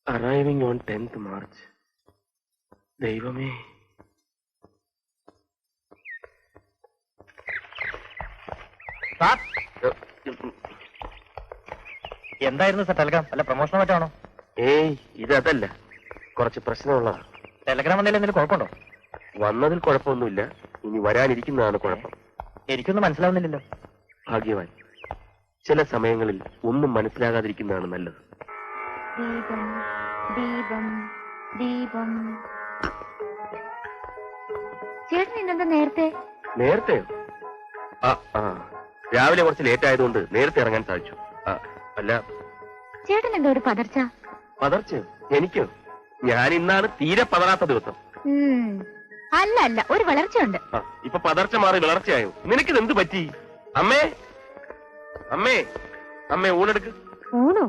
Arriving on 10th March. ദൈവമേ, എന്തായിരുന്നു sir Telegram? അല്ല പ്രൊമോഷനോ മറ്റാണോ? ഏയ് ഇതല്ല, കുറച്ച് പ്രശ്നമുള്ളതാണ്. ടെലഗ്രാം വന്നതിൽ എന്തെങ്കിലും കുഴപ്പമുണ്ടോ? വന്നതിൽ കുഴപ്പമൊന്നുമില്ല, ഇനി വരാനിരിക്കുന്നതാണ് കുഴപ്പം. എനിക്കൊന്നും മനസ്സിലാവുന്നില്ലല്ലോ. ഭാഗ്യവാൻ. ചില സമയങ്ങളിൽ ഒന്നും മനസ്സിലാകാതിരിക്കുന്നതാണ് നല്ലത്. ദീപം ദീപം ദീപം. ചേട്ടൻ ഇന്നെന്താ നേരത്തെ? നേരത്തെയോ? രാവിലെ കുറച്ച് ലേറ്റ് ആയതുകൊണ്ട് നേരത്തെ ഇറങ്ങാൻ സാധിച്ചു. അല്ല, ചേട്ടൻ എന്താ ഒരു പതർച്ച? പതർച്ച എനിക്കോ? ഞാൻ ഇന്നാണ് തീരെ പതറാത്ത ദിവസം. അല്ല അല്ല, ഒരു വളർച്ചയുണ്ട്. ഇപ്പൊ പതർച്ച മാറി വളർച്ചയായോ? നിനക്കിത് എന്ത് പറ്റി? അമ്മേ അമ്മേ അമ്മേ, ഊണെടുക്ക്. ഊണോ?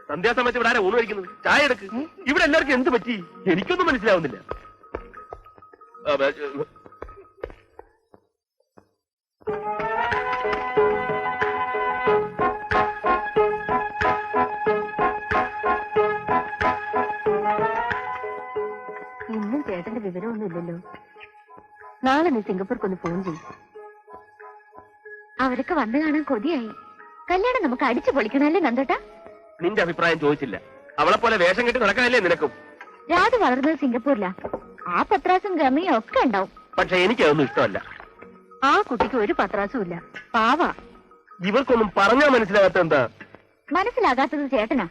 സന്ധ്യാസമയത്ത് ഇവിടെ ആരാ ഊണ് കഴിക്കുന്നത്? ചായ എടുക്ക്. ഇവിടെ എല്ലാവർക്കും എന്ത് പറ്റി? എനിക്കൊന്നും മനസ്സിലാവുന്നില്ല. ഇന്നും ചേട്ടന്റെ വിവരമൊന്നുമില്ലല്ലോ. നാളെ നീ സിംഗപ്പൂർക്കൊന്ന് ഫോൺ ചെയ്യും. അവരൊക്കെ വന്നു കാണാൻ കൊതിയായി. കല്യാണം നമുക്ക് അടിച്ചു പൊളിക്കണല്ലേ നന്ദോട്ടാ? നിന്റെ അഭിപ്രായം ചോദിച്ചില്ല. അവളെ പോലെ വേഷം കെട്ടി നടക്കാനല്ലേ നിനക്കും? രാധ വളർന്നത് സിംഗപ്പൂരിലാ. ആ പത്രാസും ഗമിയും ഒക്കെ ഉണ്ടാവും. പക്ഷെ എനിക്കതൊന്നും ഇഷ്ടമല്ല. ആ കുട്ടിക്ക് ഒരു പത്രാസും ഇല്ല, പാവാ. ഇവർക്കൊന്നും പറഞ്ഞാ മനസ്സിലാകാത്ത എന്താ? മനസ്സിലാകാത്തത് ചേട്ടനാ.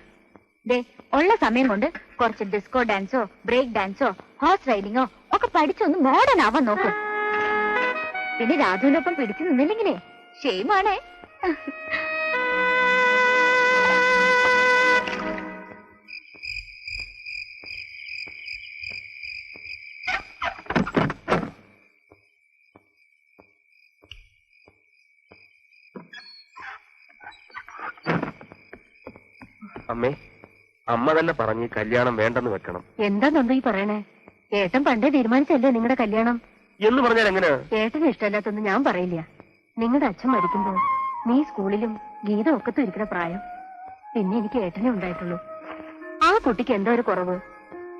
ദേ, ഉള്ള സമയം കൊണ്ട് കുറച്ച് ഡിസ്കോ ഡാൻസോ ബ്രേക്ക് ഡാൻസോ ഹോഴ്സ് റൈഡിങ്ങോ ഒക്കെ പഠിച്ചൊന്ന് മോഡേൺ ആവാൻ നോക്കും. പിന്നെ രാധുവിനൊപ്പം പിടിച്ചു നിന്നില്ലെങ്കിലേ ഷെയിമാണേ. അമ്മേ, അമ്മ തന്നെ പറഞ്ഞ് കല്യാണം വേണ്ടെന്ന് വെക്കണം. എന്താ ഈ പറയണേ? ഏട്ടൻ പണ്ടേ തീരുമാനിച്ചല്ലേ നിങ്ങളുടെ കല്യാണം? എന്ന് പറഞ്ഞാൽ എങ്ങനെ? ഏട്ടന് ഇഷ്ടമല്ലാത്തൊന്നും ഞാൻ പറയില്ല. നിങ്ങളുടെ അച്ഛൻ മരിക്കുമ്പോ നീ സ്കൂളിലും ഗീത ഒക്കത്തും ഇരിക്കുന്ന പ്രായം. പിന്നെ എനിക്ക് ഏട്ടനെ ഉണ്ടായിട്ടുള്ളൂ. ആ കുട്ടിക്ക് എന്തോ ഒരു കുറവ്.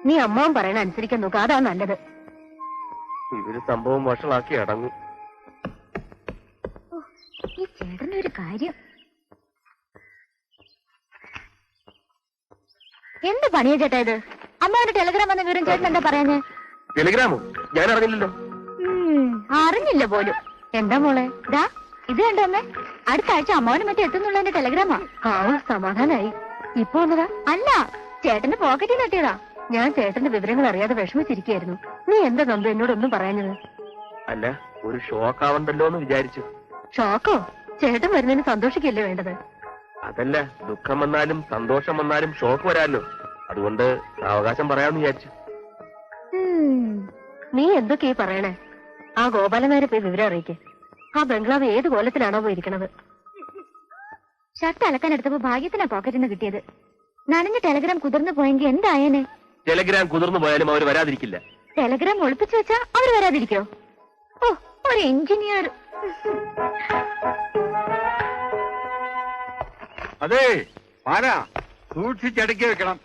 നീ അമ്മാവൻ പറയണ അനുസരിക്കാൻ നോക്കുക, അതാ നല്ലത്. ഇവര് സംഭവം വഷളാക്കി അടങ്ങും. ഈ ചേട്ടനൊരു കാര്യം. എന്ത് പണിയാ ചേട്ടാ ഇത്? അമ്മാവന്റെ ടെലഗ്രാം വന്ന വിവരം ചേട്ടൻ എന്താ പറയാഞ്ഞേ? ടെലിഗ്രാമോ? ഞാൻ അറിഞ്ഞില്ലല്ലോ. അറിഞ്ഞില്ല പോലും. എന്താ മോളെ, ദാ ഇത് കണ്ടോ അമ്മേ? അടുത്ത ആഴ്ച അമ്മാവന് മറ്റേ എത്തുന്നുള്ളതിന്റെ ടെലഗ്രാമാ. സമാധാനായി. ഇപ്പൊ വന്നതാ? അല്ല, ചേട്ടന്റെ പോക്കറ്റിൽ തട്ടിയതാ. ഞാൻ ചേട്ടന്റെ വിവരങ്ങൾ അറിയാതെ വിഷമിച്ചിരിക്കുകയായിരുന്നു. നീ എന്താ നന്ദു എന്നോടൊന്നും പറയാഞ്ഞത്? അല്ല, ഒരു ഷോക്ക് ആവണ്ടല്ലോ എന്ന് വിചാരിച്ചു. ഷോക്കോ? ചേട്ടൻ വരുന്നതിന് സന്തോഷിക്കല്ലേ വേണ്ടത്? അതല്ല, ദുഃഖം വന്നാലും സന്തോഷം വന്നാലും ഷോക്ക് വരാമല്ലോ. അതുകൊണ്ട് അവകാശം പറയാമെന്ന് വിചാരിച്ചു. നീ എന്തൊക്കെയാ പറയണേ? ആ ഗോപാലനാരെ പോയി വിവരം അറിയിക്കേ. ആ ബംഗ്ലാവ് ഏത് കോലത്തിലാണോ പോയിരിക്കണത്? ഷർട്ട് അലക്കാൻ എടുത്തപ്പോ ഭാഗ്യത്തിനാ പോക്കറ്റിൽ നിന്ന് കിട്ടിയത്. നനഞ്ഞ ടെലഗ്രാം കുതിർന്നു പോയെങ്കിൽ എന്തായേനെ? ടെലഗ്രാം കുതിർന്നു പോയാലും അവർ വരാതിരിക്കില്ല. ടെലഗ്രാം ഒളിപ്പിച്ചു വെച്ചാ അവർ വരാതിരിക്കോ? ഓ, ഒരു എഞ്ചിനീയർ. അതെ, ആരാ സൂക്ഷിച്ചടക്കി വെക്കണം.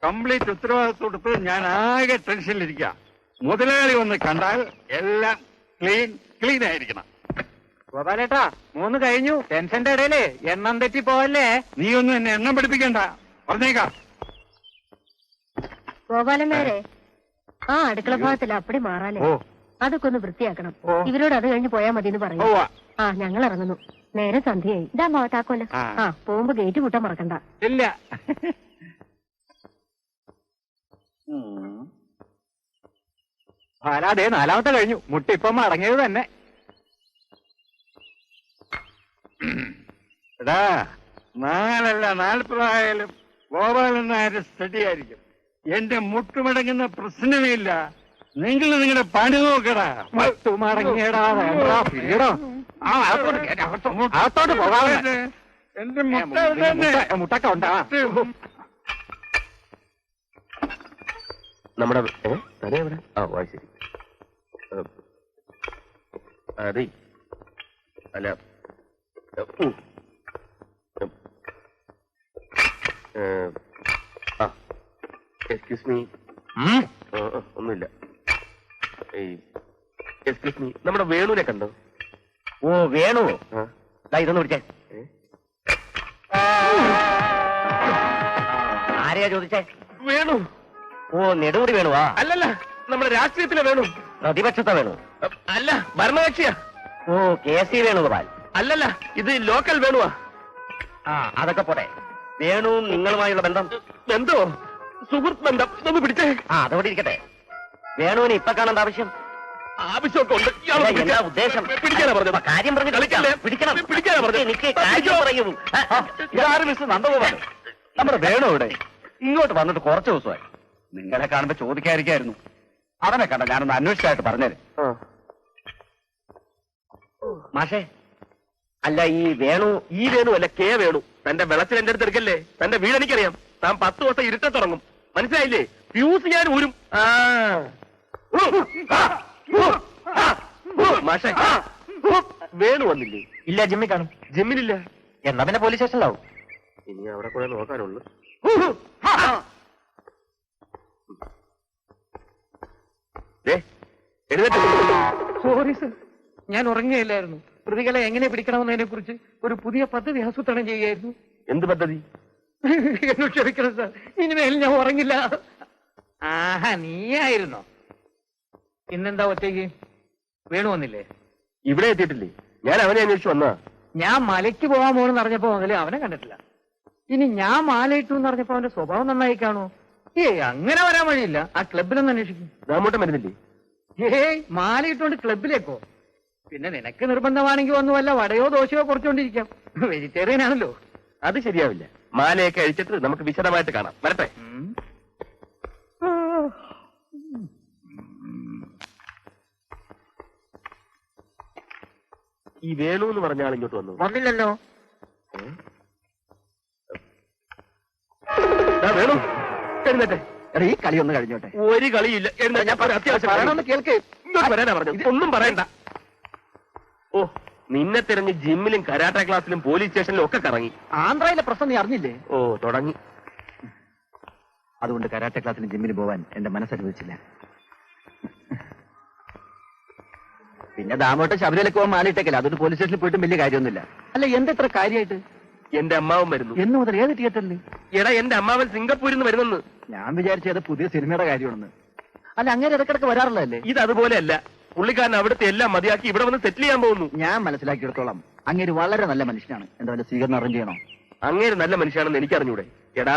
കംപ്ലീറ്റ് ഉത്തരവാദിത്വം കൊടുത്ത് ഞാൻ ആകെ ടെൻഷനിലിരിക്കാം. മുതലാളി വന്ന് കണ്ടാൽ എല്ലാം ക്ലീൻ ആയിരിക്കണം. ഗോപാലേട്ടാ, 3 കഴിഞ്ഞു. ടെൻഷന്റെ ഇടയിലേ എണ്ണം തെറ്റി പോവല്ലേ? നീ ഒന്നും എന്നെ എണ്ണം പഠിപ്പിക്കണ്ട, പറഞ്ഞേക്കാം. ഗോപാലന്മാരെ, ആ അടുക്കള ഭാഗത്തിൽ അപ്പടി മാറാലേ, അതൊക്കെ ഒന്ന് വൃത്തിയാക്കണം. ഇവരോട് അത് കഴിഞ്ഞ് പോയാൽ മതി എന്ന് പറയും. ഞങ്ങൾ ഇറങ്ങുന്നു. നേരെ സന്ധ്യയായി. ഇതാ മോട്ടാക്കോല്. പോകുമ്പോ ഗേറ്റ് കൂട്ടാൻ മറക്കണ്ട. ഇല്ല. അതെ, 4ാമത്തെ കഴിഞ്ഞു. മുട്ടിപ്പം അടങ്ങിയത് തന്നെ. എടാ, 4 അല്ല 40 ആയാലും ഗോപാലൻ നായർ സ്റ്റഡി ആയിരിക്കും. എന്റെ മുട്ടുമടങ്ങുന്ന പ്രശ്നമേ ഇല്ല. നിങ്ങൾ നിങ്ങളുടെ പണി നോക്കടാ. മുട്ടുമടങ്ങിയടാ, അകത്തോട്ട് പോകാതെ എന്റെ മുട്ടൊക്കെ ഉണ്ടാ. നമ്മുടെ തലേ എവിടെ? ശരി. അതെ, അല്ല, എക്സ്ക്യൂസ് മീ. ഒന്നുമില്ല. എക്സ്ക്യൂസ് മീ, നമ്മുടെ വേണുവിനെ കണ്ടോ? ഓ വേണു, ആ. ഇതൊന്ന് പിടിച്ചേ. ആരെയാ ചോദിച്ചേ? വേണു. ഓ നെടുമുടി വേണുവാ? അല്ലല്ല, നമ്മുടെ രാഷ്ട്രീയത്തിലെ വേണു. പ്രതിപക്ഷത്തെ വേണു? അല്ല, ഭരണകക്ഷിയാ. ഓ KC വേണുഗോപാൽ? അല്ലല്ല, ഇത് ലോക്കൽ വേണുവാ. ആ അതൊക്കെ പോട്ടെ. വേണുവും നിങ്ങളുമായുള്ള ബന്ധം? എന്തോ സുഹൃത്ത് ബന്ധം. ഇതൊന്ന് പിടിച്ചേ. ആ അതോടെ ഇരിക്കട്ടെ. വേണുവിന് ഇപ്പൊ കാണേണ്ട ആവശ്യം? ആവശ്യമൊക്കെ ഉണ്ട്. ഇയാളെ ഇല്ല, എന്താ ഉദ്ദേശം? പിടിക്കാനാ പറഞ്ഞത്. കാര്യം പറഞ്ഞ് കളിക്കല്ലേ? പിടിക്കണം. പിടിക്കാനാ പറഞ്ഞത്. എനിക്ക് കാര്യം പറയൂ. ഇതാര് മിസ്റ്റർ നന്ദഗോപാൽ? നമ്മുടെ വേണു ഇവിടെ ഇങ്ങോട്ട് വന്നിട്ട് കുറച്ച് ദിവസമായി. നിങ്ങളെ കാണുമ്പോ ചോദിക്കാതിരിക്കായിരുന്നു. അവനെ കണ്ട ഞാനൊന്ന് അന്വേഷിച്ചായിട്ട് പറഞ്ഞേര്. മാഷേ, അല്ല ഈ വേണു? ഈ വേണു അല്ല, കെ വേണു. തന്റെ വെളച്ചിൽ എന്റെ അടുത്ത് എടുക്കല്ലേ. തന്റെ വീട് എനിക്കറിയാം. താൻ 10 ദിവസം ഇരുട്ട തുടങ്ങും. മനസ്സിലായില്ലേ? ഫ്യൂസ് ഞാൻ ഊരും. മാഷേ, വേണു വന്നില്ലേ? ഇല്ല, ജിമ്മി കാണും. ജിമ്മിലില്ല. എന്നാ പിന്നെ പോലീസ് സ്റ്റേഷനിലാവും. ഇനി അവിടെ കൂടെ നോക്കാനുള്ളു. എഴുന്നേറ്റ്. സോറി സർ, ഞാൻ ഉറങ്ങുകയില്ലായിരുന്നു. പ്രതികളെ എങ്ങനെ പിടിക്കണമെന്നതിനെ കുറിച്ച് ഒരു പുതിയ പദ്ധതി ആസൂത്രണം ചെയ്യുകയായിരുന്നു. എന്ത് പദ്ധതി? എന്നോട് ക്ഷമിക്കണം സാർ, ഇനിമേൽ ഞാൻ ഉറങ്ങില്ല. ആഹാ, നീയായിരുന്നോ? ഇന്നെന്താ ഒറ്റയ്ക്ക്? വേണു വന്നില്ലേ? ഇവിടെ എത്തിയിട്ടില്ലേ? ഞാൻ അവനെ അന്വേഷിച്ചു വന്നാ. ഞാൻ മലയ്ക്ക് പോകാൻ പോകണമെന്ന് അറിഞ്ഞപ്പോ മുതലേ അവനെ കണ്ടിട്ടില്ല. ഇനി ഞാൻ മാലയിട്ടു എന്ന് പറഞ്ഞപ്പോ അവന്റെ സ്വഭാവം നന്നായി കാണോ? അങ്ങനെ വരാൻ വഴിയില്ല. ആ ക്ലബിലൊന്ന് അന്വേഷിക്കും. ദാമോട്ടം വരുന്നില്ലേ? മാലയിട്ടുകൊണ്ട് ക്ലബിലേക്കോ? പിന്നെ നിനക്ക് നിർബന്ധമാണെങ്കിൽ ഒന്നും വല്ല വടയോ ദോശയോ കുറച്ചുകൊണ്ടിരിക്കാം. വെജിറ്റേറിയൻ ആണല്ലോ. അത് ശരിയാവില്ല. മാലയൊക്കെ അഴിച്ചിട്ട് നമുക്ക് വിശദമായിട്ട് കാണാം. വരട്ടെ. ഈ വേണു എന്ന് പറഞ്ഞ ആൾ ഇങ്ങോട്ട് വന്നു. വന്നില്ലല്ലോ. വേണു, എഴുന്നേറ്റെ. ഈ കളി ഒന്ന് കഴിഞ്ഞോട്ടെ. ഒരു കളിയില്ല. എഴുന്നേറ്റ്. ഞാൻ അത്യാവശ്യം കേൾക്ക്. ഇങ്ങോട്ട് വരാനാ പറഞ്ഞത്. ഒന്നും പറയണ്ട. ഓ, നിന്നെ തിരഞ്ഞ് ജിമ്മിലും കരാട്ട ക്ലാസ്സിലും പോലീസ് സ്റ്റേഷനിലും ഒക്കെ കറങ്ങി. ആന്ധ്രയിലെ പ്രശ്നം നീ അറിഞ്ഞില്ലേ? ഓ, തുടങ്ങി. അതുകൊണ്ട് കരാട്ടെ ക്ലാസ്സിലും ജിമ്മിന് പോവാൻ എന്റെ മനസ്സനുവദിച്ചില്ല. പിന്നെ ദാമോട്ട് ശബരിമലക്ക് പോകാൻ മാലിട്ടേക്കല്ല. അതൊരു പോലീസ് സ്റ്റേഷനിൽ പോയിട്ടും വലിയ കാര്യമൊന്നുമില്ല. അല്ല, എന്തെത്ര കാര്യമായിട്ട്? എന്റെ അമ്മാവൻ വരുന്നു. എന്ന് മുതൽ ഏത് തിയേറ്ററിൽ? എടാ, എന്റെ അമ്മാവൻ സിംഗപ്പൂരിൽ നിന്ന് വരുന്നെന്ന്. ഞാൻ വിചാരിച്ചത് പുതിയ സിനിമയുടെ കാര്യമാണെന്ന്. അല്ല, അങ്ങനെ ഇടക്കിടക്ക് വരാറുള്ളതല്ലേ? ഇത് അതുപോലെയല്ല. പുള്ളിക്കാരൻ അവിടുത്തെ എല്ലാം മതിയാക്കി ഇവിടെ വന്ന് സെറ്റിൽ ചെയ്യാൻ പോകുന്നു. ഞാൻ മനസ്സിലാക്കിയെടുത്തോളം അങ്ങേര് വളരെ നല്ല മനുഷ്യനാണ്. എന്താ വല്ല സ്വീകരണം അറേഞ്ച് ചെയ്യണോ? അങ്ങേര് നല്ല മനുഷ്യനാണെന്ന് എനിക്കറിഞ്ഞൂടെ? എടാ,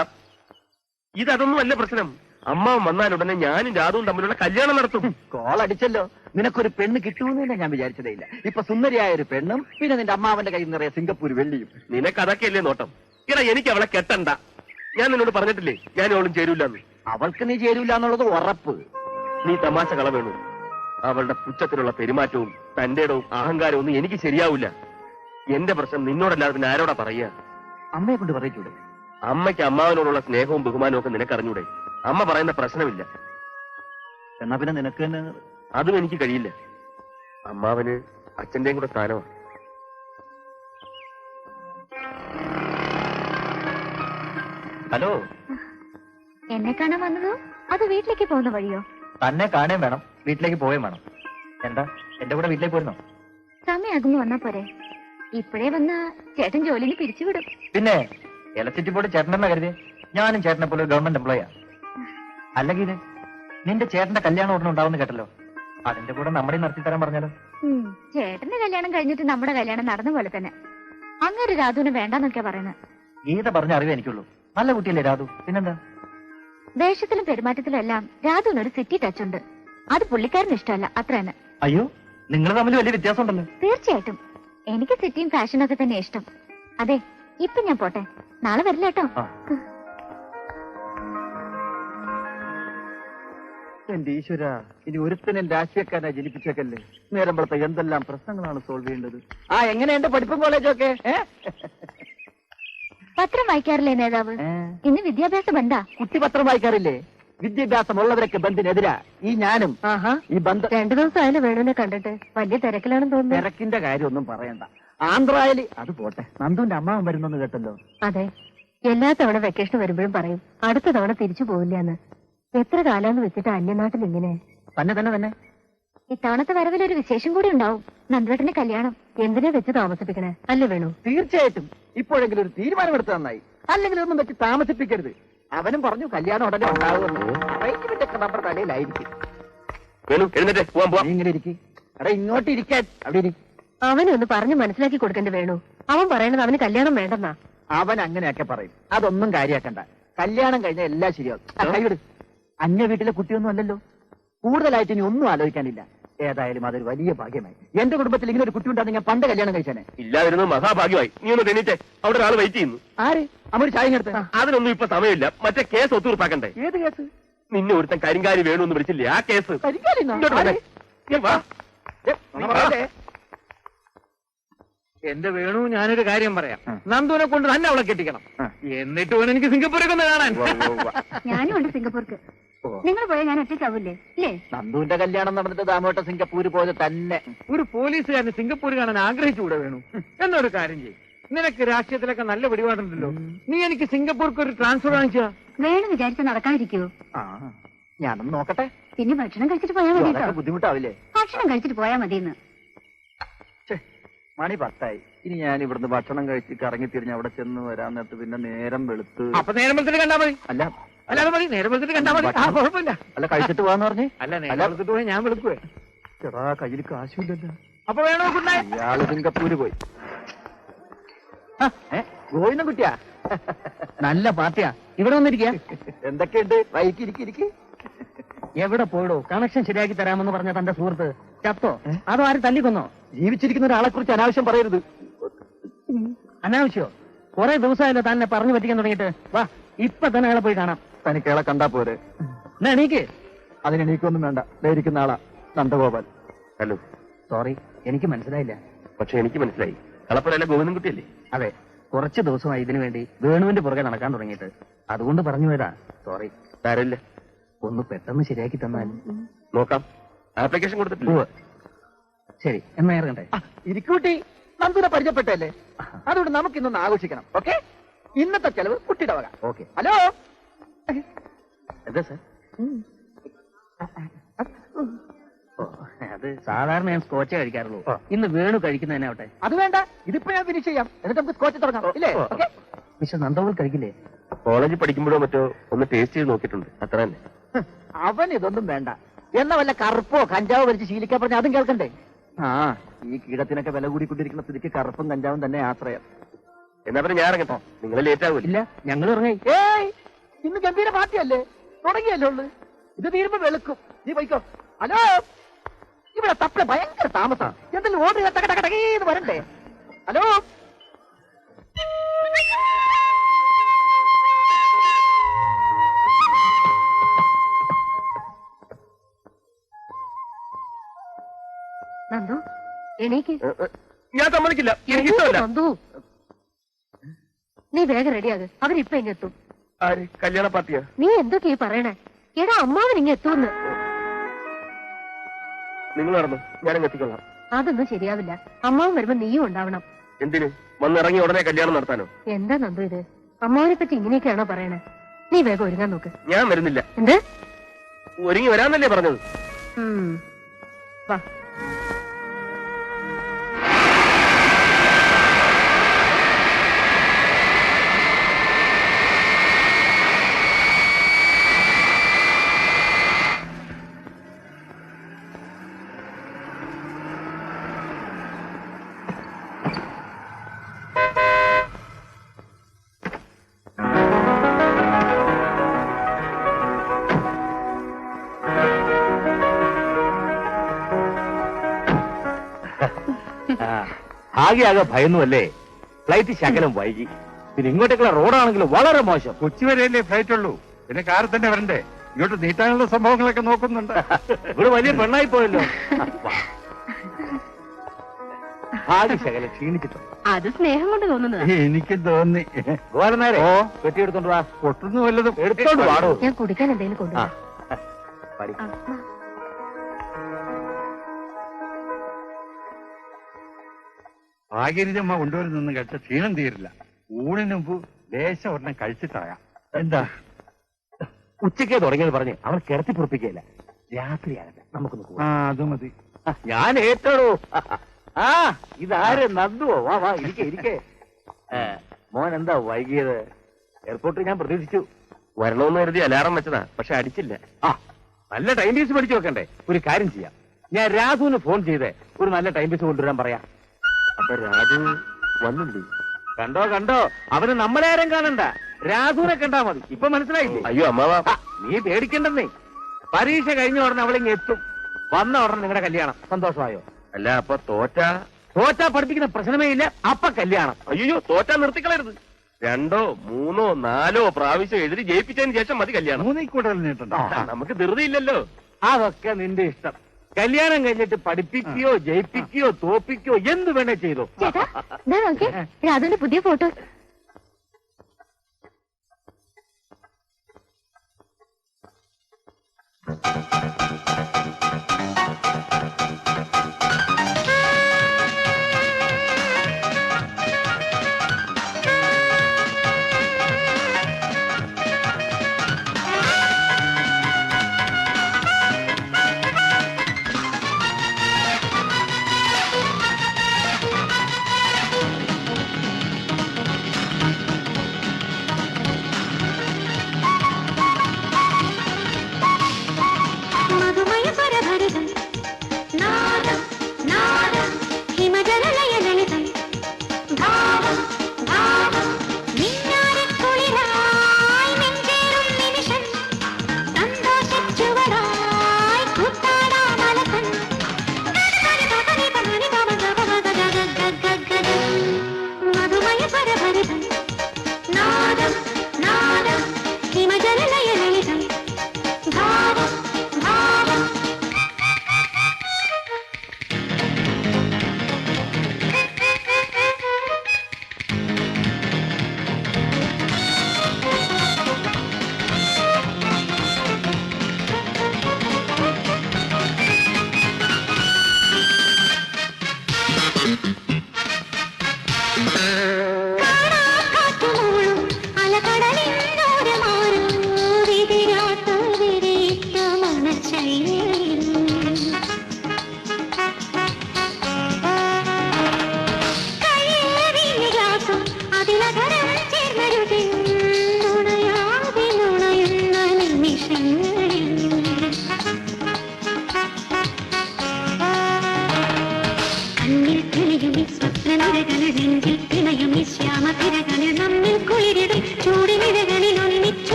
ഇതൊന്നും അല്ല പ്രശ്നം. അമ്മാവൻ വന്നാലുടനെ ഞാനും രാധവും തമ്മിലുള്ള കല്യാണം നടത്തും. കോൾ അടിച്ചല്ലോ. നിനക്കൊരു പെണ്ണ് കിട്ടുമെന്ന് ഞാൻ വിചാരിച്ചതേ ഇല്ല. ഇപ്പൊ സുന്ദരിയായ ഒരു പെണ്ണും പിന്നെ നിന്റെ അമ്മാവന്റെ കയ്യിൽ നിറയെ സിംഗപ്പൂർ വെള്ളിയും. നിനക്ക് അതൊക്കെയല്ലേ നോട്ടം? എടാ, എനിക്ക് അവളെ കെട്ടണ്ട. ഞാൻ നിന്നോട് പറഞ്ഞിട്ടില്ലേ ഞാൻ അവളും ചേരൂലെന്ന്? അവൾക്ക് നീ ചേരൂല എന്നുള്ളത് ഉറപ്പ്. നീ തമാശ കള വേണു. അവളുടെ പുച്ഛത്തിലുള്ള പെരുമാറ്റവും തന്റെ ഇടവും അഹങ്കാരവും ഒന്നും എനിക്ക് ശരിയാവില്ല. എന്റെ പ്രശ്നം നിന്നോടല്ലാതെ പിന്നെ ആരോടാ പറയുക? അമ്മയെ കൊണ്ട് പറയിച്ചൂടെ? അമ്മയ്ക്ക് അമ്മാവനോടുള്ള സ്നേഹവും ബഹുമാനവും ഒക്കെ നിനക്കറിഞ്ഞൂടെ? അമ്മ പറയുന്ന പ്രശ്നമില്ല. എന്നാ പിന്നെ നിനക്ക് തന്നെ. അതും എനിക്ക് കഴിയില്ല. അമ്മാവന് അച്ഛന്റെയും കൂടെ സ്ഥാനമാണ്. ഹലോ, എന്നെ കാണാൻ വന്നതോ അത് വീട്ടിലേക്ക് പോകുന്ന വഴിയോ? തന്നെ കാണുകയും വേണം, വീട്ടിലേക്ക് പോവുകയും വേണം. എന്താ എന്റെ കൂടെ വീട്ടിലേക്ക് പോയിരുന്നോ? സമയാകുമ്പോ വന്നാ പോരെ? ഇപ്പോഴേ വന്ന ചേട്ടൻ ജോലിന് പിരിച്ചുവിടും. പിന്നെ ഇലക്ട്രിസിറ്റി ബോർഡ് ചേട്ടനെന്നാ കരുതി? ഞാനും ചേട്ടനെ പോലെ ഒരു ഗവൺമെന്റ് എംപ്ലോയിയാ. അല്ലെങ്കിൽ നിന്റെ ചേട്ടന്റെ കല്യാണം ഉടനെ ഉണ്ടാവുന്ന കേട്ടല്ലോ. അതിന്റെ കൂടെ നമ്മുടെ നടത്തി തരാൻ പറഞ്ഞാലോ? ചേട്ടന്റെ കല്യാണം കഴിഞ്ഞിട്ട് നമ്മുടെ കല്യാണം നടന്ന പോലെ തന്നെ. അങ്ങനെ രാധുവിന് വേണ്ടെന്നൊക്കെ പറയുന്നത്. ഗീത പറഞ്ഞ അറിവേ എനിക്കുള്ളൂ. നല്ല കുട്ടിയല്ലേ രാധു, പിന്നെന്താ? വേഷത്തിലും പെരുമാറ്റത്തിലും എല്ലാം രാധുവിനൊരു സിറ്റി ടച്ച് ഉണ്ട്. അത് പുള്ളിക്കാരന് ഇഷ്ടമല്ല, അത്ര തന്നെ. അയ്യോ, നിങ്ങൾ തമ്മിൽ വലിയ വ്യത്യാസം ഉണ്ടല്ലോ. തീർച്ചയായിട്ടും എനിക്ക് സിറ്റിയും ഫാഷനും ഒക്കെ തന്നെ ഇഷ്ടം. അതെ, ഇപ്പൊ ഞാൻ പോട്ടെ, നാളെ വരില്ല കേട്ടോ. എന്റെ ഈശ്വര, ഇനി ഒരുത്തനും രാഷ്ട്രീയക്കാരനെ ജനിപ്പിച്ചേക്കല്ലേ. നേരമ്പളത്തെ എന്തെല്ലാം പ്രശ്നങ്ങളാണ് സോൾവ് ചെയ്യേണ്ടത്. എങ്ങനെയുണ്ട് പഠിപ്പും കോളേജൊക്കെ? പത്രം വായിക്കാറില്ലേ നേതാവ്? ഇന്ന് വിദ്യാഭ്യാസ ബന്ധാ. കുട്ടി പത്രം വായിക്കാറില്ലേ? വിദ്യാഭ്യാസമുള്ളവരൊക്കെ ബന്ധിനെതിരാ. ഈ ഞാനും ഈ ബന്ധം. 2 ദിവസമായാലും വേണുവിനെ കണ്ടിട്ട് വലിയ തിരക്കിലാണെന്ന് തോന്നുന്നു. തിരക്കിന്റെ കാര്യമൊന്നും പറയണ്ട. ആന്ധ്രയില് അത് പോട്ടെ, നന്ദുവിന്റെ അമ്മാവൻ വരുന്നെന്ന് കേട്ടല്ലോ. അതെ, എല്ലാ തവണ വെക്കേഷൻ വരുമ്പോഴും പറയും അടുത്ത തവണ തിരിച്ചു പോവില്ല എന്ന്. എത്ര കാലാന്ന് വെച്ചിട്ട് അന്യനാട്ടിൽ ഇങ്ങനെ? തന്നെ തന്നെ തന്നെ. ഇത്തവണത്തെ വരവിലൊരു വിശേഷം കൂടി ഉണ്ടാവും. നന്ദുവേട്ടന്റെ കല്യാണം എന്തിനാ വെച്ച് താമസിപ്പിക്കണേ അല്ലേ വേണു? തീർച്ചയായിട്ടും ഇപ്പോഴെങ്കിലും ഒരു തീരുമാനമെടുത്ത് നന്നായി. അല്ലെങ്കിൽ ഒന്നും വെച്ച് താമസിപ്പിക്കരുത്. അവനും പറഞ്ഞു കല്യാണം ഉടനെ ഉണ്ടാവുമെന്ന്. അറേഞ്ച്മെന്റ് ഒക്കെ നമ്മുടെ തലയിലായിരിക്കും. വേണു എഴുന്നേറ്റ് പോവാൻ പോവാം. നീ ഇങ്ങനെ ഇരിക്കും. എടാ ഇങ്ങോട്ട് ഇരിക്കാൻ. അവിടെ ഇരിക്കും. അവനെ ഒന്ന് പറഞ്ഞു മനസ്സിലാക്കി കൊടുക്കണ്ടേ വേണു? അവൻ പറയണത് അവന് കല്യാണം വേണ്ടെന്നാ. അവൻ അങ്ങനെയൊക്കെ പറയും. അതൊന്നും കാര്യാക്കണ്ട. കല്യാണം കഴിഞ്ഞാൽ എല്ലാം ശരിയാവും. കൈവിട്. അന്യ വീട്ടിലെ കുട്ടിയൊന്നും അല്ലല്ലോ. കൂടുതലായിട്ട് ഇനി ഒന്നും ആലോചിക്കാനില്ല. ഏതായാലും അതൊരു വലിയ ഭാഗ്യമായി. എന്റെ കുടുംബത്തിൽ ഇങ്ങനെ ഒരു കുട്ടി ഉണ്ടാകുന്ന ഞാൻ പണ്ട് കല്യാണം കഴിച്ചേനെ. ഇല്ലാതിരുന്നത് മഹാഭാഗ്യമായി. നീ ഒന്ന് എണീറ്റേ. അവിടെ ഒരാൾ വെയിറ്റ് ചെയ്യുന്നു. ആര്? അമ്മ ചായ എടുത്ത്. അതിനൊന്നും ഇപ്പൊ സമയമില്ല. മറ്റേ കേസ് ഒത്തുതീർപ്പാക്കണ്ടേ? ഏത് കേസ്? നിന്നെ ഒരുത്തൻ കരിങ്കാരി വേണു എന്ന് വിളിച്ചില്ലേ, ആ കേസ്. കരിങ്കാലിന്നോ? ഇങ്ങോട്ട് വന്നേ. നീ വാ. നീ പറയട്ടെ. എന്റെ വേണു, ഞാനൊരു കാര്യം പറയാം. നന്ദുവിനെ കൊണ്ട് തന്നെ അവളെ കെട്ടിക്കണം. എന്നിട്ട് വേണം എനിക്ക് സിംഗപ്പൂരൊക്കെ ഒന്ന് കാണാൻ. ഞാനും ഉണ്ട് സിംഗപ്പൂർക്ക്. നിങ്ങൾ പോയാൽ ഞാൻ ഒറ്റയ്ക്കാവൂലേ? ഇല്ലേ? നന്ദുവിന്റെ കല്യാണം നടന്നിട്ട് ദാമോട്ട സിംഗപ്പൂര് പോലെ തന്നെ. ഒരു പോലീസുകാരന് സിംഗപ്പൂർ കാണാൻ ആഗ്രഹിച്ചുകൂടെ വേണു? എന്നൊരു കാര്യം ചെയ്യും. നിനക്ക് രാഷ്ട്രീയത്തിലൊക്കെ നല്ല പിടിപാടുണ്ടല്ലോ. നീ എനിക്ക് സിംഗപ്പൂർക്ക് ഒരു ട്രാൻസ്ഫർ വാങ്ങിച്ചാ? വേണു വിചാരിച്ച നടക്കാതിരിക്കൂ. ഞാനൊന്ന് നോക്കട്ടെ. പിന്നെ ഭക്ഷണം കഴിച്ചിട്ട് പോയാൽ മതി കേട്ടോ. ബുദ്ധിമുട്ടാവില്ലേ? ഭക്ഷണം കഴിച്ചിട്ട് പോയാൽ മതിയെന്ന്. മണി 10 ഇനി ഞാൻ ഇവിടുന്ന് ഭക്ഷണം കഴിച്ച് കറങ്ങി തിരിഞ്ഞ് അവിടെ ചെന്ന് വരാൻ നേരത്ത് പിന്നെ നേരം വെളുത്ത്. അപ്പൊ നേരം വെളുത്തിട്ട് കണ്ടാ മതി. അല്ല അല്ലാതെ മതി, നേരം വെളുത്തിട്ട് കണ്ടാ മതി. ആ കുഴപ്പമില്ല. അല്ല കഴിച്ചിട്ട് പോവാന്ന് പറഞ്ഞേ. അല്ല നേരം വെളുത്തിട്ട് പോയി ഞാൻ വെളുക്കുവേ. ചേട്ടാ കയ്യിൽ കാശുമില്ലല്ലോ. അപ്പൊ വേണോ കുണ്ടായി? ഇയാള് സിംഗപ്പൂര് പോയി. ഗോവിന്ദൻ കുട്ടിയാ, നല്ല പാർട്ടിയാ. ഇവിടെ വന്നിരിക്കുക. എന്തൊക്കെയുണ്ട്? വൈകിരിക്കിരിക്ക്. എവിടെ പോയിടോ? കണക്ഷൻ ശരിയാക്കി തരാമെന്ന് പറഞ്ഞ തന്റെ സുഹൃത്ത് ചത്തോ? അതോ ആരും തല്ലിക്കൊന്നോ? ജീവിച്ചിരിക്കുന്ന ഒരാളെ കുറിച്ച് അനാവശ്യം പറയരുത്. അനാവശ്യോ? കുറെ ദിവസമായല്ലോ തന്നെ പറഞ്ഞു പറ്റിക്കാൻ തുടങ്ങിയിട്ട്. വാ, ഇപ്പൊ തന്നെ അയാളെ പോയി കാണാം. തനിക്ക് അയാളെ കണ്ടാ പോരെ? എന്നാ എണീക്ക്. അതിനെണീക്കൊന്നും വേണ്ട. ഇരിക്കുന്ന ആളാ നന്ദഗോപാൽ. ഹലോ. സോറി, എനിക്ക് മനസ്സിലായില്ല. പക്ഷെ എനിക്ക് മനസ്സിലായി. കളപ്പുരയിലെ ഗോവിന്ദൻകുട്ടിയല്ലേ? അതെ, കുറച്ച് ദിവസമായി ഇതിനു വേണ്ടി വേണുവിന്റെ പുറകെ നടക്കാൻ തുടങ്ങിയിട്ട്. അതുകൊണ്ട് പറഞ്ഞു പോയതാ. സോറി. സാരമില്ല, ഒന്ന് പെട്ടെന്ന് ശരിയാക്കി തന്നാൽ. നോക്കാം. ആപ്ലിക്കേഷൻ കൊടുത്തിട്ടില്ല. ശരി, എന്നാ ഇറങ്ങട്ടെ. ഇരിക്കൂട്ടി, നന്ദുനെ പരിചയപ്പെട്ടല്ലേ? അതുകൊണ്ട് നമുക്ക് ഇന്നൊന്ന് ആഘോഷിക്കണം. ഓക്കെ? ഇന്നത്തെ ചെലവ് കുട്ടിയുടെ വക. ഓക്കെ. ഹലോ. എന്താ സാർ? അത് സാധാരണ ഞാൻ സ്കോച്ച് കഴിക്കാറുള്ളൂ. ഇന്ന് വേണു കഴിക്കുന്നതന്നെ. അത് വേണ്ട, ഇതിപ്പോ ഞാൻ ഫിനിഷ് ചെയ്യാം. എന്നിട്ട് നമുക്ക് സ്കോച്ച് തുടങ്ങാം. ഇല്ലേ? ഓക്കെ. മിസ്റ്റർ നന്ദഗോപാൽ കഴിക്കില്ലേ? കോളേജിൽ പഠിക്കുമ്പോഴോ മറ്റോ ഒന്ന് ടേസ്റ്റ് ചെയ്ത് നോക്കിയിട്ടുണ്ട്, അത്ര തന്നെ. അവൻ ഇതൊന്നും വേണ്ട. എന്നാ വല്ല കറുപ്പോ കഞ്ചാവോ വലിച്ച് ശീലിക്കാൻ പറഞ്ഞ അതും കേൾക്കണ്ടേ? ഈ കീടത്തിനൊക്കെ വില കൂടിക്കൊണ്ടിരിക്കുന്ന സ്ഥിതിക്ക് കറുപ്പും കഞ്ചാവും തന്നെ ആശ്രയം. എന്നാ പിന്നെ ഞാൻ ഇറങ്ങട്ടോ. നിങ്ങൾ ലേറ്റ് ആവില്ല. ഇല്ല, ഞങ്ങൾ ഇറങ്ങി. ഏയ്, ഇന്ന് ഗംഭീര പാർട്ടിയല്ലേ? തുടങ്ങിയല്ലേ ഉള്ളു. ഇത് തീരുമ്പോ വെളുക്കും. നീ പോയിക്കോ. ഹലോ, ഇവിടെ തപ്പില ഭയങ്കര താമസം. എന്തെങ്കിലും ഓർഡർ ടകടകടകീന്ന് വരണ്ടേ? ഹലോ. നന്ദു എണീക്ക്. ഞാൻ സമ്മതിക്കില്ല. എനിക്ക് ഇഷ്ടമല്ല. നന്ദു, നീ വേഗം റെഡിയാക്. അവരിപ്പൊ ഇങ്ങെത്തും. ആര്? കല്യാണ പാർട്ടിയാ? നീ എന്തൊക്കെയാ പറയണേ? എടാ, അമ്മാവൻ ഇങ്ങെത്തൂന്ന്. നിങ്ങൾ നടന്നു, ഞാനങ്ങ് എത്തിക്കൊള്ളാം. അതൊന്നും ശരിയാവില്ല. അമ്മാവൻ വരുമ്പോ നീയും ഉണ്ടാവണം. എന്തിന്? വന്നിറങ്ങി ഉടനെ കല്യാണം നടത്താനോ? എന്താ നന്ദു ഇത്? അമ്മാവനെ പറ്റി ഇങ്ങനെയൊക്കെയാണോ പറയണേ? നീ വേഗം ഒരുങ്ങാൻ നോക്ക്. ഞാൻ വരുന്നില്ല. എന്ത്? ഒരുങ്ങി വരാന്നല്ലേ പറഞ്ഞത്? വാ. ആകെ ഭയന്നുമല്ലേ? ഫ്ലൈറ്റ് ശകലം വൈകി. പിന്നെ ഇങ്ങോട്ടേക്കുള്ള റോഡാണെങ്കിൽ വളരെ മോശം. കൊച്ചി വരെയല്ലേ ഫ്ലൈറ്റ് ഉള്ളൂ. പിന്നെ കാറിൽ തന്നെ വരണ്ടേ? ഇങ്ങോട്ട് നീട്ടാനുള്ള സംഭവങ്ങളൊക്കെ നോക്കുന്നുണ്ട്. ഇവിടെ വലിയ പെണ്ണായി പോയല്ലോ. ആകെ ശകലം ക്ഷീണിച്ചിട്ടുണ്ട്. അത് സ്നേഹം കൊണ്ട് തോന്നുന്നത്. എനിക്ക് തോന്നി. ഗോപാലനാരെ കെട്ടിയെടുത്തോണ്ട് വാ. പൊട്ടുന്നു വല്ലതും എടുത്തോണ്ട് വാടോ. ഞാൻ കുടിക്കാൻ എന്തെങ്കിലും കൊണ്ടുവരാം. ഭാഗ്യരിജമ്മ കൊണ്ടുവരുന്നൊന്നും കഴിച്ച ക്ഷീണം തീരില്ല. ഊണിന് മുമ്പ് ലേശം ഒരെണ്ണം കഴിച്ചിട്ടാകാം. എന്താ? ഉച്ചയ്ക്കേ തുടങ്ങിയത് പറഞ്ഞ് അവൾ കിടത്തി പൊറപ്പിക്കുകയില്ല. രാത്രിയാകട്ടെ, നമുക്കൊന്ന് ആ പോവാം. അത് മതി. ഞാൻ ഏറ്റോളൂ. ആ ഇതാര് നന്ദുവോ? വാ വാ, ഇരിക്കേ ഇരിക്കേ. മോൻ എന്താ വൈകിയത്? എയർപോർട്ടിൽ ഞാൻ പ്രതീക്ഷിച്ചു. വരണമെന്ന് കരുതി അലാറം വെച്ചതാ, പക്ഷെ അടിച്ചില്ല. ആ നല്ല ടൈം പീസ് പഠിച്ചു വെക്കണ്ടേ? ഒരു കാര്യം ചെയ്യാം, ഞാൻ രാഘുവിന് ഫോൺ ചെയ്തേ ഒരു നല്ല ടൈം പീസ് കൊണ്ടുവരാൻ പറയാം. അപ്പൊ രാജു വന്നില്ലേ? കണ്ടോ കണ്ടോ, അവന് നമ്മളെ ആരും കാണണ്ട, രാഘുവിനെ കണ്ടാ മതി. ഇപ്പൊ മനസ്സിലായില്ലേ? അയ്യോ അമ്മാവാ, ആ, നീ പേടിക്കണ്ടെന്നേ. പരീക്ഷ കഴിഞ്ഞ ഉടനെ അവളിങ്ങ് എത്തും. വന്ന ഉടനെ നിങ്ങളുടെ കല്യാണം. സന്തോഷമായോ? അല്ല അപ്പൊ തോറ്റാ പഠിപ്പിക്കുന്ന പ്രശ്നമേ ഇല്ല. അപ്പൊ കല്യാണം. അയ്യോ തോറ്റാ നിർത്തിക്കളയരുത്. 2, 3, 4 പ്രാവശ്യം എഴുതി ജയിപ്പിച്ചതിന് ശേഷം മതി കല്യാണം. 3 കൂടുതൽ നീട്ടുണ്ടോ? നമുക്ക് ധൃതിയില്ലല്ലോ. അതൊക്കെ നിന്റെ ഇഷ്ടം. കല്യാണം കഴിഞ്ഞിട്ട് പഠിപ്പിക്കുകയോ ജയിപ്പിക്കുകയോ തോപ്പിക്കുകയോ എന്ത് വേണേ ചെയ്തോ. ചേട്ടാ ഇതാ നോക്കിയേ, രാധുവിന്റെ പുതിയ ഫോട്ടോ.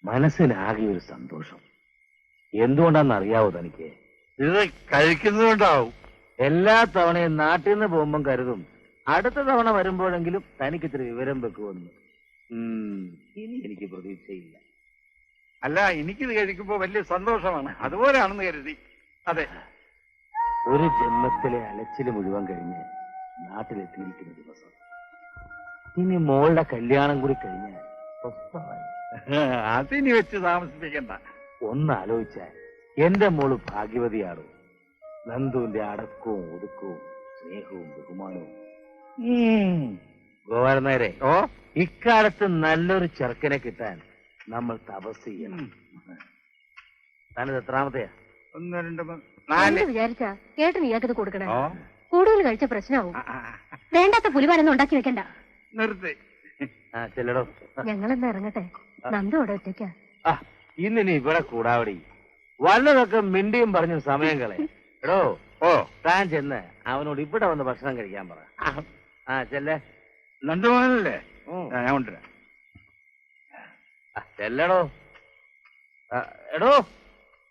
മനസ്സിനാകെ ഒരു സന്തോഷം. എന്തുകൊണ്ടാന്ന് അറിയാവോ തനിക്ക്? ഇത് കഴിക്കുന്നതുകൊണ്ടാവും. എല്ലാ തവണയും നാട്ടിൽ നിന്ന് പോകുമ്പം കരുതും അടുത്ത തവണ വരുമ്പോഴെങ്കിലും തനിക്ക് ഇത്തിരി വിവരം വെക്കുമെന്ന്. ഇനി എനിക്ക് പ്രതീക്ഷയില്ല. അല്ല, എനിക്കിത് കഴിക്കുമ്പോ വലിയ സന്തോഷമാണ്. അതുപോലെയാണെന്ന് കരുതി. അതെ, ഒരു ജന്മത്തിലെ അലച്ചില് മുഴുവൻ കഴിഞ്ഞ് നാട്ടിലെത്തിയിരിക്കുന്ന ദിവസം. ഇനി മോളുടെ കല്യാണം കൂടി കഴിഞ്ഞ് സ്വസ്ഥമായി. അതിനി വെച്ച് താമസിപ്പിക്കണ്ട. ഒന്നാലോചിച്ചാൽ എന്റെ മോള് ഭാഗ്യവതിയാണോ? നന്ദുവിന്റെ അടക്കവും ഒതുക്കവും സ്നേഹവും ബഹുമാനവും. ഗോപാലൻ നായരെ, ഇക്കാലത്ത് നല്ലൊരു ചെറുക്കനെ കിട്ടാൻ നമ്മൾ തപസ് ചെയ്യണം. താനിത് എത്രാമത്തെയാ? 1 2 3 4. വിചാരിച്ചാ ചേട്ടൻ ഇയാൾക്കത് കൊടുക്കണേ. കൂടുതൽ കഴിച്ച പ്രശ്നമാവും. വേണ്ടാത്ത പുലിവാരൊന്നും ഉണ്ടാക്കി വെക്കണ്ട. നിർത്തി. ചെല്ലടോ. ഞങ്ങളെന്താ ഇറങ്ങട്ടെ? നന്ദു അവിടെ ഒറ്റയ്ക്കാ. ഇന്നിനി ഇവിടെ കൂടാവടി. വല്ലതൊക്കെ മിണ്ടിയും പറഞ്ഞു സമയം കളെ. എടോ, താൻ ചെന്ന് അവനോട് ഇവിടെ വന്ന് ഭക്ഷണം കഴിക്കാൻ പറ. ചെല്ലേ. നന്ദുമോനല്ലേ? ഞാൻ കൊണ്ടുവരാം. ചെല്ലടോ. എടോ,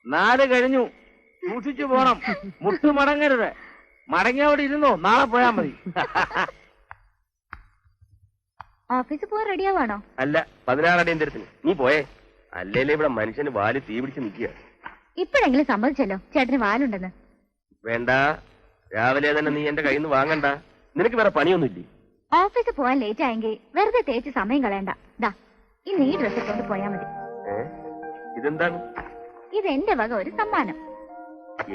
4 കഴിഞ്ഞു. സൂക്ഷിച്ചു പോണം. മുട്ടു മടങ്ങരുത്. മടങ്ങി അവിടെ ഇരുന്നോ, നാളെ പോയാ മതി. ഓഫീസിൽ പോകാൻ റെഡിയാവാണോ? അല്ല, 16 അടിയന്തരത്തിന്. നീ പോയേ. അല്ലേലേ ഇവിടെ മനുഷ്യന് വാല് തീ പിടിച്ച് നിൽക്കുക. ഇപ്പോഴെങ്കിലും സമ്മതിച്ചല്ലോ ചേട്ടന് വാലുണ്ടെന്ന്. വേണ്ട, രാവിലെ തന്നെ നീ എന്റെ കയ്യിൽ നിന്ന് വാങ്ങണ്ട. നിനക്ക് വേറെ പണിയൊന്നുമില്ലേ? ഓഫീസിൽ പോകാൻ ലേറ്റ് ആയെങ്കിൽ വെറുതെ തേച്ച് സമയം കളയണ്ട. ദാ ഇന്ന് ഈ ഡ്രസ്സ് കൊണ്ട് പോയാ മതി. ഇതെന്താണ്? ഇത് എന്റെ വക ഒരു സമ്മാനം.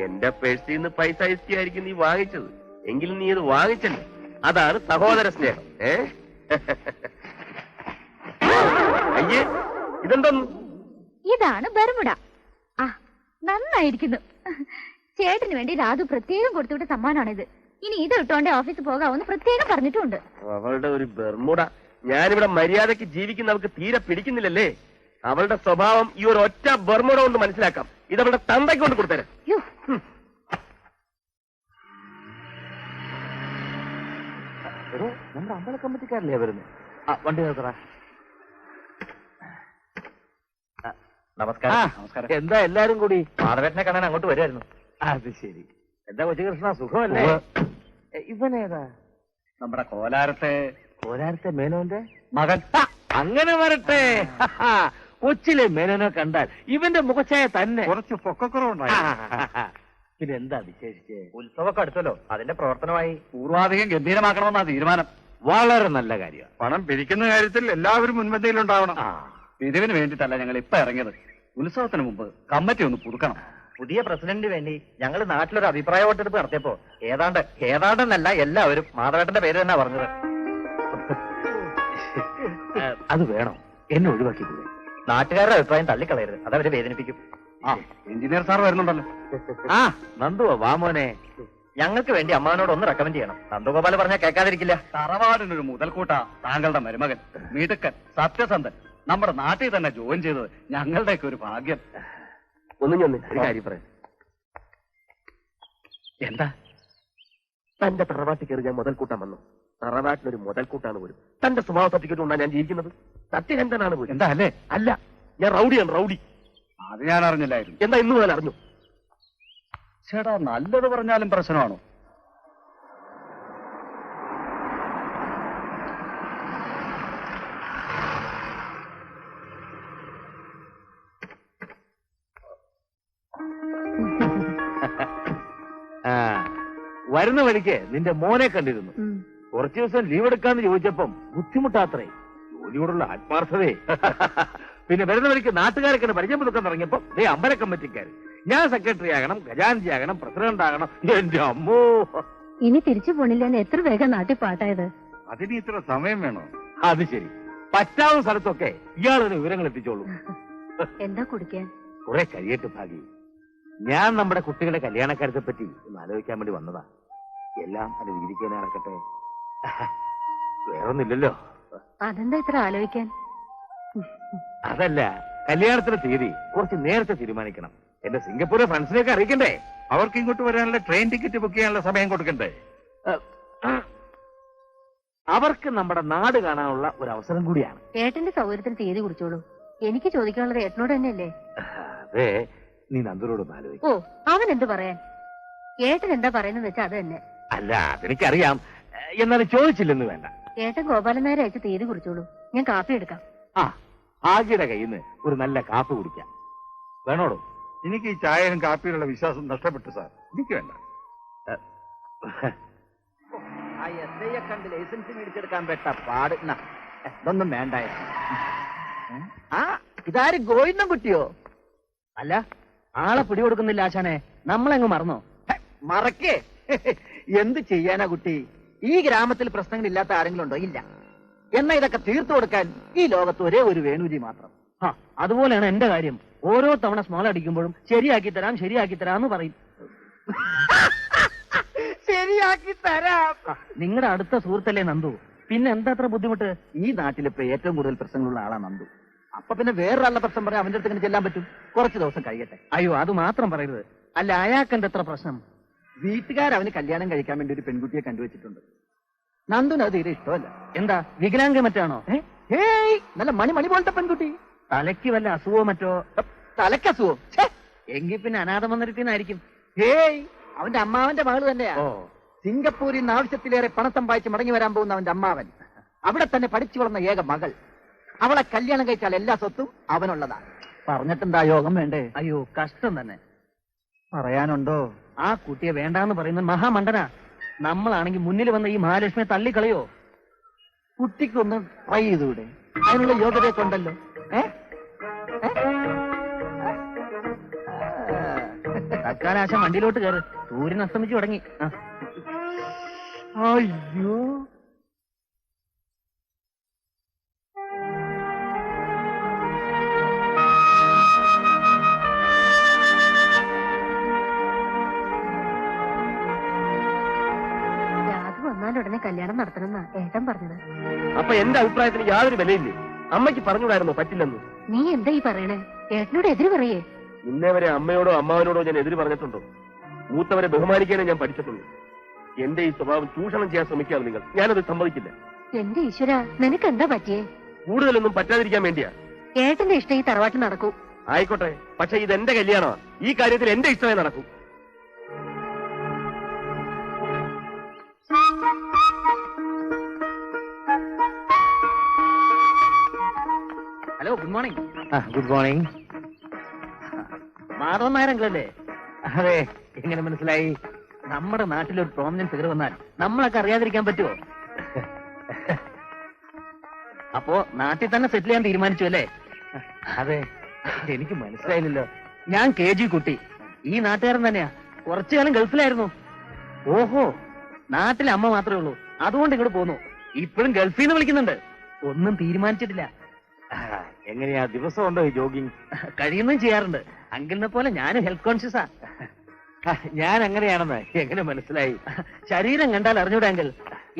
എന്റെ പേഴ്സിൽ നിന്ന് പൈസ ഇസ്റ്റിയായിരിക്കും നീ വാങ്ങിച്ചത്. എങ്കിലും നീ ഇത് വാങ്ങിച്ചല്ലോ. അതാണ് സഹോദര സ്നേഹം. അയ്യേ, ഇതെന്തോന്നു? ഇതാണ് ബർമുഡ. ആ, നന്നായിരിക്കുന്നു. ചേട്ടന് വേണ്ടി രാധു പ്രത്യേകം കൊടുത്തുവിട്ട സമ്മാനമാണിത്. ഇനി ഇത് ഇട്ടോണ്ട് ഓഫീസിൽ പോകാമെന്ന് പ്രത്യേകം പറഞ്ഞിട്ടുണ്ട്. അവളുടെ ഒരു ബർമുഡ. ഞാനിവിടെ മര്യാദയ്ക്ക് ജീവിക്കുന്നവർക്ക് തീരെ പിടിക്കുന്നില്ലല്ലേ? അവളുടെ സ്വഭാവം ഈ ഒരു ഒറ്റ ബർമുഡ കൊണ്ട് മനസ്സിലാക്കാം. ഇതവളുടെ തന്തയ്ക്ക് കൊണ്ട് കൊടുത്തരാം. നമ്മുടെ അമ്പല കമ്മിറ്റിക്കാരല്ലേ വരുന്നത്? വണ്ടി നിർത്തറ. നമസ്കാരം. എന്താ എല്ലാരും കൂടി? മാധവേട്ടനെ കാണാൻ അങ്ങോട്ട് വരുമായിരുന്നു. അത് ശരി. എന്താ കൊച്ചുകൃഷ്ണ, സുഖമല്ലേ? ഇവനേതാ? നമ്മുടെ കോലാരത്തെ മേനോന്റെ മകൻ. അങ്ങനെ വരട്ടെ. കൊച്ചിലെ മേനോനെ കണ്ടാൽ ഇവന്റെ മുഖച്ഛായ തന്നെ. കുറച്ച് പൊക്കക്കുറവുണ്ടായി. പിന്നെ എന്താ വിശേഷിച്ച്? ഉത്സവമൊക്കെ അടുത്തല്ലോ, അതിന്റെ പ്രവർത്തനമായി പൂർവാധികം ഗംഭീരമാക്കണമെന്നാ തീരുമാനം. വളരെ നല്ല കാര്യം. പണം പിരിക്കുന്ന കാര്യത്തിൽ എല്ലാവരും മുൻപന്തിയിലുണ്ടാവണം. പിരിവിന് വേണ്ടിയിട്ടല്ല ഞങ്ങൾ ഇപ്പൊ ഇറങ്ങിയത്. ഉത്സവത്തിന് മുമ്പ് കമ്മിറ്റി ഒന്ന് പുതുക്കണം. പുതിയ പ്രസിഡന്റിന് വേണ്ടി ഞങ്ങൾ നാട്ടിലൊരു അഭിപ്രായ വോട്ടെടുപ്പ് നടത്തിയപ്പോ ഏതാണ്ടെന്നല്ല എല്ലാവരും മാധവേട്ടന്റെ പേര് തന്നെ പറഞ്ഞത്. അത് വേണം. എന്നെ ഒഴിവാക്കിക്കൂടെ? നാട്ടുകാരുടെ അഭിപ്രായം തള്ളിക്കളയരുത്, അതവരെ വേദനിപ്പിക്കും. എഞ്ചിനീയർ സാർ വരുന്നുണ്ടല്ലോ. നന്ദുവോ? വാമോനെ, ഞങ്ങൾക്ക് വേണ്ടി അമ്മാവനോട് ഒന്ന് റെക്കമെൻഡ് ചെയ്യണം. നന്ദഗോപാൽ പറഞ്ഞാൽ കേൾക്കാതിരിക്കില്ല. തറവാടിനൊരു മുതൽക്കൂട്ട താങ്കളുടെ മരുമകൻ. മിടുക്കൻ, സത്യസന്ധൻ, നമ്മുടെ നാട്ടിൽ തന്നെ ജോയിൻ ചെയ്തത് ഞങ്ങളുടെയൊക്കെ ഒരു ഭാഗ്യം. ഒന്നും ഞാൻ ഒരു കാര്യം പറയാം. എന്താ? തന്റെ തറവാട്ടിൽ കയറി ഞാൻ മുതൽക്കൂട്ടാൻ വന്നു. തറവാട്ടിലൊരു മുതൽക്കൂട്ടാണ് പോലും. തന്റെ സ്വഭാവ സർട്ടിഫിക്കറ്റ് കൊണ്ടാണ് ഞാൻ ജീവിക്കുന്നത്. സത്യഹന്തനാണ് പോലും. എന്താ അല്ലേ? അല്ല, ഞാൻ റൗഡിയാണ്, റൗഡി. അത് ഞാൻ അറിഞ്ഞില്ലായിരുന്നു. എന്താ ഇന്ന് മുതൽ അറിഞ്ഞു? ചേട്ടാ, നല്ലത് പറഞ്ഞാലും പ്രശ്നമാണോ? വരുന്ന വഴിക്ക് നിന്റെ മോനെ കണ്ടിരുന്നു. കുറച്ചു ദിവസം ലീവ് എടുക്കാന്ന് ചോദിച്ചപ്പം ബുദ്ധിമുട്ടാത്രേ. ജോലിയോടുള്ള ആത്മാർത്ഥതയെ. പിന്നെ വരുന്ന വഴിക്ക് നാട്ടുകാരൊക്കെ പരിചയം പുതുക്കാൻ തുടങ്ങിയപ്പോ അമ്പല കമ്മിറ്റിക്കാർ. ഞാൻ സെക്രട്ടറി ആകണം, ഖജാൻജി ആകണം, പ്രസിഡന്റ് ആകണം. എന്റെ അമ്മോ, ഇനി തിരിച്ചു പോണില്ലെന്ന് എത്ര വേഗം നാട്ടിൽ പാട്ടായത്. അതിന് ഇത്ര സമയം വേണോ? അത് ശരി. പറ്റാവുന്ന സ്ഥലത്തൊക്കെ ഇയാളൊരു വിവരങ്ങൾ എത്തിച്ചോളൂ. എന്താ കുടിക്കാൻ? കുറെ കഴിയട്ട് ഭാഗി. ഞാൻ നമ്മുടെ കുട്ടികളുടെ കല്യാണക്കാര്യത്തെ പറ്റി ഒന്ന് ആലോചിക്കാൻ വേണ്ടി വന്നതാ. എല്ലാം അത് വിധിക്കാൻ നടക്കട്ടെ. വേറൊന്നില്ലല്ലോ. അതെന്താ ഇത്ര ആലോചിക്കാൻ? അതല്ല, കല്യാണത്തിന്റെ തീയതി കുറച്ച് നേരത്തെ തീരുമാനിക്കണം. എന്റെ സിംഗപ്പൂരിലെ ഫ്രണ്ട്സിനെയൊക്കെ അറിയിക്കണ്ടേ? അവർക്ക് ഇങ്ങോട്ട് വരാനുള്ള ട്രെയിൻ ടിക്കറ്റ് ബുക്ക് ചെയ്യാനുള്ള സമയം കൊടുക്കണ്ടേ? അവർക്ക് നമ്മുടെ നാട് കാണാനുള്ള ഒരു അവസരം കൂടിയാണ്. ഏട്ടന്റെ സൗകര്യത്തിന് തീയതി കുറിച്ചോളൂ. എനിക്ക് ചോദിക്കാനുള്ളത് ഏട്ടനോട് തന്നെയല്ലേ? അതെ, നീ നന്ദനോട് ആലോചിക്കും. ഓ, അവൻ എന്ത് പറയാൻ? ഏട്ടൻ എന്താ പറയുന്നത് വെച്ചാ അത് തന്നെ. അല്ല, അതെനിക്കറിയാം, എന്നാലും ചോദിച്ചില്ലെന്ന് വേണ്ട. ഏട്ടൻ ഗോപാലൻ നായരെ അയച്ച് തീയതി കുറിച്ചോളൂ, ഞാൻ കാപ്പി എടുക്കാം. ആ, ആകിയുടെ കയ്യിൽ നിന്ന് ഒരു നല്ല കാപ്പി കുടിക്കാം. വേണോടോ? എനിക്ക് ഈ ചായയിലും കാപ്പിയിലുള്ള വിശ്വാസം നഷ്ടപ്പെട്ടു സാർ. എനിക്ക് വേണ്ട. ആ എസ് ഐയെ കണ്ട് ലൈസൻസ് മേടിച്ചെടുക്കാൻ പെട്ട പാട്. ഇതൊന്നും വേണ്ടായിരുന്നു. ആ, ഇതാര് ഗോവിന്ദൻ കുട്ടിയോ? അല്ല, ആളെ പിടികൊടുക്കുന്നില്ല ആശാനെ, നമ്മളെങ്ങ് മറന്നോ? മറക്കേ. എന്ത് ചെയ്യാനാ കുട്ടി? ഈ ഗ്രാമത്തിൽ പ്രശ്നങ്ങളില്ലാത്ത ആരെങ്കിലും ഉണ്ടോ? ഇല്ല. എന്നാ ഇതൊക്കെ തീർത്തു കൊടുക്കാൻ ഈ ലോകത്ത് ഒരേ ഒരു വേണുജി മാത്രം. അതുപോലെയാണ് എന്റെ കാര്യം. ഓരോ തവണ സ്മോൾ അടിക്കുമ്പോഴും ശരിയാക്കി തരാം എന്ന് പറയും. ശരിയാക്കി തരാം. നിങ്ങളുടെ അടുത്ത സുഹൃത്തല്ലേ നന്ദു, പിന്നെ എന്താ അത്ര ബുദ്ധിമുട്ട്? ഈ നാട്ടിലിപ്പോ ഏറ്റവും കൂടുതൽ പ്രശ്നങ്ങളുള്ള ആളാ നന്ദു. അപ്പൊ പിന്നെ വേറൊരാളുടെ പ്രശ്നം പറയാൻ അവന്റെ അടുത്ത് ഇങ്ങനെ ചെല്ലാൻ പറ്റും? കുറച്ച് ദിവസം കഴിയട്ടെ. അയ്യോ, അത് മാത്രം പറയരുത്. അല്ല, അയാൾക്കെന്താ എത്ര പ്രശ്നം? വീട്ടുകാരവന് കല്യാണം കഴിക്കാൻ വേണ്ടി ഒരു പെൺകുട്ടിയെ കണ്ടുവച്ചിട്ടുണ്ട്. നന്ദുന് അത് തീരെ ഇഷ്ടമല്ല. എന്താ, വികലാംഗ മറ്റാണോ? ഹേയ്, നല്ല മണി പോലത്തെ പെൺകുട്ടി. തലയ്ക്ക് വല്ല അസുഖമോ മറ്റോ? തലക്കസുഖോ? എങ്കിൽ പിന്നെ അനാഥ മന്ദിരത്തിനായിരിക്കും. ഹേയ്, അവന്റെ അമ്മാവന്റെ മകള് തന്നെയാ. ഓ, സിംഗപ്പൂരിൽ നിന്ന് ആവശ്യത്തിലേറെ പണം സമ്പാദിച്ച് മടങ്ങി വരാൻ പോകുന്ന അവന്റെ അമ്മാവൻ. അവിടെ തന്നെ പഠിച്ചു വളർന്ന ഏക മകൾ. അവളെ കല്യാണം കഴിച്ചാൽ എല്ലാ സ്വത്തും അവനുള്ളതാണ്. പറഞ്ഞിട്ടെന്താ യോഗം വേണ്ടേ? അയ്യോ, കഷ്ടം തന്നെ. പറയാനുണ്ടോ? ആ കുട്ടിയെ വേണ്ടാന്ന് പറയുന്നത് മഹാമണ്ഡനാ. നമ്മളാണെങ്കിൽ മുന്നിൽ വന്ന ഈ മഹാലക്ഷ്മിയെ തള്ളിക്കളയോ? കുട്ടിക്കൊന്ന് ട്രൈ ചെയ്തൂടെ? അതിനുള്ള യോഗ്യതയൊക്കെ ഉണ്ടല്ലോ. തൽക്കാലാശം വണ്ടിയിലോട്ട് കയറ്, സൂര്യൻ അസ്തമിച്ചു തുടങ്ങി. അയ്യോ, രാധു വന്നാൽ ഉടനെ കല്യാണം നടത്തണമെന്നാ ഏട്ടൻ പറഞ്ഞത്. അപ്പൊ എന്റെ അഭിപ്രായത്തിന് യാതൊരു വിലയില്ലേ? അമ്മയ്ക്ക് പറഞ്ഞുകൂടായിരുന്നോ പറ്റില്ലെന്ന്? നീ എന്താ ഈ പറയണേ? ഏട്ടനോട് എതിര് പറയേ? ഇന്നേ വരെ അമ്മയോടോ അമ്മാവനോടോ ഞാൻ എതിര് പറഞ്ഞിട്ടുണ്ടോ? മൂത്തവരെ ബഹുമാനിക്കാനേ ഞാൻ പഠിച്ചിട്ടുള്ളൂ. എന്റെ ഈ സ്വഭാവം ചൂഷണം ചെയ്യാൻ ശ്രമിക്കാതെ നിങ്ങൾ, ഞാനത് സമ്മതിക്കില്ല. എന്റെ ഈശ്വര, നിനക്ക് എന്താ പറ്റിയേ? കൂടുതലൊന്നും പറ്റാതിരിക്കാൻ വേണ്ടിയാ. ഏട്ടന്റെ ഇഷ്ടം ഈ തറവാട്ടിൽ നടക്കൂ. ആയിക്കോട്ടെ, പക്ഷെ ഇത് എന്റെ കല്യാണമാണ്. ഈ കാര്യത്തിൽ എന്റെ ഇഷ്ടമേ നടക്കൂ. Hello, good morning. Good morning. Madhavan നായരങ്ങളല്ലേ? അതെ, എങ്ങനെ മനസ്സിലായി? നമ്മുടെ നാട്ടിലൊരു പ്രോമിനന്റ് ഫിഗർ വന്നാൽ നമ്മളൊക്കെ അറിയാതിരിക്കാൻ പറ്റുമോ? അപ്പോ നാട്ടിൽ തന്നെ സെറ്റിൽ ചെയ്യാൻ തീരുമാനിച്ചു അല്ലേ? അതെ, എനിക്ക് മനസ്സിലായില്ലല്ലോ. ഞാൻ KG കുട്ടി, ഈ നാട്ടുകാരൻ തന്നെയാ. കുറച്ചു കാലം ഗൾഫിലായിരുന്നു. ഓഹോ, നാട്ടിലെ അമ്മ മാത്രമേ ഉള്ളൂ, അതുകൊണ്ട് ഇങ്ങോട്ട് പോന്നു. ഇപ്പോഴും ഗൾഫിൽ നിന്ന് വിളിക്കുന്നുണ്ട്. ഒന്നും തീരുമാനിച്ചിട്ടില്ല. എങ്ങനെയാ, ദിവസം ഉണ്ടോ ഈ ജോഗിങ്? കഴിയുന്നതും ചെയ്യാറുണ്ട്. അങ്കിളിനെ പോലെ ഞാനും ഹെൽത്ത് കോൺഷ്യസാ. ഞാൻ അങ്ങനെയാണെന്ന് എങ്ങനെ മനസ്സിലായി? ശരീരം കണ്ടാൽ അറിഞ്ഞൂടെങ്കിൽ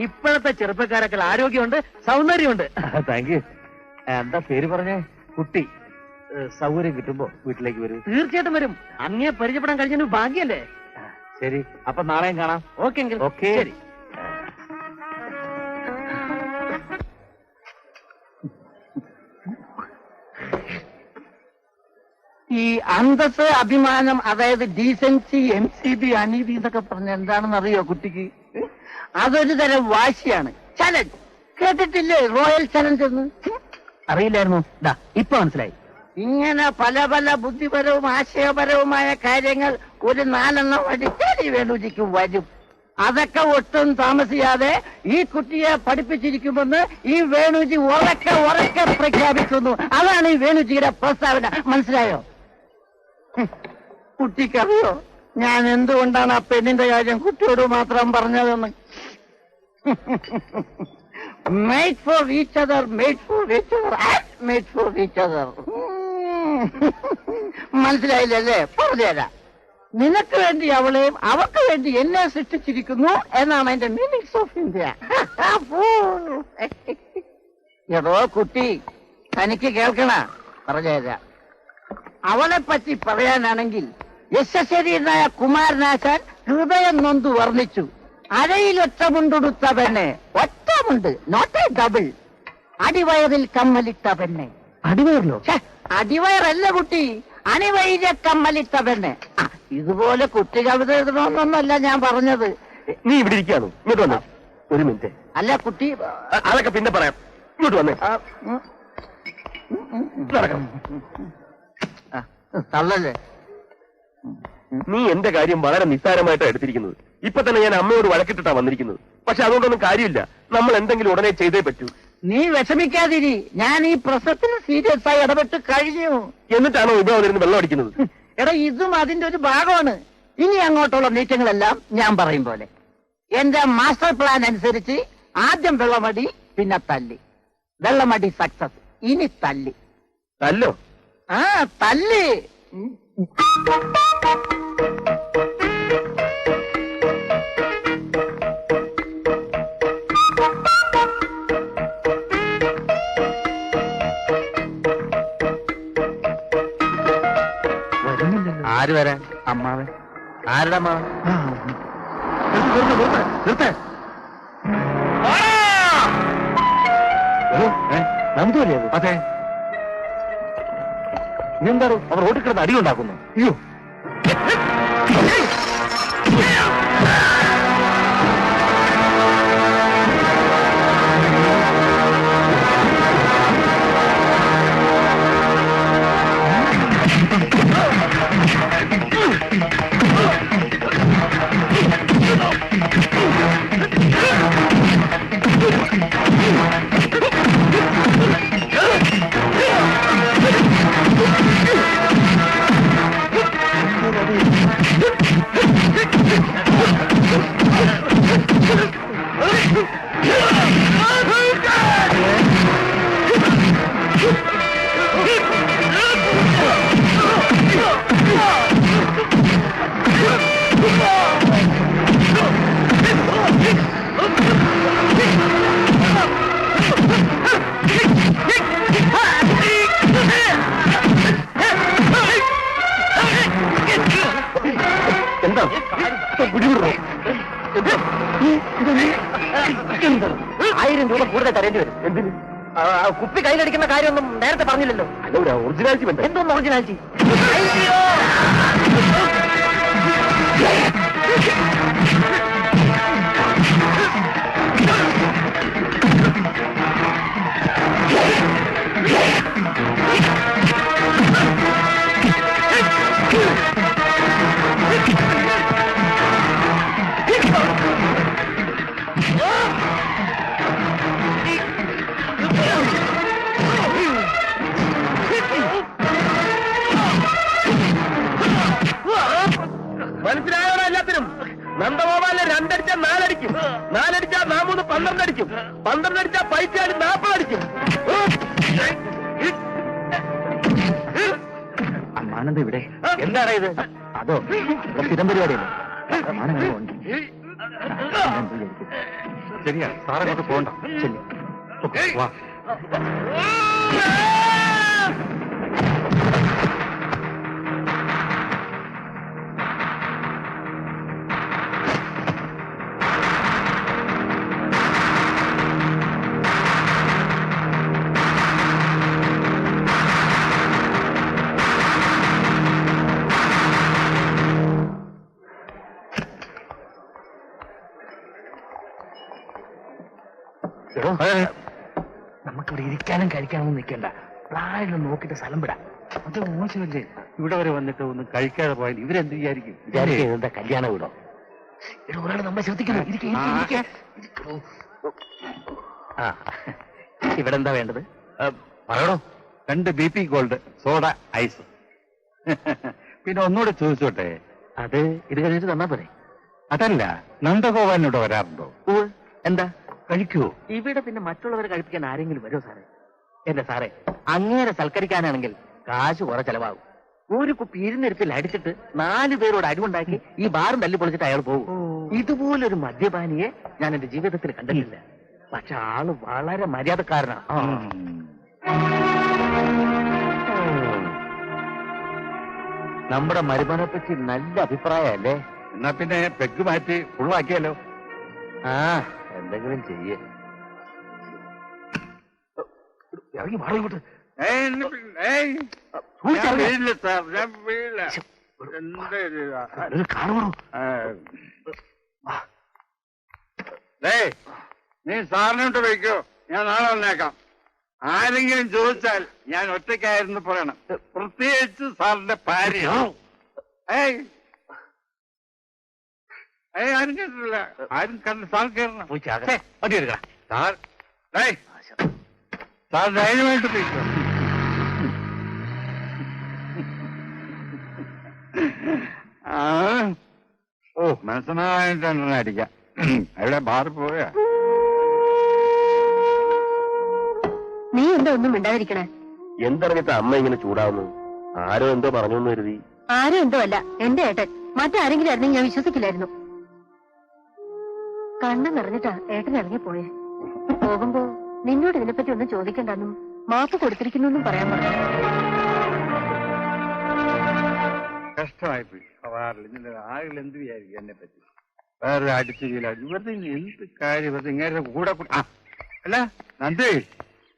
ഇപ്പോഴത്തെ ചെറുപ്പക്കാരൊക്കെ ആരോഗ്യമുണ്ട്, സൗന്ദര്യമുണ്ട്. Thank you. എന്താ പേര് പറഞ്ഞേ? കുട്ടി. സൗകര്യം കിട്ടുമ്പോ വീട്ടിലേക്ക് വരൂ. തീർച്ചയായിട്ടും വരും. അങ്ങേ പരിചയപ്പെടാൻ കഴിഞ്ഞ ഭാഗ്യല്ലേ? ശരി, അപ്പൊ നാളെയും കാണാം. ഓക്കെ എങ്കിൽ. ഓക്കെ, ശരി. ഈ അന്തസ്, അഭിമാനം, അതായത് ഡീസൻസി, MCB, അനീതി എന്നൊക്കെ പറഞ്ഞ എന്താണെന്ന് അറിയോ കുട്ടിക്ക്? അതൊരു തരം വാശിയാണ്. ചലഞ്ച് കേട്ടിട്ടില്ലേ? റോയൽ ചലഞ്ച് എന്ന്. അറിയില്ലായിരുന്നു. ഇപ്പൊ മനസ്സിലായി. ഇങ്ങനെ പല പല ബുദ്ധിപരവും ആശയപരവുമായ കാര്യങ്ങൾ ഒരു 4 അടിച്ചാൽ ഈ വേണുജിക്ക് വരും. അതൊക്കെ ഒട്ടും താമസിയാതെ ഈ കുട്ടിയെ പഠിപ്പിച്ചിരിക്കുമെന്ന് ഈ വേണുജി ഉറക്കെ പ്രഖ്യാപിക്കുന്നു. അതാണ് ഈ വേണുജിയുടെ പ്രസ്താവന. മനസ്സിലായോ? കുട്ടിക്കറിയോ ഞാൻ എന്തുകൊണ്ടാണ് ആ പെണ്ണിന്റെ കാര്യം കുട്ടിയോട് മാത്രം പറഞ്ഞതെന്ന്? Made for each other, made for each other, made for each other. മനസ്സിലായില്ലല്ലേ? പറഞ്ഞുതരാം. നിനക്ക് വേണ്ടി അവളെയും അവർക്ക് വേണ്ടി എന്നെ സൃഷ്ടിച്ചിരിക്കുന്നു എന്നാണ് അതിന്റെ മീനിങ്സ് ഓഫ് ഇന്ത്യ. ഏതോ കുട്ടി, തനിക്ക് കേൾക്കണ പറഞ്ഞുതരാം. അവളെ പറ്റി പറയാനാണെങ്കിൽ യശസ്വരീനായ കുമാരനാശാൻ ഹൃദയം നൊന്തു വർണ്ണിച്ചു. അരയിലൊറ്റ മുണ്ടുടുത്ത പെണ്ണെ, ഒറ്റ മുണ്ട്, നോട്ട് എ ഡബിൾ. അടിവയറിൽ കമ്മലിട്ട പെണ്ണെ, അടിവയറിലോ? അടിവയറല്ല കുട്ടി, അണിവൈര കമ്മലിട്ട പെണ്ണ്. ഇതുപോലെ കുട്ടി കവിത എഴുതണമെന്നൊന്നല്ല ഞാൻ പറഞ്ഞത്. നീ ഇവിടെ ഇരിക്കാണോ? ഇങ്ങോട്ട് വന്നേ ഒരു മിനിറ്റ്. അല്ല കുട്ടി, അതൊക്കെ പിന്നെ പറയാം. ഇങ്ങോട്ട് വന്നേ. നടക്കണം. തള്ളല്ലേ. നീ എന്റെ കാര്യം വളരെ നിസ്സാരമായിട്ടാണ് എടുത്തിരിക്കുന്നത്. ഇപ്പൊ തന്നെ ഞാൻ അമ്മയോട് വഴക്കിട്ടിട്ടാ വന്നിരിക്കുന്നത്. പക്ഷെ അതുകൊണ്ടൊന്നും കാര്യമില്ല. നമ്മൾ എന്തെങ്കിലും ഉടനെ ചെയ്തേ പറ്റൂ. നീ വിഷമിക്കാതിരി, ഞാൻ ഈ പ്രശ്നത്തിന് സീരിയസ് ആയി ഇടപെട്ട് കഴിഞ്ഞു. എന്നിട്ടാണോ ഇവിടെ വന്നിരുന്ന് വെള്ളം അടിക്കുന്നത്? എടാ, ഇതും അതിന്റെ ഒരു ഭാഗമാണ്. ഇനി അങ്ങോട്ടുള്ള നീക്കങ്ങളെല്ലാം ഞാൻ പറയും പോലെ. എന്റെ മാസ്റ്റർ പ്ലാൻ അനുസരിച്ച് ആദ്യം വെള്ളമടി, പിന്നെ തല്ലി. വെള്ളമടി സക്സസ്, ഇനി തല്ലി. തല്ലോ? തല്ലി. ആര് വരാൻ? അമ്മാവൻ. ആരുടെ അമ്മാവൻ? നന്ദുവല്ലേ? അതെ. ഇതെന്താ അവർ റോഡിൽ കിടന്ന് അടിയുണ്ടാക്കുന്നു? അയ്യോ, എന്താ പിടിവിടണോ? 1000 രൂപ കൂടുതൽ തരേണ്ടി വരും. എന്തിന്? കുപ്പി കയ്യിലടിക്കുന്ന കാര്യമൊന്നും നേരത്തെ പറഞ്ഞില്ലല്ലോ. അല്ല, ഒറിജിനാലിറ്റി വേണ്ട. എന്തോന്ന് ഒറിജിനാലിറ്റി? മനസ്സിലായോടാ എല്ലാത്തിനും? നന്ദഗോപാലിനെ 2 അടിച്ചാൽ 4 അടിക്കും, 4 അടിച്ചാൽ 3 12 അടിക്കും, 12 അടിച്ചാൽ പൈസയാടി 40 അടിക്കും. അമ്മാനന്ദ ഇവിടെ എന്താണ് ഇത്? അതോ സ്ഥിരം പരിപാടിയല്ലേ? ശരിയാ, സാറങ്ങോട്ട് പോകണ്ട. ശരി. വാ. നമുക്കിവിടെ ഇരിക്കാനും കഴിക്കാനും നിൽക്കണ്ട. പ്രായം നോക്കിയിട്ട് സ്ഥലം വിടാം. അത് മോശമല്ലേ? ഇവിടെ വരെ വന്നിട്ട് ഒന്നും കഴിക്കാതെ പോയാൽ ഇവരെന്ത് വിചാരിക്കും? എന്താ കല്യാണം വിടോ? ഒരാൾ നമ്മളെ ശ്രദ്ധിക്കണം. ഇവിടെ എന്താ വേണ്ടത്? പറയണോ? 2 BP ഗോൾഡ്, സോഡ, ഐസ്. പിന്നെ ഒന്നുകൂടെ ചോദിച്ചോട്ടെ, അത് ഇത് കഴിഞ്ഞിട്ട് തന്നാ പോരെ? അതല്ല, നന്ദഗോപാലിനോട് വരാറുണ്ടോ? എന്താ കഴിക്കുവോ? ഇവിടെ പിന്നെ മറ്റുള്ളവരെ കഴിപ്പിക്കാൻ ആരെങ്കിലും വരുമോ സാറേ? എന്റെ സാറേ, അങ്ങേരെ സൽക്കരിക്കാനാണെങ്കിൽ കാശ് കുറെ ചെലവാകും. ഒരു കുപ്പി ഇരുന്നിരിപ്പിൽ അടിച്ചിട്ട് 4 പേരോട് അടിവുണ്ടാക്കി ഈ ബാറും തല്ലി പൊളിച്ചിട്ട് അയാൾ പോകും. ഇതുപോലൊരു മദ്യപാനിയെ ഞാൻ എന്റെ ജീവിതത്തിൽ കണ്ടിട്ടില്ല. പക്ഷെ ആള് വളരെ മര്യാദക്കാരനാണ്. നമ്മുടെ മരുമനെ പറ്റി നല്ല അഭിപ്രായമല്ലേ? എന്നാ പിന്നെ പെഗ് മാറ്റി ഫുള്ളാക്കിയാലോ? എന്തെങ്കിലും ചെയ്യേ. ഇറങ്ങി മാറിയോട്ട്. ഞാൻ വീഴില്ല സാർ, ഞാൻ വീഴില്ല. എന്താ ഇത്? നീ സാറിനോട്ട് വയ്ക്കോ, ഞാൻ നാളെ വന്നേക്കാം. ആരെങ്കിലും ചോദിച്ചാൽ ഞാൻ ഒറ്റയ്ക്കായിരുന്നു പറയണം, പ്രത്യേകിച്ച് സാറിന്റെ ഭാര്യ. ആരും കേട്ടില്ല, ആരും കണ്ട. സാർ കയറണം. സാർ ധൈര്യമായിട്ട് പോയിക്കോ. ഓ, മനസ്സിനായിട്ട് അടിക്കാം. എവിടെ ബാറിൽ പോയാ? നീ എന്താ ഒന്നും മിണ്ടാതിരിക്കണേ? എന്തറിഞ്ഞിട്ട് അമ്മ ഇങ്ങനെ ചൂടാവുന്നു? ആരോ എന്തോ പറഞ്ഞു എന്ന് കരുതി. ആരും എന്തോ അല്ല, എന്റെ ഏട്ടൻ. മറ്റാരെങ്കിലും ആയിരുന്നെങ്കിൽ ഞാൻ വിശ്വസിക്കില്ലായിരുന്നു. കണ്ണു നിറഞ്ഞിട്ടാ ഏട്ടൻ ഇറങ്ങിപ്പോയെ. പോകുമ്പോ നിന്നോട് ഇതിനെപ്പറ്റി ഒന്നും ചോദിക്കണ്ടെന്നും മാപ്പ് കൊടുത്തിരിക്കുന്നു പറയാൻ പറഞ്ഞു. കഷ്ടമായി പോയി. ആളുകൾ എന്ത് വിചാരിക്കും എന്നെ പറ്റി? വേറെ അടിച്ചു വെറുതെ എന്ത് കാര്യം, വെറുതെ ഇങ്ങനെ കൂടെ. അല്ല നന്ദി,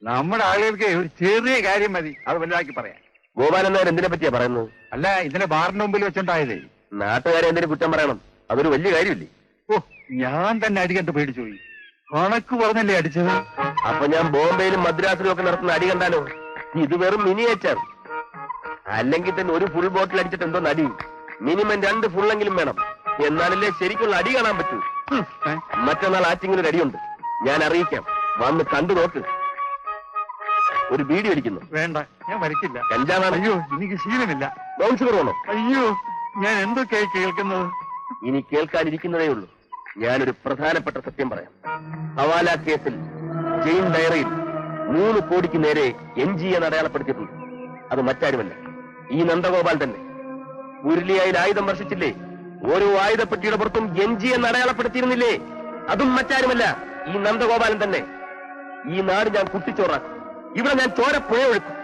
നമ്മുടെ ആളുകൾക്ക് ഒരു ചെറിയ കാര്യം മതി, അത് വലുതാക്കി പറയാം. ഗോപാലൻ നായർ എന്തിനെ പറ്റിയാ പറയുന്നത്? അല്ല, ഇതിനെ ബാറിന്റെ മുമ്പിൽ വെച്ചുണ്ടായതേ. നാട്ടുകാരെ എന്തിനു കുറ്റം പറയണം? അതൊരു വലിയ കാര്യമില്ലേ? ഓ, ഞാൻ തന്നെ അടിക്കണ്ട് പേടിച്ചു പോയി. കണക്ക് പറഞ്ഞല്ലേ അടിച്ചത്. അപ്പൊ ഞാൻ ബോംബെയിലും മദ്രാസിലും ഒക്കെ നടത്തുന്ന അടി കണ്ടാലോ? ഇത് വെറും മിനിയേച്ചർ. അല്ലെങ്കിൽ തന്നെ ഒരു ഫുൾ ബോട്ടിൽ അടിച്ചിട്ട് എന്തോ നടി? മിനിമം 2 ഫുള്ളെങ്കിലും വേണം, എന്നാലല്ലേ ശരിക്കുള്ള അടി കാണാൻ പറ്റൂ. മറ്റന്നാൾ ആറ്റിങ്ങിനൊരു അടിയുണ്ട്, ഞാൻ അറിയിക്കാം. വന്ന് കണ്ടു നോക്ക്. ഒരു ബീഡി വലിക്കുന്നു. വേണ്ട, ഞാൻ വലിക്കില്ല. കഞ്ചാവാണ്. അയ്യോ, എനിക്ക് ശീലമില്ല. ബ്രൗൺ ഷുഗർ വേണോ? അയ്യോ, ഞാൻ എന്തൊക്കെയായി കേൾക്കുന്നത്. ഇനി കേൾക്കാനിരിക്കുന്നതേ ഉള്ളൂ. ഞാനൊരു പ്രധാനപ്പെട്ട സത്യം പറയാം. ഹവാല കേസിൽ ജെയിൻ ഡയറിയിൽ 3 കോടിക്ക് നേരെ NG എന്ന് അടയാളപ്പെടുത്തിയിട്ടുണ്ട്. അത് മറ്റാരുമല്ല, ഈ നന്ദഗോപാൽ തന്നെ. ഉരുളിയായിൽ ആയുധം വർഷിച്ചില്ലേ? ഓരോ ആയുധപ്പെട്ടിയുടെ പുറത്തും NG എന്ന് അടയാളപ്പെടുത്തിയിരുന്നില്ലേ? അതും മറ്റാരുമല്ല, ഈ നന്ദഗോപാലൻ തന്നെ. ഈ നാട് ഞാൻ കുട്ടിച്ചോറാക്കും. ഇവിടെ ഞാൻ ചോരപ്പുഴ ഒഴുക്കും.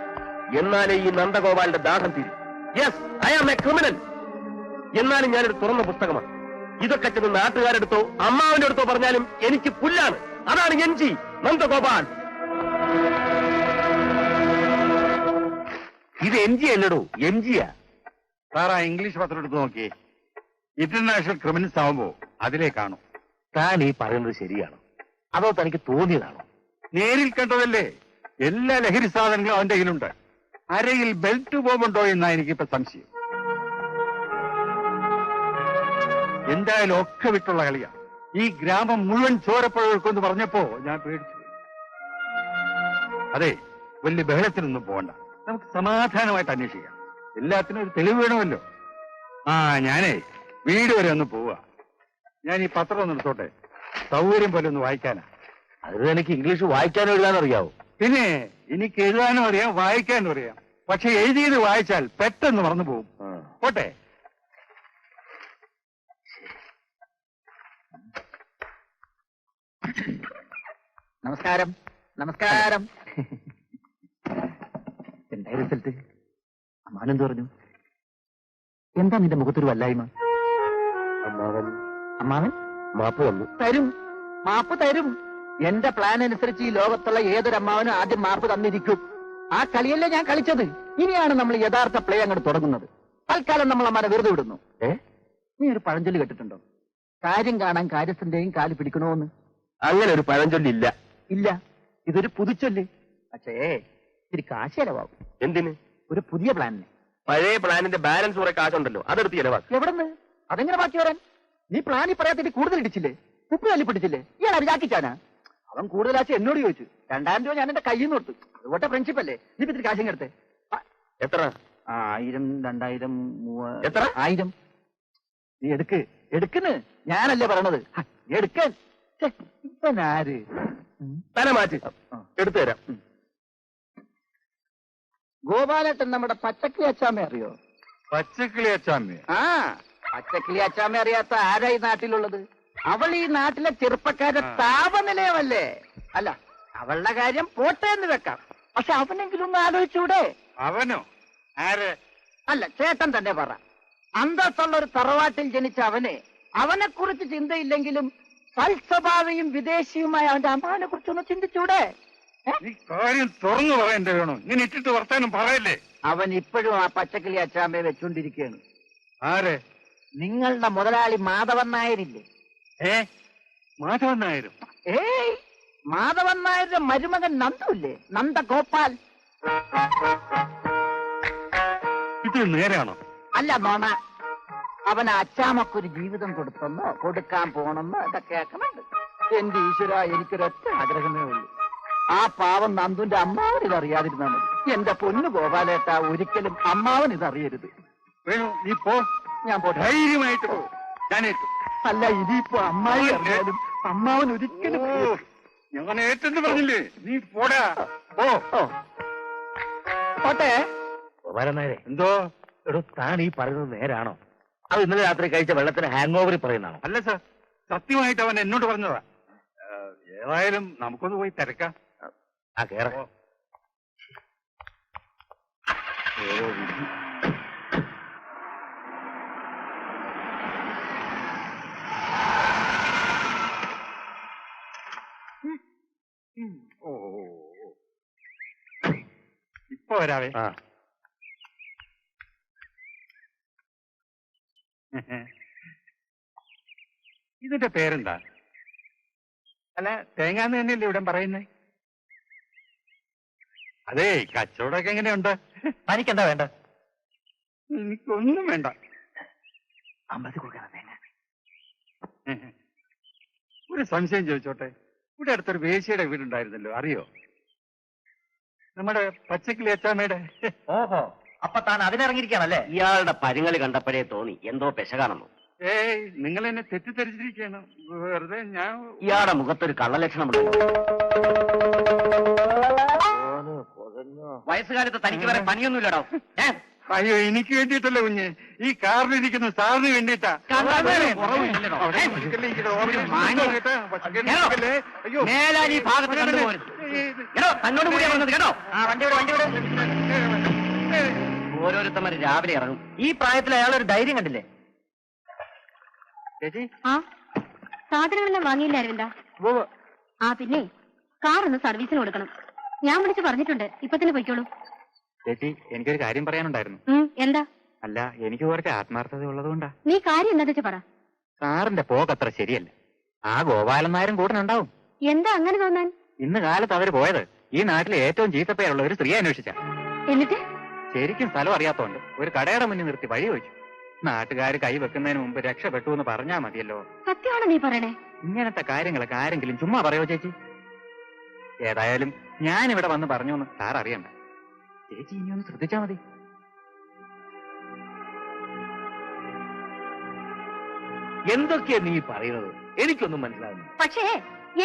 എന്നാലേ ഈ നന്ദഗോപാലിന്റെ ദാഹം തീരും. Yes, I am a criminal. എന്നാലും ഞാനൊരു തുറന്ന പുസ്തകമാണ്. ഇതൊക്കെ ചെന്ന് നാട്ടുകാരെടുത്തോ അമ്മാവിന്റെ അടുത്തോ പറഞ്ഞാലും എനിക്ക് പുല്ലാണ്. അതാണ് NG, നന്ദഗോപാൽ. ഇത് NG അല്ലടോ, MGയാ. സാറാ ഇംഗ്ലീഷ് പത്രം എടുത്ത് നോക്കിയേ. ഇന്റർനാഷണൽ ക്രിമിനൽസ് ആവുമ്പോ അതിലേ കാണും. താൻ ഈ പറയുന്നത് ശരിയാണോ, അതോ തനിക്ക് തോന്നിയതാണോ? നേരിൽ കണ്ടതല്ലേ. എല്ലാ ലഹരി സാധനങ്ങളും അവന്റെ കയ്യിലുണ്ട്. അരയിൽ ബെൽറ്റ് ബോംബുണ്ടോ എന്നാ എനിക്കിപ്പോ സംശയം. എന്തായാലും ഒക്കെ വിട്ടുള്ള കളിയാ. ഈ ഗ്രാമം മുഴുവൻ ചോരപ്പുഴകൾക്കെന്ന് പറഞ്ഞപ്പോ ഞാൻ പേടിച്ചു. അതെ, വലിയ ബഹളത്തിനൊന്നും പോകണ്ട, നമുക്ക് സമാധാനമായിട്ട് അന്വേഷിക്കാം. എല്ലാത്തിനും ഒരു തെളിവ് വേണമല്ലോ. ഞാനേ വീട് വരെ ഒന്ന് പോവാ. ഞാൻ ഈ പത്രം ഒന്ന് എടുത്തോട്ടെ, സൗകര്യം പോലെ ഒന്ന് വായിക്കാനാ. അത് എനിക്ക് ഇംഗ്ലീഷ് വായിക്കാനും എഴുതാനും അറിയാവോ? പിന്നെ എനിക്ക് എഴുതാനും അറിയാം, വായിക്കാനും അറിയാം. പക്ഷെ എഴുതിയത് വായിച്ചാൽ പെട്ടെന്ന് മറന്നു പോകും. പോട്ടെ. നമസ്കാരം. നമസ്കാരം. എന്തായി റിസൾട്ട്? അമ്മാനെന്ത് പറഞ്ഞു? എന്താ നിന്റെ മുഖത്തൊരു വല്ലായ്മ? അമ്മാവൻ മാപ്പ് വന്നു. തരും, മാപ്പ് തരും. എന്റെ പ്ലാൻ അനുസരിച്ച് ഈ ലോകത്തുള്ള ഏതൊരു അമ്മാവനും ആദ്യം മാപ്പ് തന്നിരിക്കും. ആ കളിയല്ലേ ഞാൻ കളിച്ചത്. ഇനിയാണ് നമ്മൾ യഥാർത്ഥ പ്ലേ അങ്ങോട്ട് തുടങ്ങുന്നത്. തൽക്കാലം നമ്മൾ അമ്മാനെ വെറുതെ വിടുന്നു. നീ ഒരു പഴഞ്ചൊല്ലി കേട്ടിട്ടുണ്ടോ? കാര്യം കാണാൻ കാര്യസ്ഥന്റെയും കാല് പിടിക്കണോന്ന്. അങ്ങനെ ഒരു പഴഞ്ചൊല്ലില്ല. ഇല്ല, ഇതൊരു പുതുച്ചൊല്ല്. പക്ഷേ ഇത്തിരി കാശ് ചെലവാകും. എന്തിന്? ഒരു പുതിയ പ്ലാനിന്. പഴയ പ്ലാനിന്റെ ബാലൻസ് കുറെ കാശുണ്ടല്ലോ, അതെടുത്ത് ചെലവാക്കി. എവിടെന്ന്? അതെങ്ങനെ ബാക്കി വരാൻ? നീ പ്ലാനിൽ പറയാത്തിട്ട് കൂടുതൽ ഇടിച്ചില്ലേ? ഉപ്പ് തല്ലി പിടിച്ചില്ലേ? ഇയാൾ അറിയാക്കിച്ചാനാ? അവൻ കൂടുതലാച്ച് എന്നോട് ചോദിച്ചു. 2000 രൂപ ഞാൻ എന്റെ കയ്യിൽ നിന്ന് കൊടുത്തു. അതുകൊണ്ട് ഫ്രണ്ട്ഷിപ്പ് അല്ലേ? നീ ഇത്തിരി കാശം എടുത്തേ. എത്ര? 1000, 2000, 3000. എത്ര? 1000. നീ എടുക്കുന്ന് ഞാനല്ലേ പറയണത്. എടുക്കാൻ ഇപ്പനാര്? തല മാറ്റി എടുത്തു തരാം. ഗോപാലേട്ടൻ നമ്മുടെ പച്ചക്കിളി അച്ചാമ്മ അറിയോ? പച്ചക്കിളി അച്ചാമ്മ? പച്ചക്കിളി അച്ചാമ്മ അറിയാത്ത ആരാ ഈ നാട്ടിലുള്ളത്? അവൾ ഈ നാട്ടിലെ ചെറുപ്പക്കാരുടെ താപനിലയമല്ലേ? അല്ല, അവളുടെ കാര്യം പോട്ടെ എന്ന് വെക്കാം. പക്ഷെ അവനെങ്കിലും ഒന്ന് ആലോചിച്ചൂടെ? അവനോ? ആര്? അല്ല, ചേട്ടൻ തന്നെ പറ. അന്തസ്സുള്ള ഒരു തറവാട്ടിൽ ജനിച്ച അവനെ കുറിച്ച് ചിന്തയില്ലെങ്കിലും സൽസ്വഭാവിയും വിദേശിയുമായ അവന്റെ അമ്മാവനെ കുറിച്ചൊന്ന് ചിന്തിച്ചൂടെ? നീ കാര്യം തുറന്നു പറയണ്ടേ വേണോ? ഇങ്ങനെ ഇട്ടിട്ട് വർത്താനം പറയല്ലേ. അവൻ ഇപ്പോഴും ആ പച്ചക്കിളി അച്ചാമ്മയെ വെച്ചോണ്ടിരിക്കുകയാണ്. ആരെ? നിങ്ങളുടെ മുതലാളി മാധവൻ നായരില്ലേ? മാധവൻ നായരും? ഏയ്, മാധവൻ നായരുടെ മരുമകൻ നന്ദുല്ലേ, നന്ദഗോപാൽ. ഇത് നേരാണോ? അല്ല, നോണ. അവൻ അച്ചാമ്മക്കൊരു ജീവിതം കൊടുത്തെന്നോ കൊടുക്കാൻ പോണെന്നോ ഇതൊക്കെ കേൾക്കണുണ്ട്. എന്റെ ഈശ്വര, എനിക്കൊരൊറ്റ ആഗ്രഹമേ ഉള്ളൂ. ആ പാവം നന്ദുന്റെ അമ്മാവൻ ഇതറിയാതിരുന്നാ മതി. എന്റെ പൊന്നു ഗോപാലേട്ട, ഒരിക്കലും അമ്മാവൻ ഇതറിയരുത്. വേണു, നീ പോ. ഞാൻ പോട്ടെ. ധൈര്യമായിട്ട് പോ. ഞാനേറ്റു. അല്ല, ഇതിപ്പോ അമ്മായി അറിയാലും അമ്മാവൻ ഒരിക്കലും ഞാൻ ഏറ്റെന്ന് പറഞ്ഞില്ലേ? നീ പോടാ, പോ. പോട്ടെ. ഗോപാലനായരെ, എന്തോ? എടോ, താൻ ഈ പറയുന്നത് നേരാണോ? അത് ഇന്നലെ രാത്രി കഴിച്ച വെള്ളത്തിന് ഹാങ് ഓവറിൽ പറയുന്നതാണോ? അല്ല സാർ, സത്യമായിട്ട് അവൻ എന്നോട് പറഞ്ഞതാ. ഏതായാലും നമുക്കൊന്ന് പോയി തിരക്കാം. ആ, കേറ. ഓ, ഇപ്പൊ വരാവേ. ആ, ഇതിന്റെ പേരെന്താ? അല്ല, തേങ്ങാന്ന് തന്നെയല്ലേ ഇവിടെ പറയുന്നേ? അതെ, കച്ചവടമൊക്കെ എങ്ങനെയുണ്ട്? തനിക്കെന്താ വേണ്ട? എനിക്കൊന്നും വേണ്ട. അമ്പലത്തിൽ കൊടുക്കാനാ തേങ്ങ. ഒരു സംശയം ചോദിച്ചോട്ടെ? ഇവിടെ അടുത്തൊരു വേശ്യയുടെ വീടുണ്ടായിരുന്നല്ലോ, അറിയോ? നമ്മുടെ പച്ചക്കിളി അച്ചാമ്മയുടെ. ഓഹോ, അപ്പൊ താൻ അതിനിറങ്ങിയിരിക്കുകയാണല്ലേ? ഇയാളുടെ പരുങ്ങളി കണ്ടപ്പോഴേ തോന്നി എന്തോ പെശകാണെന്നു. ഏയ്, നിങ്ങൾ എന്നെ തെറ്റിദ്ധരിച്ചിരിക്കുകയാണ്. വെറുതെ ഞാൻ. ഇയാളുടെ മുഖത്തൊരു കള്ളലക്ഷണമുണ്ട്. വയസ്സുകാലത്ത് തനിക്ക് വരെ പണിയൊന്നുമില്ലടോ. അയ്യോ, എനിക്ക് വേണ്ടിയിട്ടല്ല കുഞ്ഞ്, ഈ കാറിലിരിക്കുന്ന സാറിന് വേണ്ടിയിട്ടാ. മേലാൽ ഈ ഭാഗത്ത് കണ്ടുപോകരുത്. തന്നോട് കൂടിയാ പറഞ്ഞത് കേട്ടോ. ഓരോരുത്തന്മാര് രാവിലെ ഇറങ്ങും. ഈ പ്രായത്തിൽ അയാളൊരു ധൈര്യം കണ്ടില്ലേ? ചേച്ചി, ആ, സാധനങ്ങളെല്ലാം വാങ്ങിയില്ല അരവിന്ദ? ആ, പിന്നെ കാർ ഒന്ന് സർവീസിന് കൊടുക്കണം. ഞാൻ വിളിച്ച് പറഞ്ഞിട്ടുണ്ട്. ഇപ്പൊ തന്നെ പൊയ്ക്കോളൂ. ചേച്ചി, എനിക്കൊരു കാര്യം പറയാനുണ്ടായിരുന്നു. എന്താ? അല്ല, എനിക്ക് കുറച്ച് ആത്മാർത്ഥത ഉള്ളതുകൊണ്ടാ. നീ കാര്യം എന്താ വെച്ചാ പറ. സാറിന്റെ പോക്കത്ര ശരിയല്ല. ആ ഗോപാലൻ നായരും കൂട്ടനുണ്ടാവും. എന്താ അങ്ങനെ തോന്നാൻ? ഇന്ന് കാലത്ത് അവര് പോയത് ഈ നാട്ടിലെ ഏറ്റവും ചീത്തപ്പേരുള്ള ഒരു സ്ത്രീ അന്വേഷിച്ച. എന്നിട്ട് ശരിക്കും സ്ഥലം അറിയാത്തോണ്ട് ഒരു കടയുടെ മുന്നിൽ നിർത്തി വഴി ചോദിച്ചു. നാട്ടുകാർ കൈവെക്കുന്നതിന് മുമ്പ് രക്ഷപ്പെട്ടു എന്ന് പറഞ്ഞാ മതിയല്ലോ. സത്യമാണോ നീ പറയണേ? ഇങ്ങനത്തെ കാര്യങ്ങളൊക്കെ ആരെങ്കിലും ചുമ്മാ പറയോ ചേച്ചി? ഏതായാലും ഞാൻ ഇവിടെ വന്ന് പറഞ്ഞു എന്ന് സാർ അറിയണ്ട. ചേച്ചി ഇനി ഒന്ന് ശ്രദ്ധിച്ചാ മതി. എന്തൊക്കെയാ നീ പറയുന്നത്? എനിക്കൊന്നും മനസ്സിലാകുന്നു. പക്ഷേ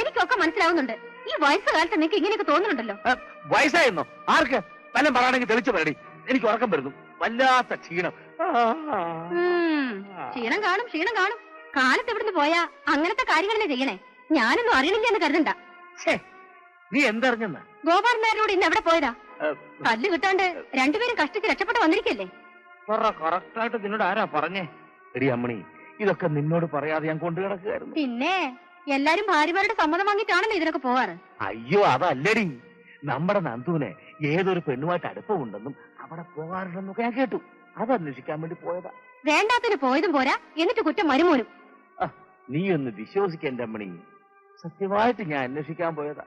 എനിക്കൊക്കെ മനസ്സിലാവുന്നുണ്ട്. ഈ വയസ്സുകാലത്ത് നിനക്ക് ഇങ്ങനെയൊക്കെ തോന്നുന്നുണ്ടല്ലോ. വയസ്സായിരുന്നോ? ആർക്ക്? പലം പറയണമെങ്കിൽ തെളിച്ചു പറയടി. എനിക്ക് ഉറക്കം വരുന്നു. വല്ലാത്ത ക്ഷീണം. ക്ഷീണം കാണും, ക്ഷീണം കാണും. കാലത്ത് ഇവിടുന്ന് പോയാ അങ്ങനത്തെ കാര്യങ്ങളല്ലേ ചെയ്യണേ. ഞാനൊന്നും അറിയണില്ല എന്ന് കരുതണ്ട. നീ എന്തറിഞ്ഞെന്ന? ഗോപാലൻ നായരോട് ഇന്ന് എവിടെ പോയതാ? കല്ല് കിട്ടാണ്ട് രണ്ടുപേരും കഷ്ടിച്ച് രക്ഷപ്പെട്ട് വന്നിരിക്കല്ലേ? കറക്റ്റായിട്ട് നിന്നോട് ആരാ പറഞ്ഞേ? എടി അമ്മണി, ഇതൊക്കെ നിന്നോട് പറയാതെ ഞാൻ കൊണ്ടു കിടക്കുകയായിരുന്നു. പിന്നെ എല്ലാരും ഭാര്യമാരുടെ സമ്മതം വാങ്ങിയിട്ടാണല്ലോ ഇതിനൊക്കെ പോവാറ്. അയ്യോ, അതല്ലടി. നമ്മുടെ നന്ദുവിനെ ഏതൊരു പെണ്ണുമായിട്ട് അടുപ്പമുണ്ടെന്നും അവിടെ പോകാറുണ്ടെന്നൊക്കെ ഞാൻ കേട്ടു. അതന്വേഷിക്കാൻ വേണ്ടി പോയതാ. വേണ്ടാത്തിന് പോയതും പോരാ, എന്നിട്ട് കുറ്റം മരുമോനും. നീ ഒന്ന് വിശ്വസിക്കേണ്ട അമ്മണി. സത്യമായിട്ട് ഞാൻ അന്വേഷിക്കാൻ പോയതാ.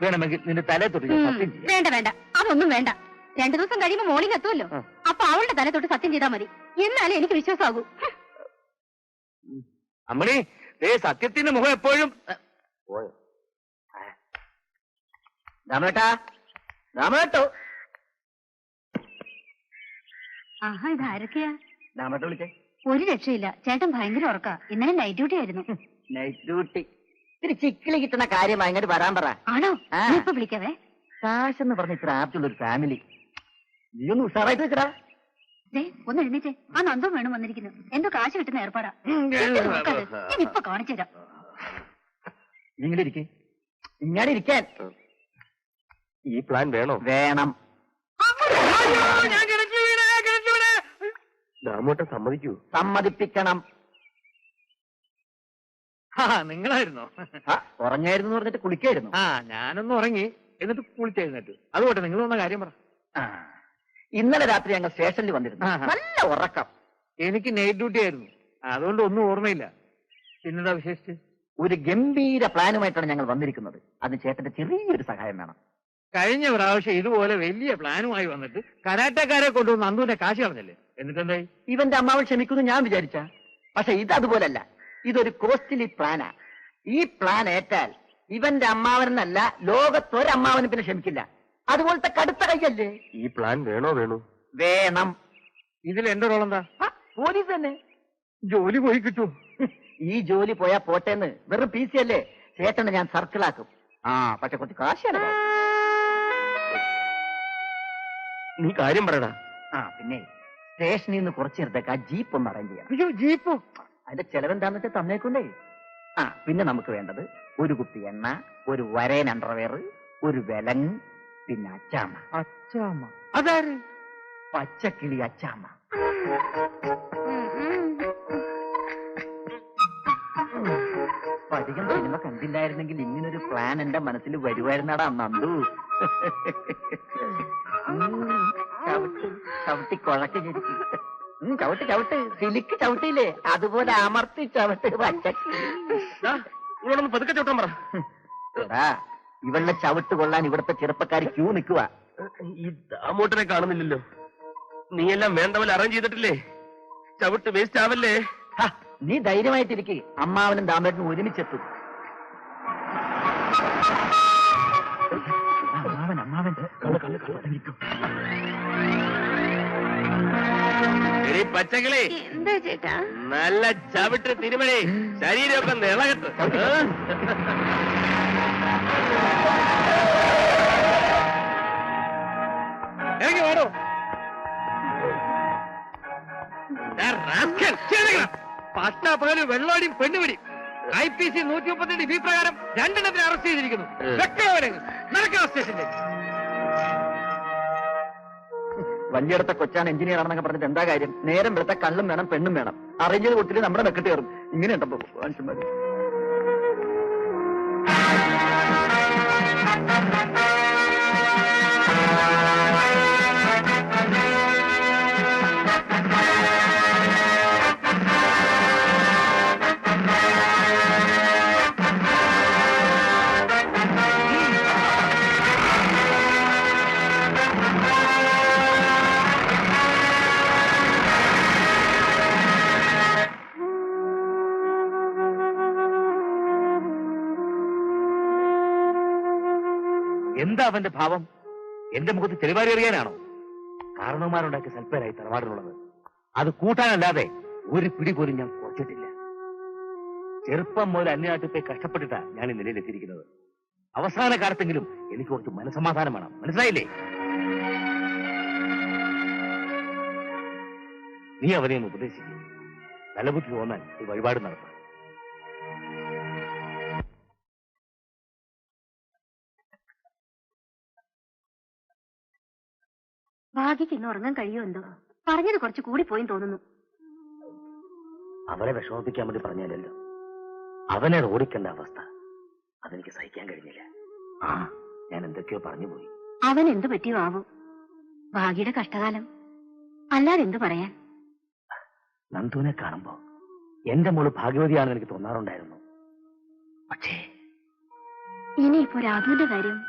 വേണമെങ്കിൽ നിന്റെ തലേ തൊട്ട് സത്യം ചെയ്യാം. വേണ്ട വേണ്ട, അതൊന്നും വേണ്ട. 2 ദിവസം കഴിയുമ്പോ മോളിങ് എത്തുമല്ലോ. അപ്പൊ അവളുടെ തല തൊട്ട് സത്യം ചെയ്താൽ മതി. എന്നാലേ എനിക്ക് വിശ്വാസമാകൂ. അമ്മണി, സത്യത്തിന്റെ മുഖം എപ്പോഴും പോയോ? രാമേട്ടാ, രാമേട്ടോ. ആഹാ, ഇതാരൊക്കെയാ? രാമേട്ട വിളിച്ചേ. ഒരു രക്ഷയില്ല, ചേട്ടൻ ഭയങ്കര ഉറക്കാ. ഇന്നലെ നൈറ്റ് ഡ്യൂട്ടി ആയിരുന്നു. Night duty. ഇത്തിരി ചിക്കിളി കിട്ടുന്ന കാര്യമായി ഇങ്ങോട്ട് വരാൻ പറ. ആണോ? ഇപ്പൊ വിളിക്കവേ. കാശെന്ന് പറഞ്ഞ ഇത്ര ആപ്റ്റുള്ള ഒരു ഫാമിലി. നീ ഒന്ന് ഉഷാറായിട്ട് വെച്ചടാ. ഒന്ന് എഴുന്നേറ്റേ. ആ നന്ദോ വേണം വന്നിരിക്കുന്നു. എന്തോ കാശ് കിട്ടുന്ന ഏർപ്പാടാ. ഞാൻ ഇപ്പൊ കാണിച്ചു തരാം. ഇങ്ങനെ ഇരിക്കേ. ഇങ്ങനെ ഇരിക്കാൻ. ഈ പ്ലാൻ വേണോ? വേണം. രാമോട്ടൻ സമ്മതിക്കൂ? സമ്മതിപ്പിക്കണം. നിങ്ങളായിരുന്നോ? ഉറങ്ങായിരുന്നു പറഞ്ഞിട്ട് കുളിക്കായിരുന്നു. ഞാനൊന്നും ഉറങ്ങി. എന്നിട്ട് കുളിച്ചെഴുന്നേറ്റ്. അതുകൊണ്ട് നിങ്ങൾ വന്ന കാര്യം പറ. ഇന്നലെ രാത്രി ഞങ്ങൾ സ്റ്റേഷനിൽ വന്നിരുന്നു. ആഹാ. നല്ല ഉറക്കം. എനിക്ക് നൈറ്റ് ഡ്യൂട്ടി ആയിരുന്നു, അതുകൊണ്ട് ഒന്നും ഓർമ്മയില്ല. പിന്നെന്താ വിശേഷിച്ച്? ഒരു ഗംഭീര പ്ലാനുമായിട്ടാണ് ഞങ്ങൾ വന്നിരിക്കുന്നത്. അതിന് ചേട്ടന്റെ ചെറിയൊരു സഹായം വേണം. കഴിഞ്ഞ പ്രാവശ്യം ഇതുപോലെ വലിയ പ്ലാനുമായി വന്നിട്ട് കരാട്ടക്കാരെ കൊണ്ടുവന്ന് നന്ദുവിന്റെ കാശ് കളഞ്ഞല്ലേ, എന്നിട്ടെന്തായി? ഇവന്റെ അമ്മാവൻ ക്ഷമിക്കുന്നു ഞാൻ വിചാരിച്ച. പക്ഷെ ഇത് അതുപോലല്ല. ഇതൊരു കോസ്റ്റ്ലി പ്ലാനാ. ഈ പ്ലാൻ ഏറ്റാൽ ഇവന്റെ അമ്മാവനെന്നല്ല ലോകത്തൊരമ്മാവനും പിന്നെ ക്ഷമിക്കില്ല. അതുപോലത്തെ കടുത്ത കൈയല്ലേ. ഈ പ്ലാൻ വേണോ? വേണം. ഇതിൽ എന്റെ റോൾ എന്താ? പോലീസ് തന്നെ. ജോലി പോയി കിട്ടൂ. ഈ ജോലി പോയാ പോട്ടേന്ന് വെറും പി സി അല്ലേ. ചേട്ടനെ ഞാൻ സർക്കിളാക്കും. പക്ഷെ കുറച്ച് കാശാണ്. നീ കാര്യം പറയടാ. പിന്നെ സ്റ്റേഷനിൽ നിന്ന് കുറച്ച് നേരത്തേക്ക് ആ ജീപ്പ് ഒന്ന് അറേഞ്ച് ചെയ്യാം. അയ്യോ, ജീപ്പോ? അതിന്റെ ചെലവെന്താന്ന് വെച്ചാൽ തന്നേക്കൊണ്ടേ. പിന്നെ നമുക്ക് വേണ്ടത് ഒരു കുപ്പി എണ്ണ, ഒരു വരേൻ അണ്ടർവെയർ, ഒരു വിലങ്ങ്, പിന്നെ അച്ചാമ്മ. അച്ചാമ്മ? അതാര്? പച്ചക്കിളി അച്ചാമ്മ. അധികം സിനിമ കണ്ടില്ലായിരുന്നെങ്കിൽ ഇങ്ങനൊരു പ്ലാൻ എന്റെ മനസ്സിൽ വരുവായിരുന്നടാ നന്ദു. ചവിട്ടി കുഴക്ക് ശരിക്കും. ചവിട്ട് സിലിക്ക് ചവിട്ടിയില്ലേ അതുപോലെ അമർത്തി ചവിട്ട്. ഇവളൊന്ന് പതുക്കെ ചവിട്ടാൻ പറ. എടാ, ഇവളുടെ ചവിട്ട് കൊള്ളാൻ ഇവിടുത്തെ ചെറുപ്പക്കാർ ക്യൂ നിൽക്കുക. ഈ ദാമോട്ടനെ കാണുന്നില്ലല്ലോ. നീയെല്ലാം വേണ്ട പോലെ അറേഞ്ച് ചെയ്തിട്ടില്ലേ? ചവിട്ട് വേസ്റ്റ് ആവല്ലേ? നീ ധൈര്യമായിട്ടിരിക്കെ. അമ്മാവനും ദാമേട്ടനും ഒരുമിച്ചെത്തും. അമ്മാവൻ പച്ചക്കിളി, എന്താ ചേട്ടാ? നല്ല ചവിട്ട് തിരുമണി, ശരീരമൊക്കെ നിളകട്ട്. ഇറങ്ങി വേണോ? പട്ടാപ്പകല് വെള്ളോടിയും പെണ്ണുപിടി. IPC 132 ബി പ്രകാരം രണ്ടെണ്ണത്തിന് അറസ്റ്റ് ചെയ്തിരിക്കുന്നു. നടക്കണം സ്റ്റേഷനിലേക്ക്. വലിയടത്ത കൊച്ചാണ് എഞ്ചിനീയർ ആണെന്നൊക്കെ പറഞ്ഞിട്ട് എന്താ കാര്യം? നേരം വെളുത്ത കള്ളും വേണം പെണ്ണും വേണം. അറേഞ്ച് ചെയ്ത് കൊടുത്തിട്ട് നമ്മുടെ മെക്കെട്ട് കയറും. ഇങ്ങനെയുണ്ടപ്പോ മനുഷ്യന്മാര്. എന്താ അവന്റെ ഭാവം? എന്റെ മുഖത്ത് ചെളിവാരി എറിയാനാണോ? കാരണവന്മാരുണ്ടാക്കിയ സൽപ്പേരായി തറവാടിനുള്ളത്. അത് കൂട്ടാനല്ലാതെ ഒരു പിടി പോലും ഞാൻ കുറച്ചിട്ടില്ല. ചെറുപ്പം മുതൽ അന്യനാട്ടിൽ പോയി കഷ്ടപ്പെട്ടിട്ടാ ഞാൻ ഈ നിലയിലെത്തിയിരിക്കുന്നത്. അവസാന കാലത്തെങ്കിലും എനിക്ക് കുറച്ച് മനസമാധാനം വേണം. മനസ്സിലായില്ലേ? നീ അവനെ ഒന്ന് ഉപദേശിക്കും. നല്ല ബുദ്ധി തോന്നാൻ ഈ വഴിപാട് നടത്താം. ഭാഗ്യക്ക് ഇന്ന് ഉറങ്ങാൻ കഴിയുമോ എന്തോ. പറഞ്ഞത് കുറച്ച് കൂടി പോയി തോന്നുന്നു. അവനെ വിഷമിപ്പിക്കാൻ വേണ്ടി പറഞ്ഞാലല്ലോ. അവനെ ഓടിക്കേണ്ട അവസ്ഥ അതെനിക്ക് സഹിക്കാൻ കഴിഞ്ഞില്ല. ഞാൻ എന്തൊക്കെയോ പറഞ്ഞു പോയി. അവൻ എന്തു പറ്റിയോ ആവോ. ഭാഗ്യയുടെ കഷ്ടകാലം അല്ലാതെ എന്തു പറയാൻ. നന്ദുവിനെ കാണുമ്പോ എന്റെ മോള് ഭാഗ്യവതിയാണെന്ന് എനിക്ക് തോന്നാറുണ്ടായിരുന്നു. പക്ഷേ ഇനിയിപ്പോ രാഘവന്റെ കാര്യം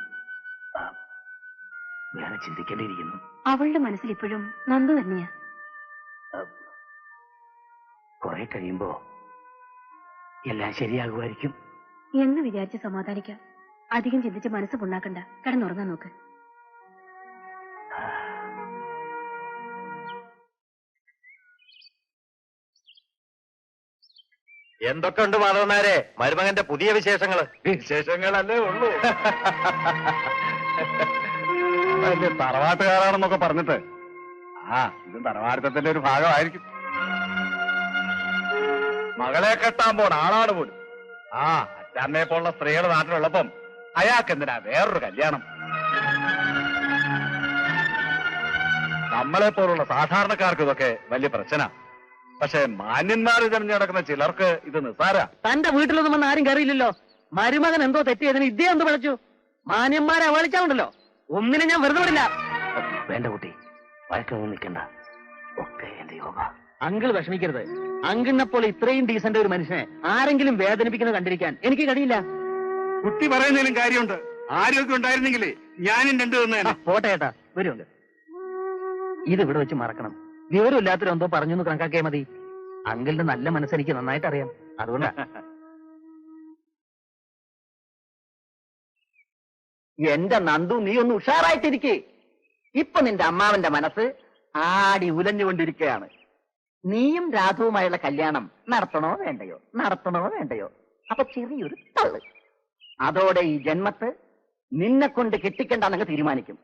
വേറെ ചിന്തിക്കേണ്ടിയിരിക്കുന്നു. അവളുടെ മനസ്സിൽ ഇപ്പോഴും നന്ദു തന്നെയാ. കുറെ കഴിയുമ്പോ എല്ലാം ശരിയാകുമായിരിക്കും എന്ന് വിചാരിച്ച് സമാധാനിക്കാം. അധികം ചിന്തിച്ച് മനസ്സ് പുണ്ണാക്കണ്ട. കിടന്നുറങ്ങാൻ നോക്ക്. എന്തൊക്കെ ഉണ്ട് മാധവന്മാരെ മരുമകന്റെ പുതിയ വിശേഷങ്ങള്? വിശേഷങ്ങളല്ലേ ഉള്ളൂ. വലിയ തറവാട്ടുകാരാണെന്നൊക്കെ പറഞ്ഞിട്ട് ഇതും തറവാടിത്തത്തിന്റെ ഒരു ഭാഗമായിരിക്കും. മകളെ കെട്ടാൻ പോണ ആളാണ് പോലും. അച്ഛനെ പോലുള്ള സ്ത്രീകൾ നാട്ടിലുള്ളപ്പം അയാൾക്ക് എന്തിനാ വേറൊരു കല്യാണം? നമ്മളെ പോലുള്ള സാധാരണക്കാർക്ക് ഇതൊക്കെ വലിയ പ്രശ്ന. പക്ഷെ മാന്യന്മാർ തെരഞ്ഞു നടക്കുന്ന ചിലർക്ക് ഇത് നിസ്സാര. തന്റെ വീട്ടിലൊന്നും വന്ന് ആരും കയറിയില്ലല്ലോ. മരുമകൻ എന്തോ തെറ്റ് ചെയ്തതിന് ഇദ്ദേഹം എന്ത് വിളിച്ചു? മാന്യന്മാരെ അവളിച്ചാണ്ടല്ലോ ഒന്നിനെ ഞാൻ വെറുതെ വിടില്ല. വേണ്ട കുട്ടി, വഴക്കൊന്നും നിൽക്കണ്ട, ഒക്കെ എന്റെ യോഗ. അങ്കിൾ വിഷമിക്കരുത്. അങ്കിളിനെ പോലെ ഇത്രയും ഡീസന്റ് ഒരു മനുഷ്യനെ ആരെങ്കിലും വേദനിപ്പിക്കുന്നത് കണ്ടിരിക്കാൻ എനിക്ക് കഴിയില്ല. കുട്ടി പറയുന്നതിലും കാര്യമുണ്ട്. ആരോഗ്യം ഉണ്ടായിരുന്നെങ്കിലേ ഞാനും രണ്ടു തന്നെ. പോട്ടെ ഏട്ടാ, വരുമുണ്ട്. ഇത് ഇവിടെ വെച്ച് മറക്കണം. വിവരമില്ലാത്തൊരെന്തോ പറഞ്ഞു എന്ന് കണക്കാക്കിയാൽ മതി. അങ്കിളിന്റെ നല്ല മനസ്സ് എനിക്ക് നന്നായിട്ട് അറിയാം, അതുകൊണ്ടാ. എന്റെ നന്ദു, നീ ഒന്ന് ഉഷാറായിട്ടിരിക്കേ. ഇപ്പൊ നിന്റെ അമ്മാവന്റെ മനസ്സ് ആടി ഉലഞ്ഞുകൊണ്ടിരിക്കുകയാണ്. നീയും രാധുവുമായുള്ള കല്യാണം നടത്തണോ വേണ്ടയോ, നടത്തണോ വേണ്ടയോ? അപ്പൊ ചെറിയൊരു തള്ള്. അതോടെ ഈ ജന്മത്ത് നിന്നെ കൊണ്ട് കെട്ടിക്കണ്ടെന്നങ്ങ് തീരുമാനിക്കും.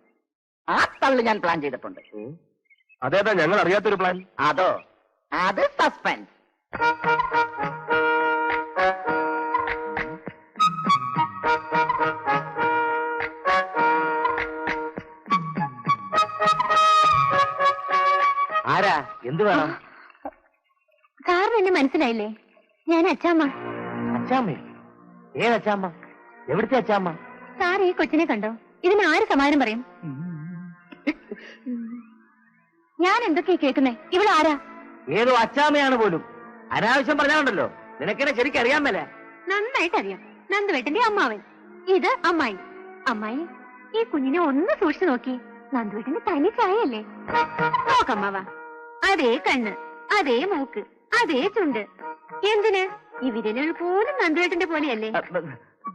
ആ തള്ള് ഞാൻ പ്ലാൻ ചെയ്തിട്ടുണ്ട്. അതേതാ ഞങ്ങൾ അറിയാത്തൊരു പ്ലാൻ? അതോ, അത് സസ്പെൻസ്. ആരാ, എന്ത് വേണം? സാറിന് എന്നെ മനസ്സിലായില്ലേ? ഞാൻ അച്ചാമ്മ. അച്ചാമ്മ? ഏതച്ചാമ്മ? എവിടുത്തെ അച്ചാമ്മ? സാർ ഈ കൊച്ചിനെ കണ്ടോ? ഇതിന് ആര് സമാധാനം പറയും? ഞാൻ എന്തൊക്കെയാ കേൾക്കുന്നേ? ഇവളാരാ? ഏതോ അച്ചാമ്മയാണ് പോലും. അനാവശ്യം പറഞ്ഞാണ്ടല്ലോ. നിനക്കെന്നെ ശരിക്കും അറിയാൻ മേലെ? നന്നായിട്ട് അറിയാം. നന്ദുവേട്ടന്റെ അമ്മാവൻ. ഇത് അമ്മായി. അമ്മായി, ഈ കുഞ്ഞിനെ ഒന്ന് സൂക്ഷിച്ചു നോക്കി. നന്ദുവേട്ടന്റെ തനി ചായയല്ലേ? നോക്കമ്മാവ, അതേ കണ്ണ്, അതേ മൂക്ക്, അതേ ചുണ്ട്. എന്തിന് ഈ വിരലുകൾ പോലും നന്ദുവേട്ടന്റെ പോലെയല്ലേ?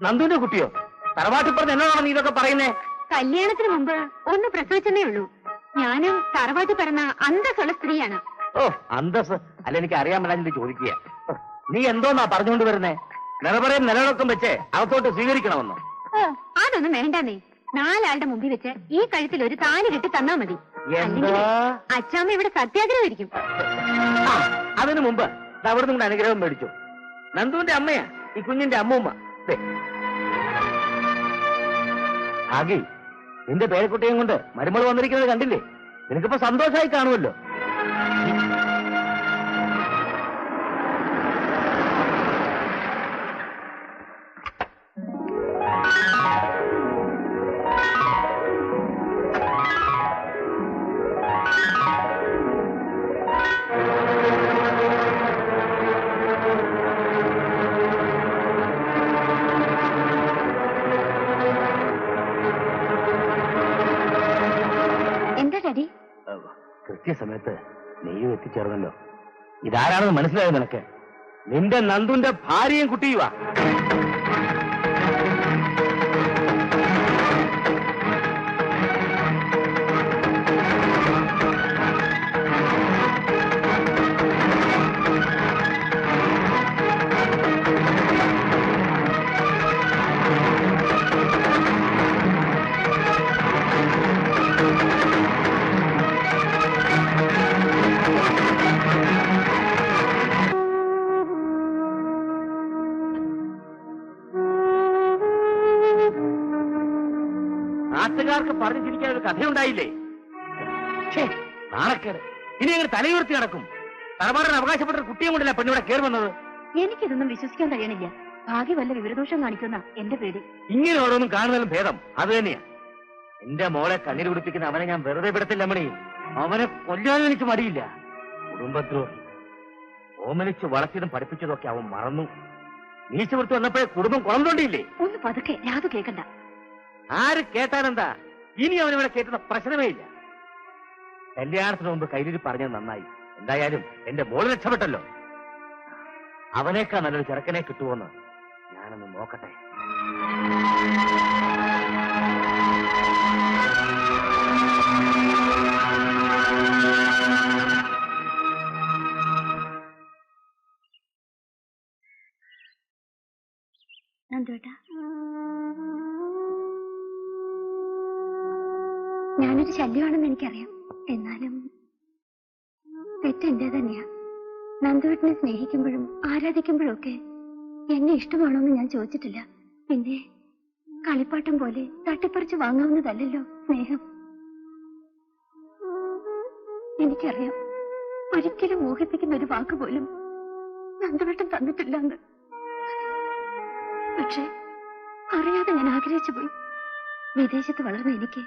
നന്ദുവിന്റെ കുട്ടിയോ? തറവാട്ടിൽ പറഞ്ഞ എന്നോടാണ് നീ ഇതൊക്കെ പറയുന്നേ? കല്യാണത്തിന് മുമ്പ് ഒന്ന് പ്രസവിച്ചെന്നേ ഉള്ളൂ. ഞാനും തറവാട്ടിൽ പറഞ്ഞ അന്തസ്സുള്ള സ്ത്രീയാണ്. ഓ, അന്തസ് അല്ല, എനിക്ക് അറിയാൻ മേലാഞ്ഞിട്ട് ചോദിക്കുക. നീ എന്തോന്നാ പറഞ്ഞുകൊണ്ട് വരുന്നേ? നിലപറയും നിലവിളക്കം വെച്ച് അകത്തോട്ട് സ്വീകരിക്കണമെന്നോ? ഓ, അതൊന്നും വേണ്ടെന്നേ. നാലാളുടെ മുമ്പിൽ വെച്ച് ഈ കഴുത്തിൽ ഒരു താലി കെട്ടി തന്നാ മതി. എന്താ? അച്ചാമ്മ ഇവിടെ സത്യാഗ്രഹമായിരിക്കും. അതിനു മുമ്പ് അവിടെ നിങ്ങളുടെ അനുഗ്രഹം മേടിച്ചു. നന്ദുവിന്റെ അമ്മയാ ഈ കുഞ്ഞിന്റെ അമ്മൂമ്മ. ആകെ നിന്റെ പേരക്കുട്ടിയും കൊണ്ട് മരുമകൾ വന്നിരിക്കുന്നത് കണ്ടില്ലേ? നിനക്കിപ്പോ സന്തോഷമായി കാണുമല്ലോ. കൃത്യസമയത്ത് നീയും എത്തിച്ചേർന്നല്ലോ. ഇതാരാണെന്ന് മനസ്സിലായോ നിനക്ക്? നിന്റെ നന്ദുന്റെ ഭാര്യയും കുട്ടിയുവാ. നാട്ടുകാർക്ക് പറഞ്ഞു ചിരിക്കാൻ ഒരു കഥയുണ്ടായില്ലേ? നാണക്കേട്. ഇനി അങ്ങനെ തലയുയർത്തി നടക്കും. തറവാടിന് അവകാശപ്പെട്ട ഒരു കുട്ടിയും കൊണ്ടല്ല പെണ്ണിവിടെ കയറി വന്നത്. എനിക്കിതൊന്നും വിശ്വസിക്കാൻ കഴിയണില്ല. ഭാഗ്യ വല്ല വിവരദോഷം കാണിക്കുന്ന എന്റെ പേര്. ഇങ്ങനെ ഓരോന്നും കാണുന്നതിലും ഭേദം അത് തന്നെയാ. എന്റെ മോളെ കണ്ണീര് കുടിപ്പിക്കുന്ന അവനെ ഞാൻ വെറുതെ വിടത്തില്ല മണി. അവനെ കൊല്ലാനും എനിക്ക് മടിയില്ല. കുടുംബദ്രോഹി. ഓമനിച്ച് വളർത്തിയതും പഠിപ്പിച്ചതൊക്കെ അവൻ മറന്നു. നീച്ചുവൃത്തി വന്നപ്പോഴേ കുടുംബം കുളം തോണ്ടിയില്ലേ? ഒന്ന് പതുക്കെ, യാതൊരു കേൾക്കണ്ട. ആര് കേട്ടാനെന്താ? ഇനി അവനിവിടെ കേട്ടുന്ന പ്രശ്നമേ ഇല്ല. കല്യാണത്തിന് മുമ്പ് കയ്യിലിരി പറഞ്ഞത് നന്നായി. എന്തായാലും എന്റെ മോള് രക്ഷപ്പെട്ടല്ലോ. അവനേക്കാൾ നല്ലൊരു ചെറുക്കനെ കിട്ടുമോന്ന് ഞാനൊന്ന് നോക്കട്ടെ. ഞാനൊരു ശല്യമാണെന്ന് എനിക്കറിയാം. എന്നാലും തെറ്റെന്റെ തന്നെയാ. നന്ദുവേട്ടനെ സ്നേഹിക്കുമ്പോഴും ആരാധിക്കുമ്പോഴും ഒക്കെ എന്നെ ഇഷ്ടമാണോന്ന് ഞാൻ ചോദിച്ചിട്ടില്ല. പിന്നെ കളിപ്പാട്ടം പോലെ തട്ടിപ്പറിച്ച് വാങ്ങാവുന്നതല്ലല്ലോ സ്നേഹം. എനിക്കറിയാം, ഒരിക്കലും മോഹിപ്പിക്കുന്ന ഒരു വാക്ക് പോലും നന്ദുവേട്ടൻ തന്നിട്ടില്ലെന്ന്. പക്ഷെ അറിയാതെ ഞാൻ ആഗ്രഹിച്ചു പോയി. വിദേശത്ത് വളർന്ന എനിക്ക്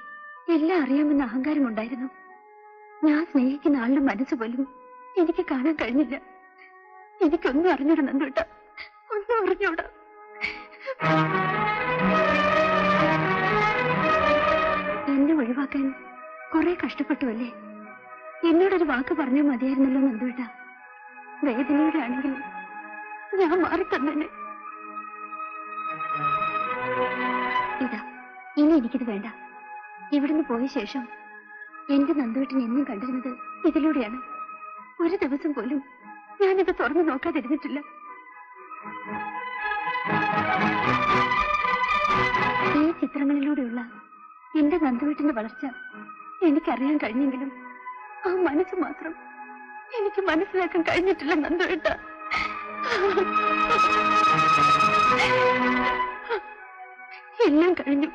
എല്ലാം അറിയാമെന്ന അഹങ്കാരമുണ്ടായിരുന്നു. ഞാൻ സ്നേഹിക്കുന്ന ആളുടെ മനസ്സ് പോലും എനിക്ക് കാണാൻ കഴിഞ്ഞില്ല. എനിക്കൊന്നും അറിഞ്ഞൂടാ നന്ദുട്ട, ഒന്നും അറിഞ്ഞൂടാ. എന്നെ ഒഴിവാക്കാൻ കുറെ കഷ്ടപ്പെട്ടു അല്ലേ? എന്നോടൊരു വാക്ക് പറഞ്ഞാൽ മതിയായിരുന്നല്ലോ നന്ദുട്ട. വേദനയുടെ ആണെങ്കിൽ ഞാൻ മാറി തന്നെ. ഇതാ, ഇനി എനിക്കിത് വേണ്ട. ഇവിടുന്ന് പോയ ശേഷം എന്റെ നന്ദുവേട്ടനെ എന്നും കണ്ടിരുന്നത് ഇതിലൂടെയാണ്. ഒരു ദിവസം പോലും ഞാനിത് തുറന്നു നോക്കാതിരുന്നിട്ടില്ല. ഈ ചിത്രങ്ങളിലൂടെയുള്ള എന്റെ നന്ദുവേട്ടന്റെ വളർച്ച എനിക്കറിയാൻ കഴിഞ്ഞെങ്കിലും ആ മനസ്സ് മാത്രം എനിക്ക് മനസ്സിലാക്കാൻ കഴിഞ്ഞിട്ടില്ല നന്ദുവേട്ട. എല്ലാം കഴിഞ്ഞു.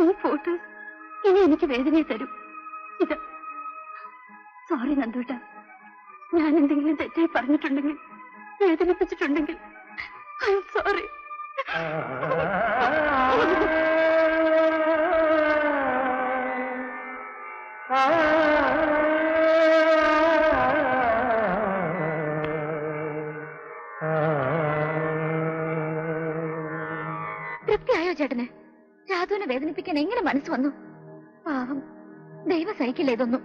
ഈ ഫോട്ടോസ് ഇനി എനിക്ക് വേദനയെ തരും. ഇത് സോറി നന്ദുട്ട, ഞാൻ എന്തെങ്കിലും തെറ്റായി പറഞ്ഞിട്ടുണ്ടെങ്കിൽ, വേദനിപ്പിച്ചിട്ടുണ്ടെങ്കിൽ ഐ എം സോറി. തൃപ്തിയായോ ചേട്ടന്? രാധുവിനെ വേദനിപ്പിക്കാൻ എങ്ങനെ മനസ്സ് വന്നു? പാവം, ദൈവം സഹിക്കില്ല ഇതൊന്നും.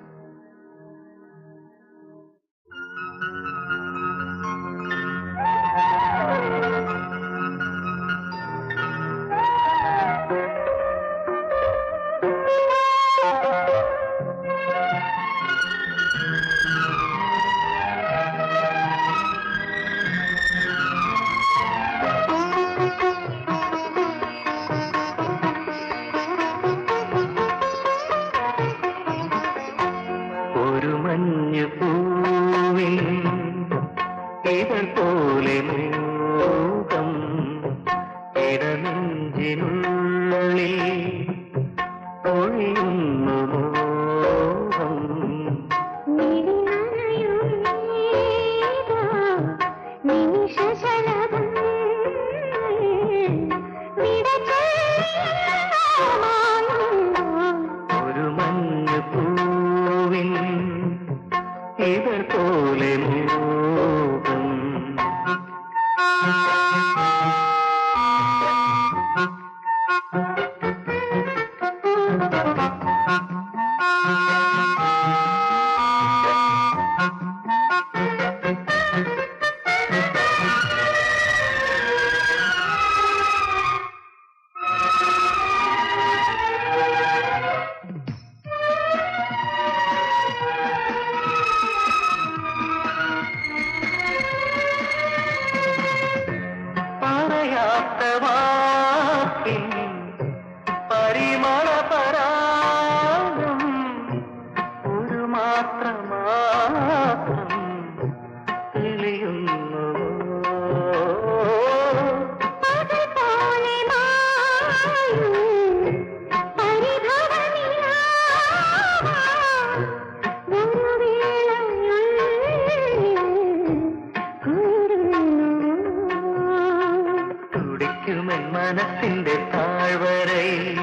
മനസ്സിന്റെ താഴ്വരയിൽ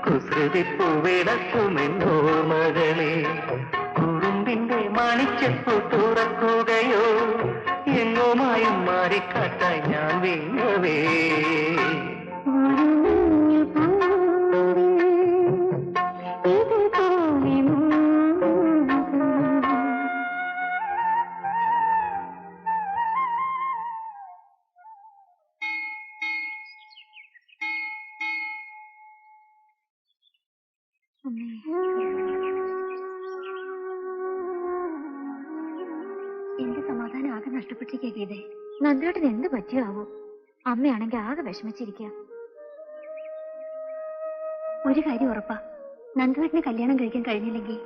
കുസൃതിപ്പൂവിടക്കുമെന്നോർമകളെ കുറുമ്പിന്റെ മണിച്ചെപ്പു തുറക്കുകയോ എങ്ങോമായും മാറിക്കാട്ടായി ഞാൻ വീഴവേ എന്റെ സമാധാനം ആകെ നഷ്ടപ്പെട്ടിരിക്കേ. നന്ദേട്ടന് എന്ത് പറ്റിയോ ആവോ? അമ്മയാണെങ്കിൽ ആകെ വിഷമിച്ചിരിക്കുക. ഒരു കാര്യം ഉറപ്പാ, നന്ദേട്ടനെ കല്യാണം കഴിക്കാൻ കഴിഞ്ഞില്ലെങ്കിൽ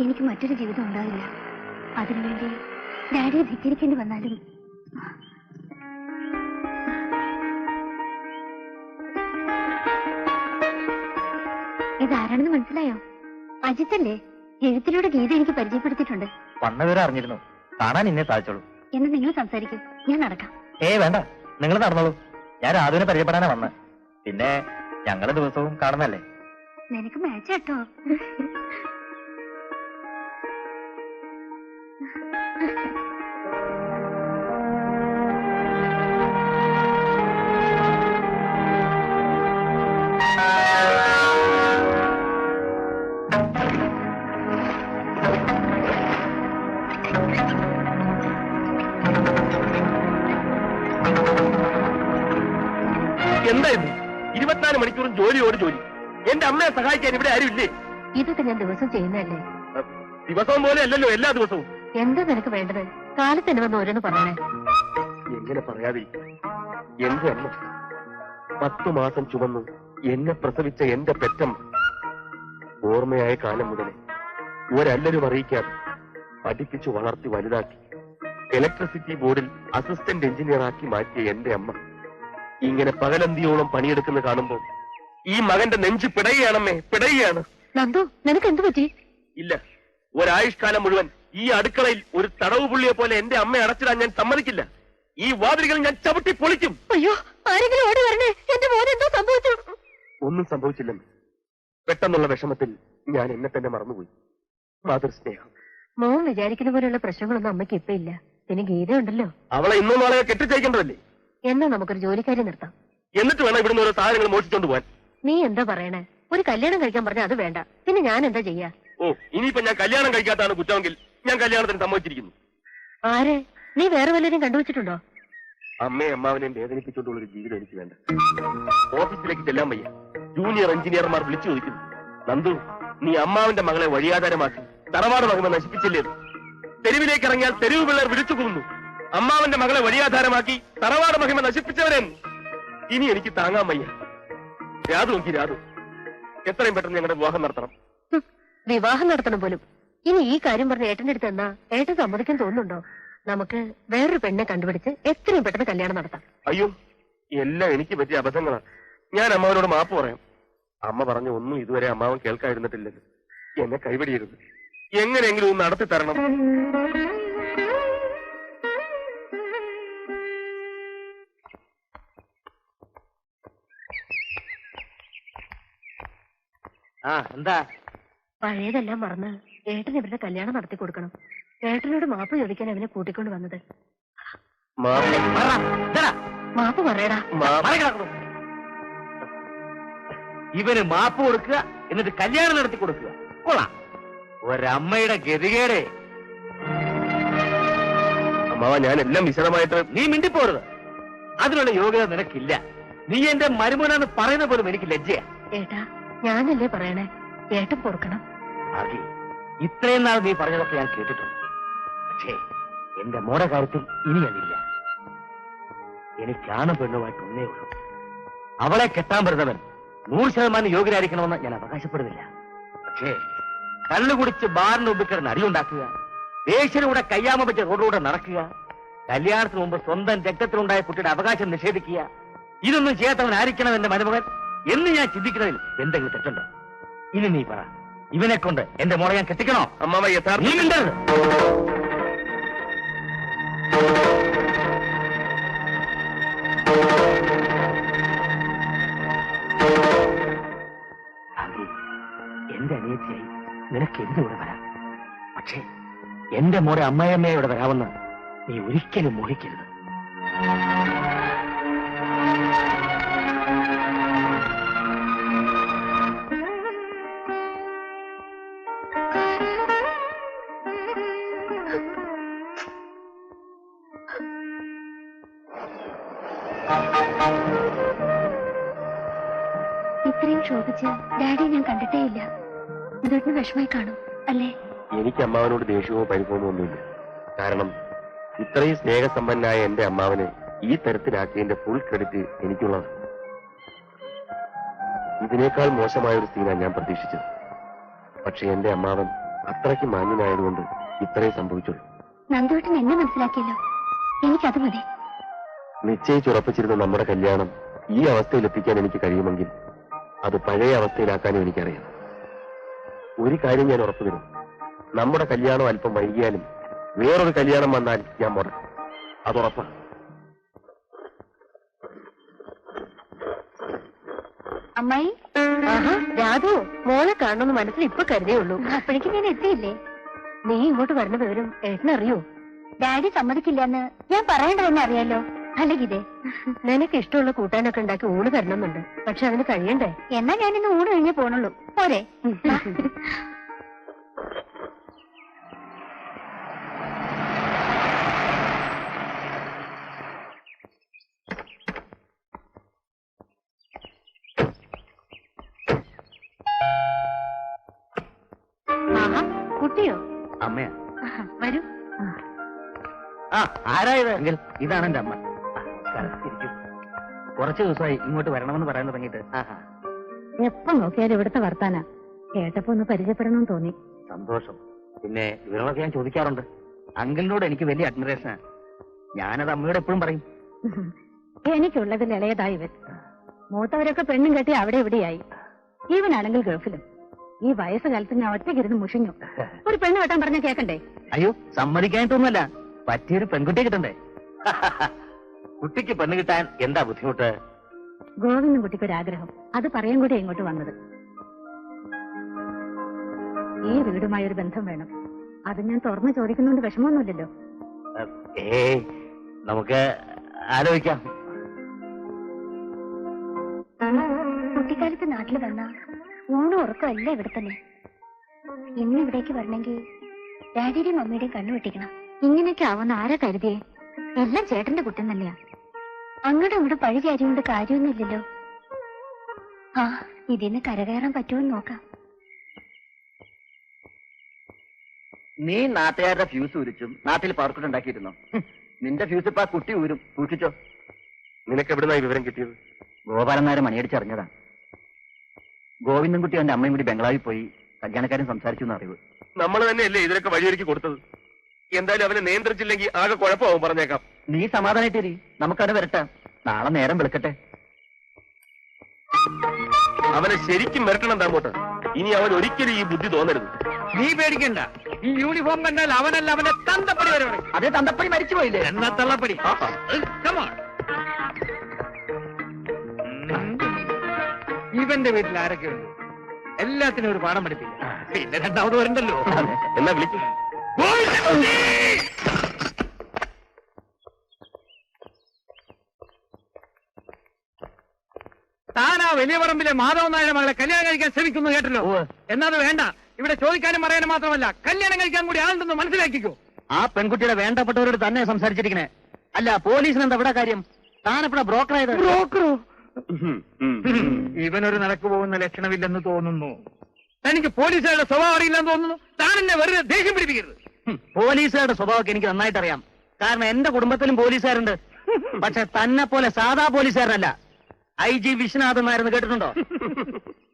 എനിക്ക് മറ്റൊരു ജീവിതം ഉണ്ടാവില്ല. അതിനുവേണ്ടി ഡാഡിയെ ധിക്കരിക്കേണ്ടി വന്നാലും ഇതാരാണെന്ന് മനസ്സിലായോ? അജിത്തല്ലേ? എഴുത്തിലൂടെ ഗീത എനിക്ക് പരിചയപ്പെടുത്തിയിട്ടുണ്ട്. വന്നവരെ അറിഞ്ഞിരുന്നു. കാണാൻ ഇന്നെ സാധിച്ചോളൂ. എന്ന് നിങ്ങൾ സംസാരിക്കും, ഞാൻ നടക്കാം. വേണ്ട, നിങ്ങൾ നടന്നോളൂ. ഞാൻ രാധുവിനെ പരിചയപ്പെടാനാ വന്നത്. പിന്നെ ഞങ്ങള് ദിവസവും കാണുന്നല്ലേ, നിനക്ക് മാച്ചാട്ടോ. എന്തായിരുന്നു 24 മണിക്കൂറും ജോലിയോട് ജോലി. എന്റെ അമ്മയെ സഹായിക്കാൻ ഇവിടെ ആരുമില്ലേ? ഇതൊക്കെ ഞാൻ ദിവസം ചെയ്യുന്നതല്ലേ. ദിവസവും പോലെ അല്ലല്ലോ എല്ലാ ദിവസവും. എന്താ നിനക്ക് വേണ്ടത്? കാലത്ത് തന്നെ വന്ന് ഓരോന്ന് പറയണേ. എങ്ങനെ പറയാതെ എന്റെ അമ്മ 10 മാസം ചുമന്ന് എന്നെ പ്രസവിച്ച എന്റെ പെറ്റമ്മ ഓർമ്മയായ കാലം മുതലേ ഒരല്ലരും അറിയിക്കാതെ പഠിപ്പിച്ചു വളർത്തി വലുതാക്കി ഇലക്ട്രിസിറ്റി ബോർഡിൽ അസിസ്റ്റന്റ് എഞ്ചിനീയർ ആക്കി മാറ്റിയ എന്റെ അമ്മ ഇങ്ങനെ പകലന്തിയോളം പണിയെടുക്കുന്ന കാണുമ്പോൾ ഈ മകന്റെ നെഞ്ച് പിടയുകയാണമ്മേ, പിടയുകയാണ്. നന്ദു, നിനക്ക് എന്ത് പറ്റി? ഇല്ല, ഒരായുഷ്കാലം മുഴുവൻ ഈ അടുക്കളയിൽ ഒരു തടവ് പുള്ളിയെ പോലെ എന്റെ അമ്മയെ അടച്ചിടാൻ ഞാൻ സമ്മതിക്കില്ല. ഈ വാതിലുകൾ ഞാൻ ചവിട്ടി പൊളിക്കും. അയ്യോ, ആരെങ്കിലും ഓടി വരണേ, എന്റെ മോൻ എന്തോ സംഭവിച്ചു. ഒന്നും സംഭവിച്ചില്ലെന്ന്. പെട്ടെന്നുള്ള വിഷമത്തിൽ ഞാൻ എന്നെ തന്നെ മറന്നുപോയി. മാതൃസ്നേഹം. മോൻ വിചാരിക്കുന്ന പോലെയുള്ള പ്രശ്നങ്ങളൊന്നും അമ്മയ്ക്ക് ഇപ്പൊ ഇല്ല. പിന്നെ ഗീതയുണ്ടല്ലോ. അവളെ ഇന്നും നാളെ കെട്ടിച്ചയക്കേണ്ടതല്ലേ? എന്നാ നമുക്കൊരു ജോലിക്കാരി നിർത്താം. എന്നിട്ട് വേണം ഇവിടുന്ന് ഓരോ സാധനങ്ങൾ മോഷിച്ചോണ്ട് പോവാൻ. നീ എന്താ പറയണേ? ഒരു കല്യാണം കഴിക്കാൻ പറഞ്ഞാൽ അത് വേണ്ട. പിന്നെ ഞാൻ എന്താ ചെയ്യാ? ഓ, ഇനിയിപ്പോ ഞാൻ കല്യാണം കഴിക്കാത്താണ് കുറ്റമെങ്കിൽ ഞാൻ കല്യാണത്തിന് സമ്മതിച്ചിരിക്കുന്നു. ആരെ? നീ വേറെ വല്ലവരും കണ്ടുവച്ചിട്ടുണ്ടോ? അമ്മയും അമ്മാവനെയും വേദനിപ്പിച്ചുകൊണ്ടുള്ള ഒരു ജീവിതം എനിക്ക് വേണ്ട. ഓഫീസിലേക്ക് ചെല്ലാൻ വയ്യ. ജൂനിയർ എഞ്ചിനീയർമാർ വിളിച്ചു ചോദിക്കുന്നു, നന്ദു, നീ അമ്മാവന്റെ മകളെ വഴിയാധാരമാക്കി തറവാട് മഹിമ നശിപ്പിച്ചില്ലേ? തെരുവിലേക്ക് ഇറങ്ങിയാൽ തെരുവ് പിള്ളേർ വിളിച്ചു കൊന്നു. അമ്മാവന്റെ മകളെ വഴിയാധാരമാക്കി തറവാട് മഹിമ നശിപ്പിച്ചവരെ ഇനി എനിക്ക് താങ്ങാൻ വയ്യ. രാതു നോക്കി, രാതു, എത്രയും പെട്ടെന്ന് ഞങ്ങളുടെ വിവാഹം നടത്തണം. വിവാഹം നടത്തണം പോലും. ഇനി ഈ കാര്യം പറഞ്ഞ ഏട്ടന്റെ അടുത്ത് എന്നാ ഏട്ടൻ സമ്മതിക്കാൻ തോന്നുന്നുണ്ടോ? നമുക്ക് വേറൊരു പെണ്ണെ കണ്ടുപിടിച്ച് എത്രയും പെട്ടെന്ന് കല്യാണം നടത്താം. അയ്യോ, എല്ലാം എനിക്ക് പറ്റിയ അബദ്ധങ്ങളാണ്. ഞാൻ അമ്മാവനോട് മാപ്പ് പറയാം. അമ്മ പറഞ്ഞ ഒന്നും ഇതുവരെ അമ്മാവൻ കേൾക്കാതിരുന്നിട്ടില്ലെന്ന്. എന്നെ കൈവടിയരുത്. എങ്ങനെയെങ്കിലും ഒന്ന് നടത്തി തരണം. എന്താ? പഴയതെല്ലാം മറന്ന് ഏട്ടൻ ഇവരുടെ കല്യാണം നടത്തി കൊടുക്കണം. ഏട്ടനോട് മാപ്പ് ചോദിക്കാൻ അവനെ കൂട്ടിക്കൊണ്ട് വന്നത്. മാപ്പ് പറയടാ. ഇവന് മാപ്പ് കൊടുക്കുക, എന്നിട്ട് കല്യാണം നടത്തി കൊടുക്കുക. കൊള്ളാം. ഒരമ്മയുടെ ഗതികേടെ. അമ്മാവ, ഞാൻ എല്ലാം വിശദമായിട്ട്. നീ മിണ്ടിപ്പോരുത്. അതിനുള്ള യോഗ്യത നിനക്കില്ല. നീ എന്റെ മരുമോനാന്ന് പറയുന്ന പോലും എനിക്ക് ലജ്ജയാ. ഏട്ടാ, ഞാനല്ലേ പറയണേ, ഏട്ടൻ പൊറുക്കണം. ആകെ ഇത്രയും നാൾ നീ പറഞ്ഞതൊക്കെ ഞാൻ കേട്ടിട്ടുണ്ട്. പക്ഷേ എന്റെ മോടെ കാര്യത്തിൽ ഇനി അതില്ല. എനിക്കാണ് പെണ്ണുമായിട്ട് ഒന്നേ ഉള്ളൂ. അവളെ കെട്ടാൻ വരുന്നവൻ 100% യോഗ്യരായിരിക്കണമെന്ന് ഞാൻ അവകാശപ്പെടുന്നില്ല. പക്ഷേ കള്ളു കുടിച്ച് ബാറിന് മുമ്പിൽ കിടന്ന് അടിയുണ്ടാക്കുക, ദേശീയനൂടെ കയ്യാമ വെച്ച് റോഡിലൂടെ നടക്കുക, കല്യാണത്തിന് മുമ്പ് സ്വന്തം രക്തത്തിലുണ്ടായ കുട്ടിയുടെ അവകാശം നിഷേധിക്കുക, ഇതൊന്നും ചെയ്യാത്തവനായിരിക്കണം എന്റെ മരുമകൻ എന്ന് ഞാൻ ചിന്തിക്കുന്നതിൽ എന്തെങ്കിലും തെറ്റുണ്ടോ? ഇനി നീ പറ, ഇവനെ കൊണ്ട് എന്റെ മോളെ ഞാൻ കെട്ടിക്കണോ? അമ്മാവ, യഥാർത്ഥ എന്റെ അനിയത്തിയായി നിനക്ക് എന്തുകൂടെ വരാം. പക്ഷേ എന്റെ മോടെ അമ്മയമ്മയോടെ വരാമെന്ന് നീ ഒരിക്കലും മോഹിക്കരുത്. ഇത്രയും ക്ഷോഭിച്ച് ഡാഡി ഞാൻ കണ്ടിട്ടേ ഇല്ല. ഇതൊരു വിഷമായി കാണും അല്ലേ? എനിക്ക് അമ്മാവനോട് ദേഷ്യവും പരിഭവമോ ഒന്നുമില്ല. കാരണം ഇത്രയും സ്നേഹസമ്പന്നനായ എന്റെ അമ്മാവനെ ഈ തരത്തിലാക്കിയതിന്റെ ഫുൾ ക്രെഡിറ്റ് എനിക്കുള്ളത്. ഇതിനേക്കാൾ മോശമായ ഒരു സീനാണ് ഞാൻ പ്രതീക്ഷിച്ചത്. പക്ഷെ എന്റെ അമ്മാവൻ അത്രയ്ക്ക് മാന്യനായതുകൊണ്ട് ഇത്രയും സംഭവിച്ചുള്ളൂ. നന്ദുവേട്ടൻ എന്നെ മനസ്സിലാക്കിയല്ലോ, എനിക്കത് മതി. നിശ്ചയിച്ചുറപ്പിച്ചിരുന്ന നമ്മുടെ കല്യാണം ഈ അവസ്ഥയിലെത്തിക്കാൻ എനിക്ക് കഴിയുമെങ്കിൽ അത് പഴയ അവസ്ഥയിലാക്കാനും എനിക്കറിയാം. ഒരു കാര്യം ഞാൻ ഉറപ്പു തരും, നമ്മുടെ കല്യാണം അല്പം വൈകിയാലും വേറൊരു കല്യാണം വന്നാൽ ഞാൻ മുടക്കും. അതുറപ്പാണ്. അമ്മായി, രാധു മോളെ കാണണമെന്ന് മനസ്സിൽ ഇപ്പൊ കരുതേ ഉള്ളൂ. അപ്പോഴേക്കും ഞാൻ എത്തിയില്ലേ? നീ ഇങ്ങോട്ട് വരുന്ന വിവരം ഏട്ടനറിയോ? ഡാഡി സമ്മതിക്കില്ലെന്ന് ഞാൻ പറയേണ്ടതെന്ന് അറിയാലോ. അല്ലെങ്കിൽ ഇതേ നിനക്ക് ഇഷ്ടമുള്ള കൂട്ടാനൊക്കെ ഉണ്ടാക്കി ഊണ് തരണമെന്നുണ്ട്. പക്ഷെ അതിന് കഴിയണ്ടേ? എന്നാ ഞാനിന്ന് ഊണ് കഴിഞ്ഞേ പോണുള്ളൂ. പോരെ? കുട്ടിയോ? അമ്മയാ. വരൂ. ആ ആരായത്? എങ്കിൽ ഇതാണ് എന്റെ അമ്മ. കുറച്ചു ദിവസമായി ഇങ്ങോട്ട് വരണമെന്ന് പറയാൻ തുടങ്ങിയിട്ട്. എപ്പോ നോക്കിയാലും ഇവിടുത്തെ വർത്താന കേട്ടപ്പോ ഒന്ന് പരിചയപ്പെടണമെന്ന് തോന്നി. സന്തോഷം. പിന്നെ വിവരമൊക്കെ ഞാൻ ചോദിക്കാറുണ്ട്. അങ്കിളിനോട് എനിക്ക് വലിയ അഡ്മിറേഷനാ. ഞാനത് അമ്മയോട് എപ്പോഴും പറയും. എനിക്കുള്ളതിൽ ഇളയതായി ഇവൻ. മൂത്തവരൊക്കെ പെണ്ണും കെട്ടി അവിടെ എവിടെയായി. ഇവനാണെങ്കിൽ ഗൾഫിലും. ഈ വയസ്സുകാലത്ത് ഞാൻ ഒറ്റയ്ക്കിരുന്ന് മുഷിഞ്ഞു. ഒരു പെണ്ണ് കെട്ടാൻ പറഞ്ഞ കേക്കണ്ടേ? അയ്യോ, സമ്മതിക്കാനായിട്ടൊന്നുമല്ല. പറ്റിയൊരു പെൺകുട്ടിയെ കിട്ടണ്ടേ? കുട്ടിക്ക് പെണ്ണ് കിട്ടാൻ എന്താ ബുദ്ധിമുട്ട്? ഗോവിന്ദൻ കുട്ടിക്കൊരാഗ്രഹം. അത് പറയാൻ കൂടി ഇങ്ങോട്ട് വന്നത്. ഈ വീടുമായൊരു ബന്ധം വേണം. അത് ഞാൻ തുറന്നു ചോദിക്കുന്നോണ്ട് വിഷമമൊന്നുമില്ലല്ലോ. നമുക്ക് ആലോചിക്കാം. കുട്ടിക്കാലത്ത് നാട്ടിൽ വന്ന ഊണും ഉറക്കമല്ല ഇവിടെ തന്നെ. ഇന്ന് ഇവിടേക്ക് വരണമെങ്കിൽ ഡാഡിയുടെയും മമ്മിയുടെയും കണ്ണു വെട്ടിക്കണം. ഇങ്ങനെയൊക്കെ ആവുന്ന ആരാ കരുതിയേ? എല്ലാം ചേട്ടന്റെ കുറ്റം തന്നെയാ. അങ്ങോട്ടും ഇങ്ങോട്ട് പഴി കാര്യമുണ്ട് കാര്യമൊന്നുമില്ലല്ലോ. ആ ഇതിന്ന് കരകയറാൻ പറ്റുമെന്ന് നോക്കാം. നീ നാട്ടുകാരുടെ ഫ്യൂസ് ഉരിച്ചും നാട്ടിൽ പവർക്കുട്ട് ഉണ്ടാക്കിയിരുന്നു. നിന്റെ ഫ്യൂസ് ഇപ്പൊ ആ കുട്ടി ഊരും. സൂക്ഷിച്ചോ. നിനക്ക് എവിടുന്നായി വിവരം കിട്ടിയത്? ഗോപാലൻ നായർ മണിയടിച്ചറിഞ്ഞതാ. ഗോവിന്ദൻകുട്ടി അവന്റെ അമ്മയും കൂടി ബംഗ്ലാവിൽ പോയി കല്യാണക്കാരൻ സംസാരിച്ചു എന്ന് അറിവ്. നമ്മൾ തന്നെയല്ലേ ഇതിനൊക്കെ വഴിയൊരുക്കി കൊടുത്തത്. എന്തായാലും അവനെ നിയന്ത്രിച്ചില്ലെങ്കിൽ ആകെ കുഴപ്പമാവും. പറഞ്ഞേക്കാം. നീ സമാധാനായിട്ടേരി. നമുക്കത് വരട്ടെ. നാളെ നേരം വെളുക്കട്ടെ. അവനെ ശരിക്കും വരട്ടണം താമോട്ട്. ഇനി അവൻ ഒരിക്കലും ഈ ബുദ്ധി തോന്നരുത്. നീ പേടിക്കണ്ട. ഈ യൂണിഫോം കണ്ടാൽ അവനല്ല അവനെ തന്തപ്പടി വരെ പറയും. അതേ തന്തപ്പടി മരിച്ചു പോയില്ലേ? എന്നാ തള്ളപ്പടി. ഇവന്റെ വീട്ടിൽ ആരൊക്കെയുണ്ട്? എല്ലാത്തിനും ഒരു പാഠം പഠിപ്പില്ല. പിന്നെ രണ്ടാമത് വരണ്ടല്ലോ. എന്നാ വിളിക്കും. താനാ വലിയ പറമ്പിലെ മാധവൻ നായരുടെ മകളെ കല്യാണം കഴിക്കാൻ ശ്രമിക്കുന്നു കേട്ടല്ലോ. എന്നത് വേണ്ട. ഇവിടെ ചോദിക്കാനും പറയാനും മാത്രമല്ല, കല്യാണം കഴിക്കാൻ കൂടി ആളുണ്ടെന്ന് മനസ്സിലാക്കിക്കോ. ആ പെൺകുട്ടിയുടെ വേണ്ടപ്പെട്ടവരോട് തന്നെ സംസാരിച്ചിരിക്കണേ. അല്ല, പോലീസിന് എന്താ ഇവിടെ കാര്യം? താനെപ്പോഴാ ബ്രോക്കറായത്? ബ്രോക്കറോ? ഇവനൊരു നടക്കു പോകുന്ന ലക്ഷണമില്ലെന്ന് തോന്നുന്നു. തനിക്ക് പോലീസുകാരുടെ സ്വഭാവം അറിയില്ലെന്ന് തോന്നുന്നു. താൻ എന്നെ വെറുതെ ദേഷ്യം പിടിപ്പിക്കരുത്. പോലീസുകാരുടെ സ്വഭാവമൊക്കെ എനിക്ക് നന്നായിട്ട് അറിയാം. കാരണം എന്റെ കുടുംബത്തിലും പോലീസുകാരുണ്ട്. പക്ഷെ തന്നെ പോലെ സാധാ പോലീസുകാരനല്ല. IG വിശ്വനാഥൻ നായരെന്ന് കേട്ടിട്ടുണ്ടോ?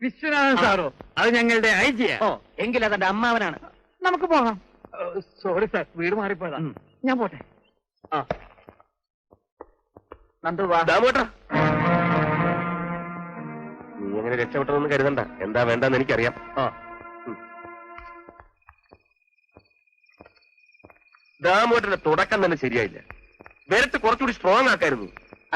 വിശ്വനാഥൻ സാറോ? അത് ഞങ്ങളുടെ IG. ഓ, എങ്കിൽ അതെന്റെ അമ്മാവനാണ്. നമുക്ക് പോകാം. സോറി സാർ, വീട് മാറിപ്പോയതാ. ഞാൻ പോട്ടെ. നന്ദു വാ. ദാമോട്ടാ, നീ അങ്ങനെ രക്ഷപ്പെട്ടതൊന്നും കരുതണ്ട. എന്താ വേണ്ടെന്ന് എനിക്കറിയാം. ദാമോട്ടന്റെ തുടക്കം തന്നെ ശരിയായില്ല. വരത്ത് കുറച്ചുകൂടി സ്ട്രോങ് ആക്കായിരുന്നു.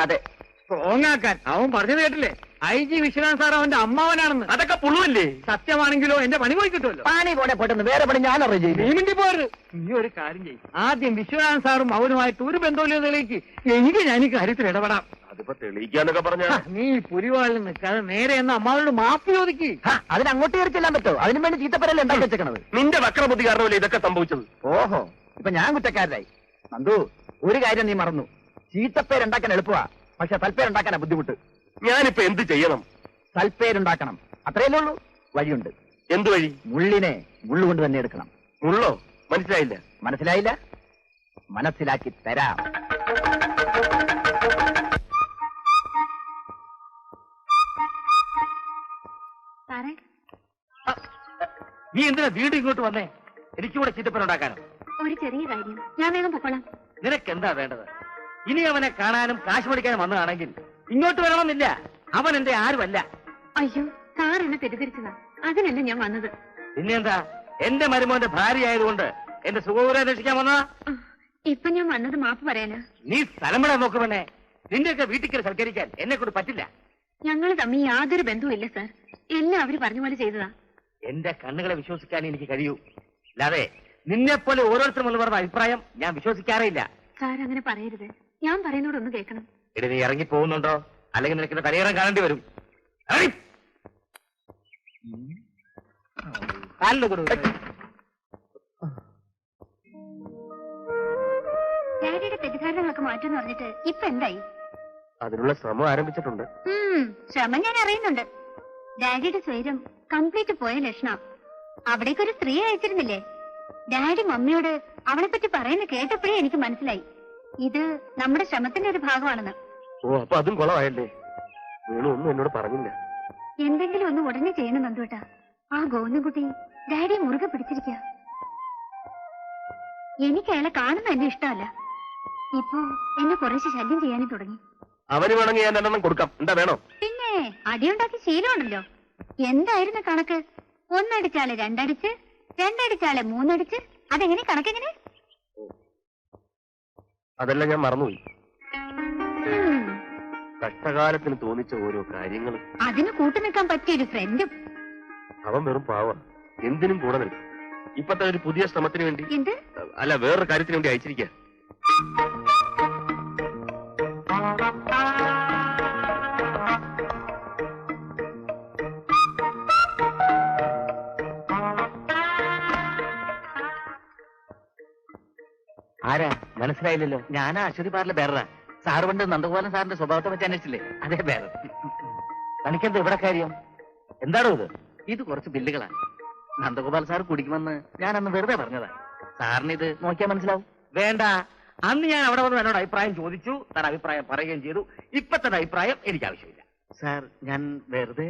അതെ, സ്ട്രോങ് ആക്കാൻ അവൻ പറഞ്ഞത് കേട്ടില്ലേ? IG വിശ്വനാഥ് സാർ അവന്റെ അമ്മാവനാണെന്ന്. അതൊക്കെ പുള്ളുവല്ലേ? സത്യമാണെങ്കിലോ എന്റെ പണി പോയി കിട്ടുമല്ലോ. പാനി പോടെ പോട്ടെന്ന് വേറെ പണി ഞാൻ അറിഞ്ഞു. ഭീമിന്റെ പോര്. നീ ഒരു കാര്യം ചെയ്യും. ആദ്യം വിശ്വനാഥൻ സാറും അവനുമായിട്ട് ഒരു ബന്ധമില്ലെന്നതിലേക്ക് എനിക്ക് ഞാൻ ഈ കാര്യത്തിൽ ഇടപെടാം. അതിപ്പോ തെളിയിക്കാന്നൊക്കെ പറഞ്ഞ നീ പുലിവാളിൽ നിൽക്കാതെ നേരെ എന്ന അമ്മാവനോട് മാപ്പ് ചോദിക്ക്. അതിനങ്ങോട്ട് കയറി ചെല്ലാൻ പറ്റോ? അതിനു വേണ്ടി ചീത്തപ്പരല്ലേ ഉണ്ടാക്കി വെച്ചേക്കണത്? നിന്റെ വക്രബുദ്ധി കാരണമല്ലേ ഇതൊക്കെ സംഭവിച്ചത്. ഓഹോ, ഇപ്പൊ ഞാൻ കുറ്റക്കാരനായി. നന്ദു, ഒരു കാര്യം നീ മറന്നു. ചീത്തപ്പേരുണ്ടാക്കാൻ എളുപ്പമാ, പക്ഷെ തൽപ്പേരുണ്ടാക്കാനാ ബുദ്ധിമുട്ട്. ഞാനിപ്പോ എന്ത് ചെയ്യണം? തൽപ്പേരുണ്ടാക്കണം. അത്രയല്ലേ ഉള്ളൂ. വഴിയുണ്ട്. എന്ത് വഴി? മുള്ളിനെ മുള്ളുകൊണ്ട് തന്നെ എടുക്കണം. മുള്ളോ? മനസ്സിലായില്ല. മനസ്സിലായില്ല? മനസ്സിലാക്കി തരാം. നീ എന്തിനാ വീട് ഇങ്ങോട്ട് വന്നേ? എനിക്കൂടെ ചീത്തപ്പനുണ്ടാക്കാനോ? ഒരു ചെറിയ കാര്യം. ഞാൻ വേഗം പൊക്കോളാം. നിനക്ക് എന്താ വേണ്ടത്? ഇനി അവനെ കാണാനും കാശ് പഠിക്കാനും വന്നതാണെങ്കിൽ ഇങ്ങോട്ട് വരണമെന്നില്ല. അവൻ എന്റെ ആരുമല്ല. അയ്യോ, സാർ എന്നെ തെറ്റിദ്ധരിച്ചതാ. അതിനല്ല ഞാൻ വന്നത്. പിന്നെന്താ? എന്റെ മരുമോന്റെ ഭാര്യ ആയതുകൊണ്ട് എന്റെ സുഖപൂരം അന്വേഷിക്കാൻ വന്നതാ. ഇപ്പൊ ഞാൻ വന്നത് മാപ്പ് പറയാനാ. നീ സ്ഥലം വിടാൻ നോക്കുമെന്നെ. നിന്റെയൊക്കെ വീട്ടിൽ സൽക്കരിക്കാൻ എന്നെ കൊണ്ട് പറ്റില്ല. ഞങ്ങൾ തമ്മിൽ യാതൊരു ബന്ധവുമില്ല സാർ. എല്ലാം അവര് പറഞ്ഞ പോലെ ചെയ്തതാ. എന്റെ കണ്ണുകളെ വിശ്വസിക്കാൻ എനിക്ക് കഴിയൂ. അല്ലാതെ നിന്നെ പോലെ ഓരോരുത്തരും പറഞ്ഞ അഭിപ്രായം ഞാൻ വിശ്വസിക്കാറേ ഇല്ല. സാർ അങ്ങനെ പറയരുത്. ഞാൻ പറയുന്നോടൊന്ന് കേൾക്കണം. ഇനി നീ ഇറങ്ങി പോകുന്നുണ്ടോ? അല്ലെങ്കിൽ നിനക്ക് തലയിറം കാണേണ്ടി വരും. ഡാഡിയുടെ തെറ്റിദ്ധാരണകളൊക്കെ മാറ്റെന്ന് പറഞ്ഞിട്ട് ഇപ്പൊ എന്തായി? അതിനുള്ള ശ്രമം ആരംഭിച്ചിട്ടുണ്ട്. ശ്രമം ഞാൻ അറിയുന്നുണ്ട്. ഡാഡിയുടെ സ്വൈരം കംപ്ലീറ്റ് പോയ ലക്ഷണം. അവിടേക്കൊരു സ്ത്രീ അയച്ചിരുന്നില്ലേ? ഡാഡി മമ്മിയോട് അവളെ പറ്റി പറയുന്ന കേട്ടപ്പോഴേ എനിക്ക് മനസ്സിലായി ഇത് നമ്മുടെ ശ്രമത്തിന്റെ ഒരു ഭാഗമാണെന്ന്. ഓ, അപ്പൊ അതും കുളമായല്ലേ? വേണു ഒന്നും എന്നോട് പറഞ്ഞില്ല. എന്തെങ്കിലും ഒന്ന് ഉടനെ ചെയ്യണം നന്ദുവേട്ടാ. ആ ഗോവിന്ദൻകുട്ടി ഡാഡിയെ മുറുകെ പിടിച്ചിരിക്കുക. എനിക്ക് അയാളെ കാണുന്ന എന്നെ ഇഷ്ടമല്ല. ഇപ്പോ എന്നെ കുറേശ്ശെ ശല്യം ചെയ്യാനും തുടങ്ങി. അവന് വേണമെങ്കിൽ ഞാൻ 2 കൊടുക്കാം. എന്താ വേണോ? പിന്നെ അടിയുണ്ടാക്കി ശീലമുണ്ടല്ലോ. എന്തായിരുന്നു കണക്ക്? 1 അടിച്ചാല് 2 അടിച്ച്, 2 അടിച്ചാല് 3 അടിച്ച്. അതെങ്ങനെ കണക്കെങ്ങനെ? അതെല്ലാം ഞാൻ മറന്നുപോയി. കഷ്ടകാലത്തിന് തോന്നിച്ച ഓരോ കാര്യങ്ങളും. അതിന് കൂട്ടുനിൽക്കാൻ പറ്റിയൊരു ഫ്രണ്ടും. അവൻ വെറും പാവ, എന്തിനും കൂടെ നിൽക്കും. ഇപ്പത്തെ ഒരു പുതിയ ശ്രമത്തിന് വേണ്ടി, എന്ത്? അല്ല വേറൊരു കാര്യത്തിന് വേണ്ടി അയച്ചിരിക്കുക. ആരാ? മനസ്സിലായില്ലല്ലോ. ഞാനാ അശ്വതി പാറിലെ ബേററാ. സാറ് പണ്ട് നന്ദഗോപാലൻ സാറിന്റെ സ്വഭാവത്തെ പറ്റി അന്വേഷിച്ചില്ലേ? അതേ ബേറർ. തനിക്കെന്താ ഇവിടെ കാര്യം? എന്താണോ ഇത്? ഇത് കുറച്ച് ബില്ലുകളാണ്. നന്ദഗോപാൽ സാർ കുടിക്കുമെന്ന് ഞാൻ അന്ന് വെറുതെ പറഞ്ഞതാ. സാറിന് ഇത് നോക്കിയാൽ മനസ്സിലാവും. വേണ്ട, അന്ന് ഞാൻ അവിടെ വന്ന് എന്നോട് അഭിപ്രായം ചോദിച്ചു. താൻ അഭിപ്രായം പറയുകയും ചെയ്തു. ഇപ്പത്തെ അഭിപ്രായം എനിക്ക് ആവശ്യമില്ല. സാർ, ഞാൻ വെറുതെ.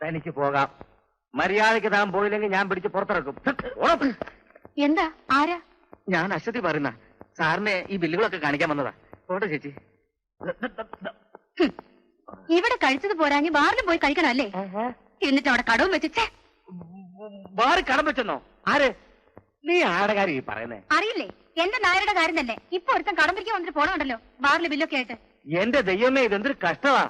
തനിക്ക് പോകാം. മര്യാദയ്ക്ക് താൻ പോയില്ലെങ്കിൽ ഞാൻ പിടിച്ച് പുറത്തിറക്കും. എന്താ? ആരാ? ഞാൻ അശ്വതി പറയുന്ന. സാറിനെ ഈ ബില്ലുകളൊക്കെ കാണിക്കാൻ വന്നതാ. പോട്ടെ ചേച്ചി. ഇവിടെ കഴിച്ചത് പോരാഞ്ഞ് ബാറിലും പോയി കഴിക്കണല്ലേ? എന്നിട്ട് അവിടെ കടവും വെച്ചേ. ബാറി കടം വെച്ചെന്നോ? ആര്? നീ ആരുടെ കാര്യം ഈ പറയുന്നേ? അറിയില്ലേ? എന്റെ നായരുടെ കാര്യം തന്നെ. ഇപ്പൊ ഒരുത്തൻ കടം പിടിക്കാൻ വന്നിട്ട് പോണുണ്ടല്ലോ ബാറിലെ ബില്ലൊക്കെ ആയിട്ട്. എന്റെ ദൈവമേ, ഇതെന്തൊരു കഷ്ടമാ.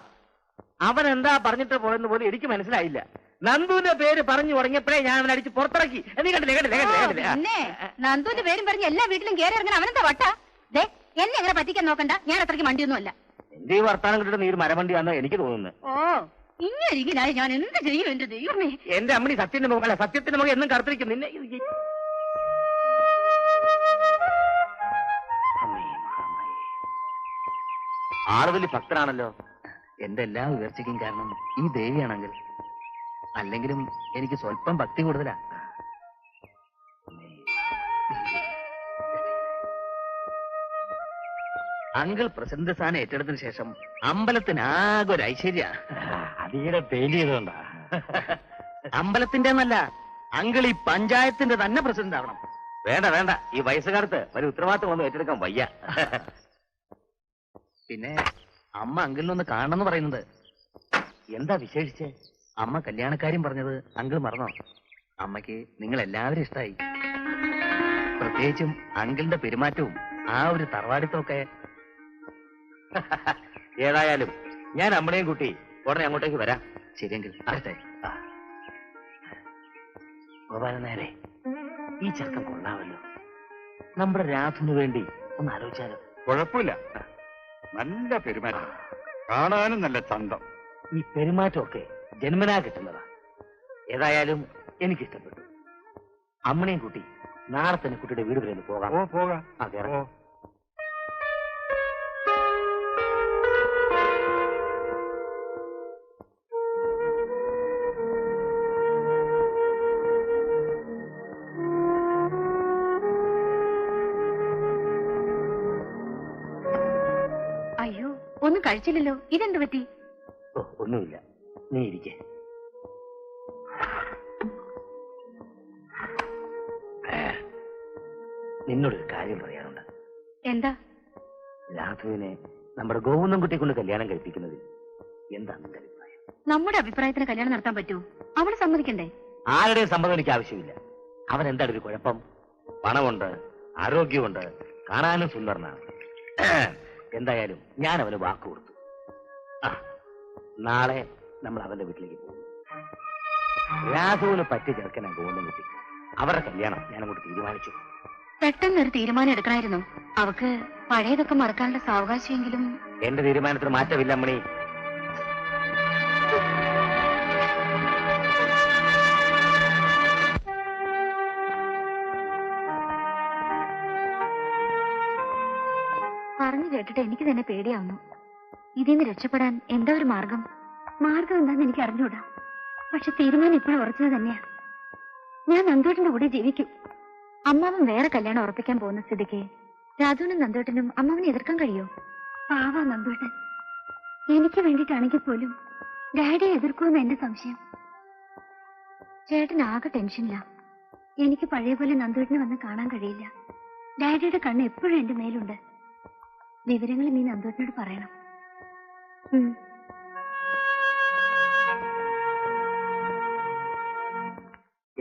അവൻ എന്താ പറഞ്ഞിട്ട് പോയെന്ന് പോലും എനിക്ക് മനസ്സിലായില്ല. നന്ദുവിന്റെ പേര് പറഞ്ഞു തുടങ്ങിയപ്പോഴേ ഞാൻ അവനെ അടിച്ച് പുറത്തിറക്കി. നീ കണ്ടില്ലേ? പിന്നെ നന്ദുവിന്റെ പേരും പറഞ്ഞ് എല്ലാ വീട്ടിലും കയറി ഇറങ്ങാൻ അവനെന്താ വട്ട? ദേ, എന്നെ അങ്ങനെ പറ്റിക്കാൻ നോക്കണ്ട. ഞാൻ അത്രയ്ക്ക് വണ്ടിയൊന്നും അല്ല. എന്റെ ഈ വർത്താനം കിട്ടിട്ട് നീ ഒരു മരവണ്ടിയാണെന്ന് എനിക്ക് തോന്നുന്നത്. ഓ, ഇങ്ങനെയിരിക്കലായി ഞാൻ എന്ത് ചെയ്യും? എന്റെ ദൈവമേ. എന്റെ അമ്മണി സത്യത്തിന്റെ മുഖം അല്ല, സത്യത്തിന്റെ മുഖം എന്നും കറുത്തിരിക്കും. നിന്നെ ആള് വലിയ ഭക്തനാണല്ലോ. എന്റെ എല്ലാ ഉയർച്ചയ്ക്കും കാരണം ഈ ദേവിയാണെങ്കിൽ. അല്ലെങ്കിലും എനിക്ക് സ്വല്പം ഭക്തി കൂടുതലാ. അങ്കിൾ പ്രസിഡന്റ് സ്ഥാനം ഏറ്റെടുത്തതിന് ശേഷം അമ്പലത്തിനാകെ ഒരു ഐശ്വര്യ. അതീടെ പെയിന്റ് ചെയ്തോണ്ടാ. അമ്പലത്തിന്റെ എന്നല്ല, അങ്കിൾ ഈ പഞ്ചായത്തിന്റെ തന്നെ പ്രസിഡന്റ് ആവണം. വേണ്ട വേണ്ട, ഈ വയസ്സുകാലത്ത് ഒരു ഉത്തരവാദിത്വം ഒന്നും ഏറ്റെടുക്കാൻ വയ്യ. പിന്നെ അമ്മ അങ്കിളിനൊന്ന് കാണണമെന്ന് പറയുന്നത്. എന്താ വിശേഷിച്ച്? അമ്മ കല്യാണക്കാര്യം പറഞ്ഞത് അങ്കിൾ മറന്നോ? അമ്മയ്ക്ക് നിങ്ങൾ എല്ലാവരും ഇഷ്ടായി. പ്രത്യേകിച്ചും അങ്കിളിന്റെ പെരുമാറ്റവും ആ ഒരു തറവാടിത്തമൊക്കെ. ഏതായാലും ഞാൻ അമ്മയും കൂട്ടി ഉടനെ അങ്ങോട്ടേക്ക് വരാം. ശരിയെങ്കിൽ അതെ. ഗോപാലൻ നേരെ, ഈ ചെറുക്കം കൊള്ളാമല്ലോ. നമ്മുടെ രാധുവിന് വേണ്ടി ഒന്ന് ആലോചിച്ചാലോ? കുഴപ്പമില്ല, നല്ല പെരുമാറ്റം, കാണാനും നല്ല ചന്തം. ഈ പെരുമാറ്റമൊക്കെ ജന്മനാ കിട്ടുന്നതാ. ഏതായാലും എനിക്കിഷ്ടപ്പെട്ടു. അമ്മനെയും കൂട്ടി നാളെ തന്നെ കുട്ടിയുടെ വീട് വരെ ഒന്ന് പോകാം. ഓ, പോകാം. അതെ. അയ്യോ, ഒന്നും കഴിച്ചില്ലല്ലോ. ഇതെന്ത് പറ്റി? ഓ, ഒന്നുമില്ല, നീ ഇരിക്കേ. നിന്നോടൊരു കാര്യം പറയാനുണ്ട്. എന്താ? രാഘുവിനെ നമ്മുടെ ഗോവിന്ദൻകുട്ടിയെ കൊണ്ട് കല്യാണം കഴിപ്പിക്കുന്നതിൽ എന്താ നിന്റെ അഭിപ്രായം? നമ്മുടെ അഭിപ്രായത്തിന് കല്യാണം നടത്താൻ പറ്റുമോ? അവള് സമ്മതിക്കണ്ടേ? ആരുടെയും സമ്മതം എനിക്ക് ആവശ്യമില്ല. അവൻ എന്താണ് ഒരു കുഴപ്പം? പണമുണ്ട്, ആരോഗ്യമുണ്ട്, കാണാനും സുന്ദരനാണ്. എന്തായാലും ഞാൻ അവന് വാക്ക് കൊടുത്തു. നാളെ നമ്മൾ അവന്റെ വീട്ടിലേക്ക് പോകും. രാഘവന് പറ്റിയ ചെറുക്കനെ ഗോവിന്ദൻ കിട്ടി. അവരുടെ കല്യാണം ഞാൻ അങ്ങോട്ട് തീരുമാനിച്ചു. പെട്ടെന്നൊരു തീരുമാനം എടുക്കണമായിരുന്നു. അവക്ക് പഴയതൊക്കെ മറക്കാനുള്ള സാവകാശമെങ്കിലും. എന്റെ തീരുമാനത്തിന് മാറ്റമില്ല അമ്മണി. പറഞ്ഞു കേട്ടിട്ട് എനിക്ക് തന്നെ പേടിയാവുന്നു. ഇതിന്ന് രക്ഷപ്പെടാൻ എന്താ ഒരു മാർഗം? മാർഗം എന്താന്ന് എനിക്ക് അറിഞ്ഞൂടാ. പക്ഷെ തീരുമാനം ഇപ്പോഴും ഉറച്ചത് തന്നെയാ. ഞാൻ നന്ദോട്ടിന്റെ കൂടെ ജീവിക്കും. അമ്മാവൻ വേറെ കല്യാണം ഉറപ്പിക്കാൻ പോകുന്ന സ്ഥിതിക്ക് രാജുവിനും നന്ദോട്ടനും അമ്മാവനെ എതിർക്കാൻ കഴിയോ? പാവാ നന്ദോട്ടൻ. എനിക്ക് വേണ്ടിയിട്ടാണെങ്കിൽ പോലും ഡാഡിയെ എതിർക്കുമെന്ന് എന്റെ സംശയം. ചേട്ടൻ ആകെ ടെൻഷനില്ല. എനിക്ക് പഴയ പോലെ നന്ദോട്ടിനെ വന്ന് കാണാൻ കഴിയില്ല. ഡാഡിയുടെ കണ്ണ് എപ്പോഴും എന്റെ മേലുണ്ട്. വിവരങ്ങൾ നീ നന്ദോട്ടിനോട് പറയണം.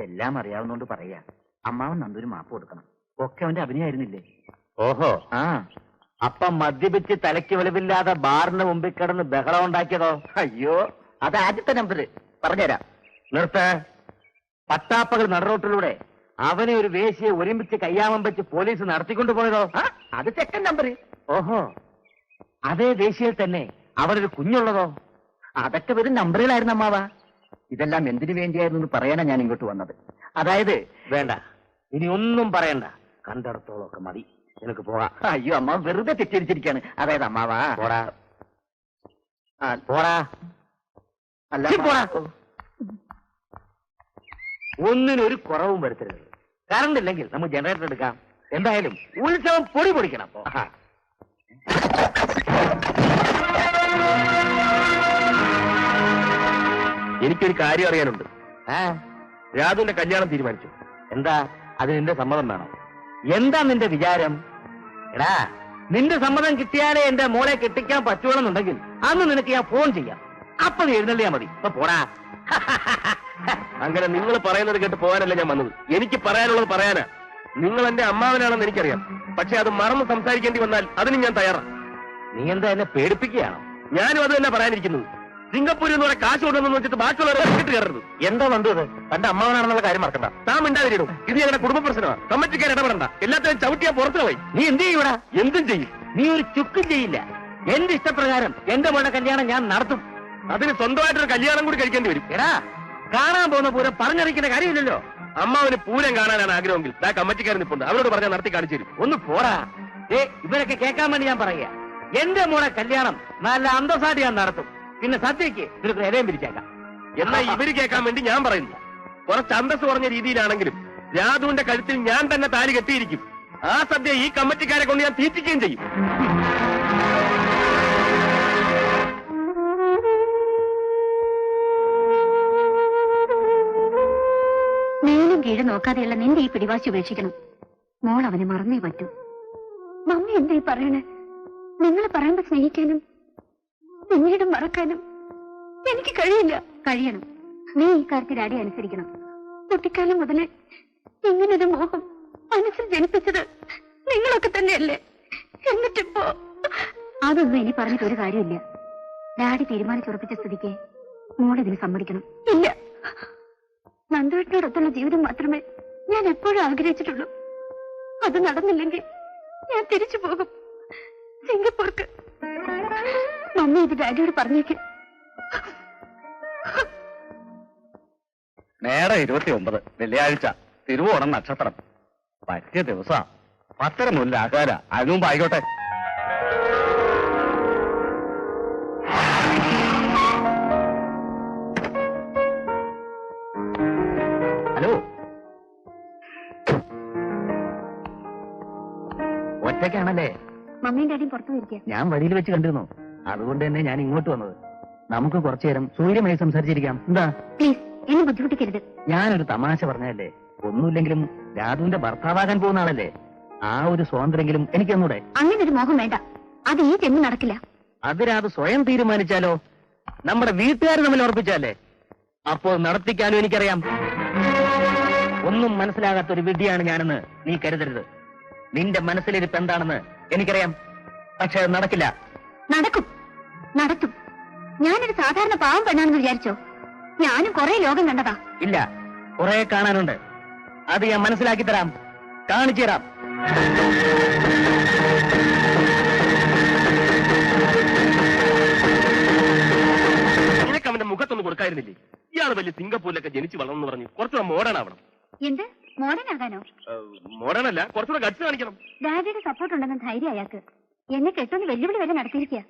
എല്ലാം അറിയാവുന്നോണ്ട് പറയാ, അമ്മാവൻ നന്ദൂര് മാപ്പ് കൊടുക്കണം. ഒക്കെ അവന്റെ അഭിനയായിരുന്നില്ലേ? ഓഹോ, ആ. അപ്പം മദ്യപിച്ച് തലയ്ക്ക് വെളിവില്ലാതെ ബാറിന് മുമ്പിൽ കിടന്ന് ബഹളം ഉണ്ടാക്കിയതോ? അയ്യോ, അത് ആദ്യത്തെ നമ്പര്. പറഞ്ഞുതരാം. നിർത്ത്. പട്ടാപ്പകൾ നടുറോട്ടിലൂടെ അവനെ ഒരു വേശ്യയെ ഒരുമിച്ച് കയ്യാമം വെച്ച് പോലീസ് നടത്തിക്കൊണ്ടു പോയതോ? അത് സെക്കൻഡ് നമ്പര്. ഓഹോ, അതേ വേശ്യയിൽ തന്നെ അവരൊരു കുഞ്ഞുള്ളതോ? അതൊക്കെ വെറും നമ്പറുകളായിരുന്നു അമ്മാവ. ഇതെല്ലാം എന്തിനു വേണ്ടിയായിരുന്നു പറയാനാ ഞാൻ ഇങ്ങോട്ട് വന്നത്. അതായത് വേണ്ട, ഇനി ഒന്നും പറയണ്ട. കണ്ടിടത്തോളമൊക്കെ മതി. നിനക്ക് പോകാം. അയ്യോ അമ്മാവ വെറുതെ തെറ്റിദ്ധരിച്ചിരിക്കാണ്. അതായത് അമ്മാവാ പോടാ. ആ, പോടാ. അല്ല ശരി, പോടാ. ഒന്നിനൊരു കുറവും വരുത്തരുത്. കറണ്ട് ഇല്ലെങ്കിൽ നമുക്ക് ജനറേറ്റർ എടുക്കാം. എന്തായാലും ഉത്സവം പൊടി പൊടിക്കണം. ആഹാ. എനിക്കൊരു കാര്യം അറിയാനുണ്ട്. രാജുവിന്റെ കല്യാണം തീരുമാനിച്ചു. എന്താ അതിന് നിന്റെ സമ്മതം വേണം? എന്താ നിന്റെ വിചാരം? എടാ, നിന്റെ സമ്മതം കിട്ടിയാലേ എന്റെ മോളെ കെട്ടിക്കാൻ പറ്റുവാണെന്നുണ്ടെങ്കിൽ അന്ന് നിനക്ക് ഞാൻ ഫോൺ ചെയ്യാം. അപ്പൊ നീ എഴുന്നള്ളിയാ മതി. ഇപ്പൊ പോടാ. അങ്ങനെ നിങ്ങൾ പറയുന്നത് കേട്ട് പോകാനല്ല ഞാൻ വന്നത്. എനിക്ക് പറയാനുള്ളത് പറയാനാ. നിങ്ങൾ എന്റെ അമ്മാവനാണെന്ന് എനിക്കറിയാം. പക്ഷെ അത് മറന്ന് സംസാരിക്കേണ്ടി വന്നാൽ അതിന് ഞാൻ തയ്യാറാണ്. നീ എന്താ എന്നെ പേടിപ്പിക്കുകയാണോ? ഞാനും അത് തന്നെ പറയാനിരിക്കുന്നത്. സിംഗപ്പൂരിൽ നിന്ന് കാശ് കൊണ്ടുവന്നു വെച്ചിട്ട് ബാക്കിയുള്ളവരെ ഇട്ട് കയറരുത്. എന്താ വന്നു അത്? തന്റെ അമ്മാവനാണെന്നുള്ള കാര്യം മറക്കണ്ട. താൻ മിണ്ടാതിരിടും. ഇത് ഞങ്ങളുടെ കുടുംബ പ്രശ്നമാണ്. കമ്മിറ്റിക്കാർ ഇടപെടണ്ട. എല്ലാത്തിനും ചവിട്ടിയാ പുറത്തു പോയി. നീ എന്ത് ചെയ്യൂടാ? എന്തും ചെയ്യും. നീ ഒരു ചുക്കും ചെയ്യില്ല. എന്റെ ഇഷ്ടപ്രകാരം എന്റെ മോളുടെ കല്യാണം ഞാൻ നടത്തും. അതിന് സ്വന്തമായിട്ടൊരു കല്യാണം കൂടി കഴിക്കേണ്ടി വരും. എടാ, കാണാൻ പോകുന്ന പൂരം പറഞ്ഞറിയിക്കുന്ന കാര്യമില്ലല്ലോ. അമ്മാവന് പൂരം കാണാനാണ് ആഗ്രഹമെങ്കിൽ ആ കമ്മിറ്റിക്കാരൻ നിൽപ്പുണ്ട്. അവരോട് പറഞ്ഞാൽ നടത്തി കാണിച്ചു തരും. ഒന്ന് പോടാ. ഇവരൊക്കെ കേൾക്കാൻ വേണ്ടി ഞാൻ പറയുക. എന്റെ മോളെ കല്യാണം നല്ല അന്തസ്സായിട്ട് ഞാൻ നടത്തും. പിന്നെ സദ്യക്ക് നിനക്ക് ഇലയും പിരിച്ചേക്കാം. എന്നാൽ ഇവര് കേൾക്കാൻ വേണ്ടി ഞാൻ പറയുന്നു. കുറച്ച് അന്തസ് കുറഞ്ഞ രീതിയിലാണെങ്കിലും രാധുവിന്റെ കഴുത്തിൽ ഞാൻ തന്നെ താലി കെട്ടിയിരിക്കും. ആ സദ്യ ഈ കമ്മിറ്റിക്കാരെ കൊണ്ട് ഞാൻ തീറ്റിക്കുകയും ചെയ്യും. മേലും കീഴ് നോക്കാതെയുള്ള നിന്റെ ഈ പിടിവാശി ഉപേക്ഷിക്കണം. മോൾ അവനെ മറന്നേ പറ്റൂ. മമ്മി എന്താ ഈ പറയണേ? നിങ്ങൾ പറയുമ്പോ സ്നേഹിക്കാനും പിന്നീട് മറക്കാനും എനിക്ക് കഴിയില്ല. കഴിയണം. നീ ഈ കാര്യത്തിൽ ഡാഡി അനുസരിക്കണം. കുട്ടിക്കാലം മുതലേ ഇങ്ങനൊരു മോഹം മനസ്സിൽ ജനിപ്പിച്ചത് നിങ്ങളൊക്കെ തന്നെയല്ലേ? എന്നിട്ടിപ്പോ അതൊന്നും ഇനി പറഞ്ഞിട്ട് ഒരു കാര്യമില്ല. ഡാഡി തീരുമാനിച്ചുറപ്പിച്ച സ്ഥിതിക്ക് മോളിതിന് സമ്മതിക്കണം. ഇല്ല, നന്ദുവേട്ടനോടൊത്തുള്ള ജീവിതം മാത്രമേ ഞാൻ എപ്പോഴും ആഗ്രഹിച്ചിട്ടുള്ളൂ. അത് നടന്നില്ലെങ്കിൽ ഞാൻ തിരിച്ചു പോകും സിംഗപ്പൂർക്ക്. മമ്മി ഇത് ഡാഡിയോട് പറഞ്ഞേക്ക്. നേരെ 29 വെള്ളിയാഴ്ച തിരുവോണം നക്ഷത്രം. പറ്റിയ ദിവസാ. 10 മുല്ല ആകാര. അതിനു മുമ്പ് ആയിക്കോട്ടെ. ഹലോ, ഒറ്റയ്ക്കാണല്ലേ? മമ്മിയും ഡാഡിയും പുറത്തു പോയിരിക്കുക. ഞാൻ വഴിയിൽ വെച്ച് കണ്ടിരുന്നു. അതുകൊണ്ട് തന്നെ ഞാൻ ഇങ്ങോട്ട് വന്നത്. നമുക്ക് കുറച്ചു നേരം സൂര്യമായി സംസാരിച്ചിരിക്കാം. എന്താ? പ്ലീസ്, എന്നെ ബുദ്ധിമുട്ടിക്കരുത്. ഞാനൊരു തമാശ പറഞ്ഞല്ലേ. ഒന്നുമില്ലെങ്കിലും രാധുവിന്റെ ഭർത്താവാകാൻ പോകുന്ന ആളല്ലേ. ആ ഒരു സ്വാതന്ത്ര്യമെങ്കിലും എനിക്ക് തന്നൂടെ? അങ്ങനെ ഒരു മോഹം വേണ്ട. അത് ഈ ജന്മം നടക്കില്ല. അത് രാധു സ്വയം തീരുമാനിച്ചാലോ? നമ്മുടെ വീട്ടുകാർ തമ്മിൽ ഉറപ്പിച്ചാലേ? അപ്പോൾ നടത്തിക്കാനും എനിക്കറിയാം. ഒന്നും മനസ്സിലാകാത്ത ഒരു വിഡ്ഢിയാണ് ഞാനെന്ന് നീ കരുതരുത്. നിന്റെ മനസ്സിലിരിപ്പ് എന്താണെന്ന് എനിക്കറിയാം. പക്ഷെ അത് നടക്കില്ല. നടക്കും, നടത്തും. ഞാനൊരു സാധാരണ പാവം പെണ്ണാണെന്ന് വിചാരിച്ചോ? ഞാനും കുറെ ലോകം കണ്ടതാ. ഇല്ല, കുറെ കാണാനുണ്ട്. അത് ഞാൻ മനസ്സിലാക്കി തരാം, കാണിച്ചു തരാം. നിനക്ക് അവന്റെ മുഖത്തൊന്നും കൊടുക്കായിരുന്നില്ലേ? ഇയാൾ വലിയ സിംഗപ്പൂരിലൊക്കെ ജനിച്ചു വളർന്നു പറഞ്ഞു കുറച്ചുകൂടെ മോഡേൺ ആവണം. എന്ത് മോഡേൺ ആകാനോ? മോഡേൺ അല്ല, കുറച്ചുകൂടെ ഗട്സ് കാണിക്കണം. ഡാഡിയുടെ സപ്പോർട്ട് ഉണ്ടെന്ന് ധൈര്യം അയാൾക്ക്. എന്നെ കെട്ടുന്ന വെല്ലുവിളി വരെ നടത്തിയിരിക്കുക.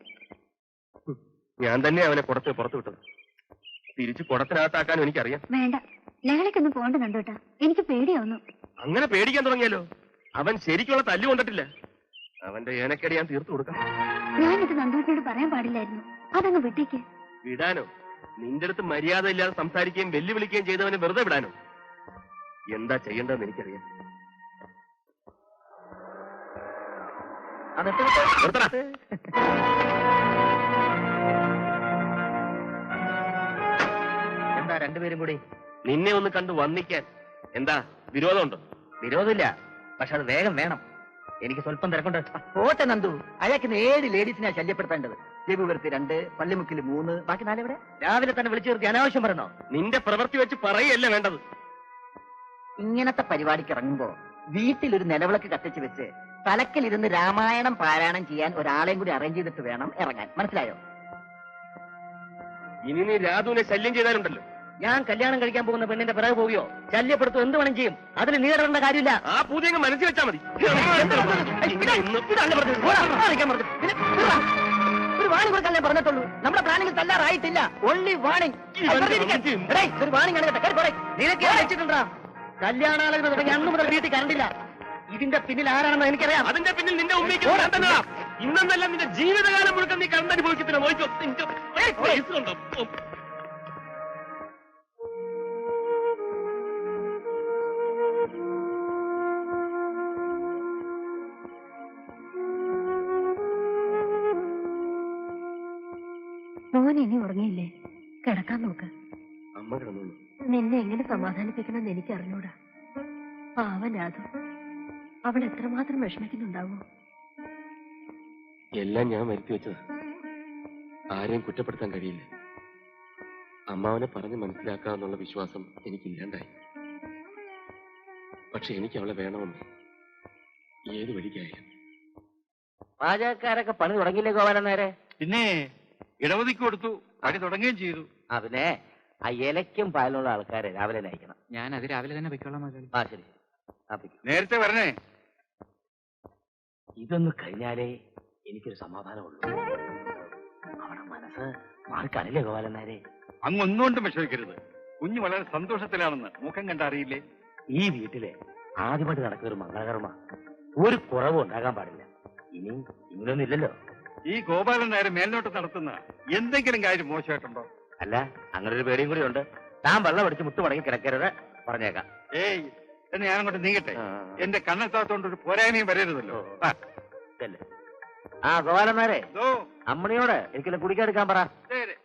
ഞാൻ തന്നെ അവനെ പുറത്ത് വിട്ടത്. തിരിച്ചു കുടത്തിനകത്താക്കാനും എനിക്കറിയാം. വേണ്ട, ലഹളയ്ക്കൊന്നും പോകണ്ട നന്ദൂട്ടാ. എനിക്ക് പേടിയാവുന്നു. അങ്ങനെ പേടിക്കാൻ തുടങ്ങിയാലോ? അവൻ ശരിക്കുള്ള തല്ലു കൊണ്ടിട്ടില്ല. അവന്റെ ഏനക്കടി ഞാൻ തീർത്തു കൊടുക്കാം. ഞാനിത് നന്ദൂട്ടിനോട് പറയാൻ പാടില്ലായിരുന്നു. അതങ്ങ് വിട്ടേക്ക്. വിടാനോ? നിന്റെ അടുത്ത് മര്യാദ ഇല്ലാതെ സംസാരിക്കുകയും വെല്ലുവിളിക്കുകയും ചെയ്തവനെ വെറുതെ വിടാനോ? എന്താ ചെയ്യേണ്ടതെന്ന് എനിക്കറിയാം. നിർത്തടാ. എന്താ രണ്ടുപേരും കൂടി? നിന്നെ ഒന്ന് കണ്ടു വന്നിക്കാൻ. എന്താ വിരോധമുണ്ടോ? വിരോധമില്ല, പക്ഷെ അത് വേഗം വേണം. എനിക്ക് സ്വല്പം തിരക്കുണ്ട്. പോട്ടെ നന്ദു, അയാൾക്ക് 7 ലേഡീസിനെ ശല്യപ്പെടുത്തേണ്ടത്. ജബുപുരത്ത് 2, പള്ളിമുക്കിൽ 3, ബാക്കി 4 എവിടെ? രാവിലെ തന്നെ വിളിച്ചു നിർത്തി അനാവശ്യം പറഞ്ഞോ? നിന്റെ പ്രവൃത്തി വെച്ച് പറയല്ല വേണ്ടത്. ഇങ്ങനത്തെ പരിപാടിക്ക് ഇറങ്ങുമ്പോ വീട്ടിലൊരു നിലവിളക്ക് കത്തിച്ച് വെച്ച് തലക്കിലിരുന്ന് രാമായണം പാരായണം ചെയ്യാൻ ഒരാളെയും കൂടി അറേഞ്ച് ചെയ്തിട്ട് വേണം ഇറങ്ങാൻ. മനസ്സിലായോ? ഇനി നീ രാധുവിനെ ശല്യം ചെയ്താലുണ്ടല്ലോ. ഞാൻ കല്യാണം കഴിക്കാൻ പോകുന്ന പെണ്ണിന്റെ പിറകെ പോവുകയോ ശല്യപ്പെടുത്തും എന്ത് വേണം ചെയ്യും. അതിന് നീ ഇടേണ്ട കാര്യമില്ല. ആ പൂജ അങ്ങ് മനസ്സിൽ വെച്ചാ മതി. ഒരു വാണിംഗ് കൊടുക്കാൻ പറഞ്ഞിട്ടുള്ളൂ. നമ്മുടെ പ്ലാനിങ് തല്ലാറായിട്ടില്ല. Only warning. ഒരു വാണിംഗ് ആണ് കേട്ടോ. നിനക്ക് വെച്ചിട്ടുണ്ടാ കല്യാണാലോചന തുടങ്ങി അന്ന് മുതൽ വീട്ടിൽ കണ്ടില്ല. ഇതിന്റെ പിന്നിൽ ആരാണെന്ന് എനിക്കറിയാം. അതിന്റെ പിന്നിൽ നിന്റെ ഉമ്മയ്ക്ക് ഇന്നെന്നല്ല നിന്റെ ജീവിതകാലം മുഴുവൻ നീ കണ്ടനുഭവിക്കത്തില്ല. നോക്കിക്കോ. മോൻ ഇനി ഉറങ്ങിയില്ലേ? കിടക്കാൻ നോക്ക്. അമ്മ കിടന്നു. നിന്നെ എങ്ങനെ സമാധാനിപ്പിക്കണമെന്ന് എനിക്ക് അറിഞ്ഞൂടാ. പാവനാഥു, അവൾ എത്രമാത്രം വിഷമിക്കുന്നുണ്ടാവോ? എല്ലാം ഞാൻ വരുത്തി വെച്ചതാ. ആരെയും കുറ്റപ്പെടുത്താൻ കഴിയില്ല. അമ്മാവനെ പറഞ്ഞ് മനസ്സിലാക്കാന്നുള്ള വിശ്വാസം എനിക്കില്ലാണ്ടായി. പക്ഷെ എനിക്ക് അവളെ വേണമെന്ന് ഏത് വഴിക്കായാലും. പാചകക്കാരൊക്കെ പണി തുടങ്ങിയില്ലേ ഗോപാലൻ നേരെ? പിന്നെ ഇടവതിക്ക് കൊടുത്തു, പണി തുടങ്ങുകയും ചെയ്തു. പിന്നെ ആ ഇലയ്ക്കും പാലിനുള്ള ആൾക്കാരെ രാവിലെ അയക്കണം. ഞാൻ അത് രാവിലെ തന്നെ വെക്കോളാം. ആ ശരി, നേരത്തെ വരണേ. ഇതൊന്ന് കഴിഞ്ഞാലേ എനിക്കൊരു സമാധാനമുള്ളൂ. അവിടെ മനസ്സ് മാറിക്കാണില്ലേ ഗോപാലൻ നേരെ? അങ്ങ് ഒന്നുകൊണ്ടും വിഷമിക്കരുത്. കുഞ്ഞ് വളരെ സന്തോഷത്തിലാണെന്ന് മുഖം കണ്ടറിയില്ലേ? ഈ വീട്ടിലെ ആദ്യമായിട്ട് നടക്കുന്ന ഒരു മംഗളകർമ്മ, ഒരു കുറവും ഉണ്ടാകാൻ പാടില്ല. ഇനി ഇങ്ങനൊന്നും ഇല്ലല്ലോ. ഈ ഗോപാലൻ നേരെ മേൽനോട്ട് നടത്തുന്ന എന്തെങ്കിലും കാര്യം മോശമായിട്ടുണ്ടോ? അല്ല, അങ്ങനെ ഒരു പേടിയും കൂടി ഉണ്ട്. താൻ വെള്ളം അടിച്ച് മുട്ടുമടങ്ങി കിടക്കരുത്, പറഞ്ഞേക്കാം. ഏയ്, എന്ന് ഞാൻ അങ്ങോട്ട് നീങ്ങട്ടെ. എന്റെ കണ്ണെത്താത്തോണ്ട് ഒരു പോരായ്മയും വരരുതല്ലോ. ആ ഗോപാലൻ നേരെ, ഓ അമ്മണിയോട് എനിക്കെല്ലാം കുടിക്കെടുക്കാൻ പറ. ശരി.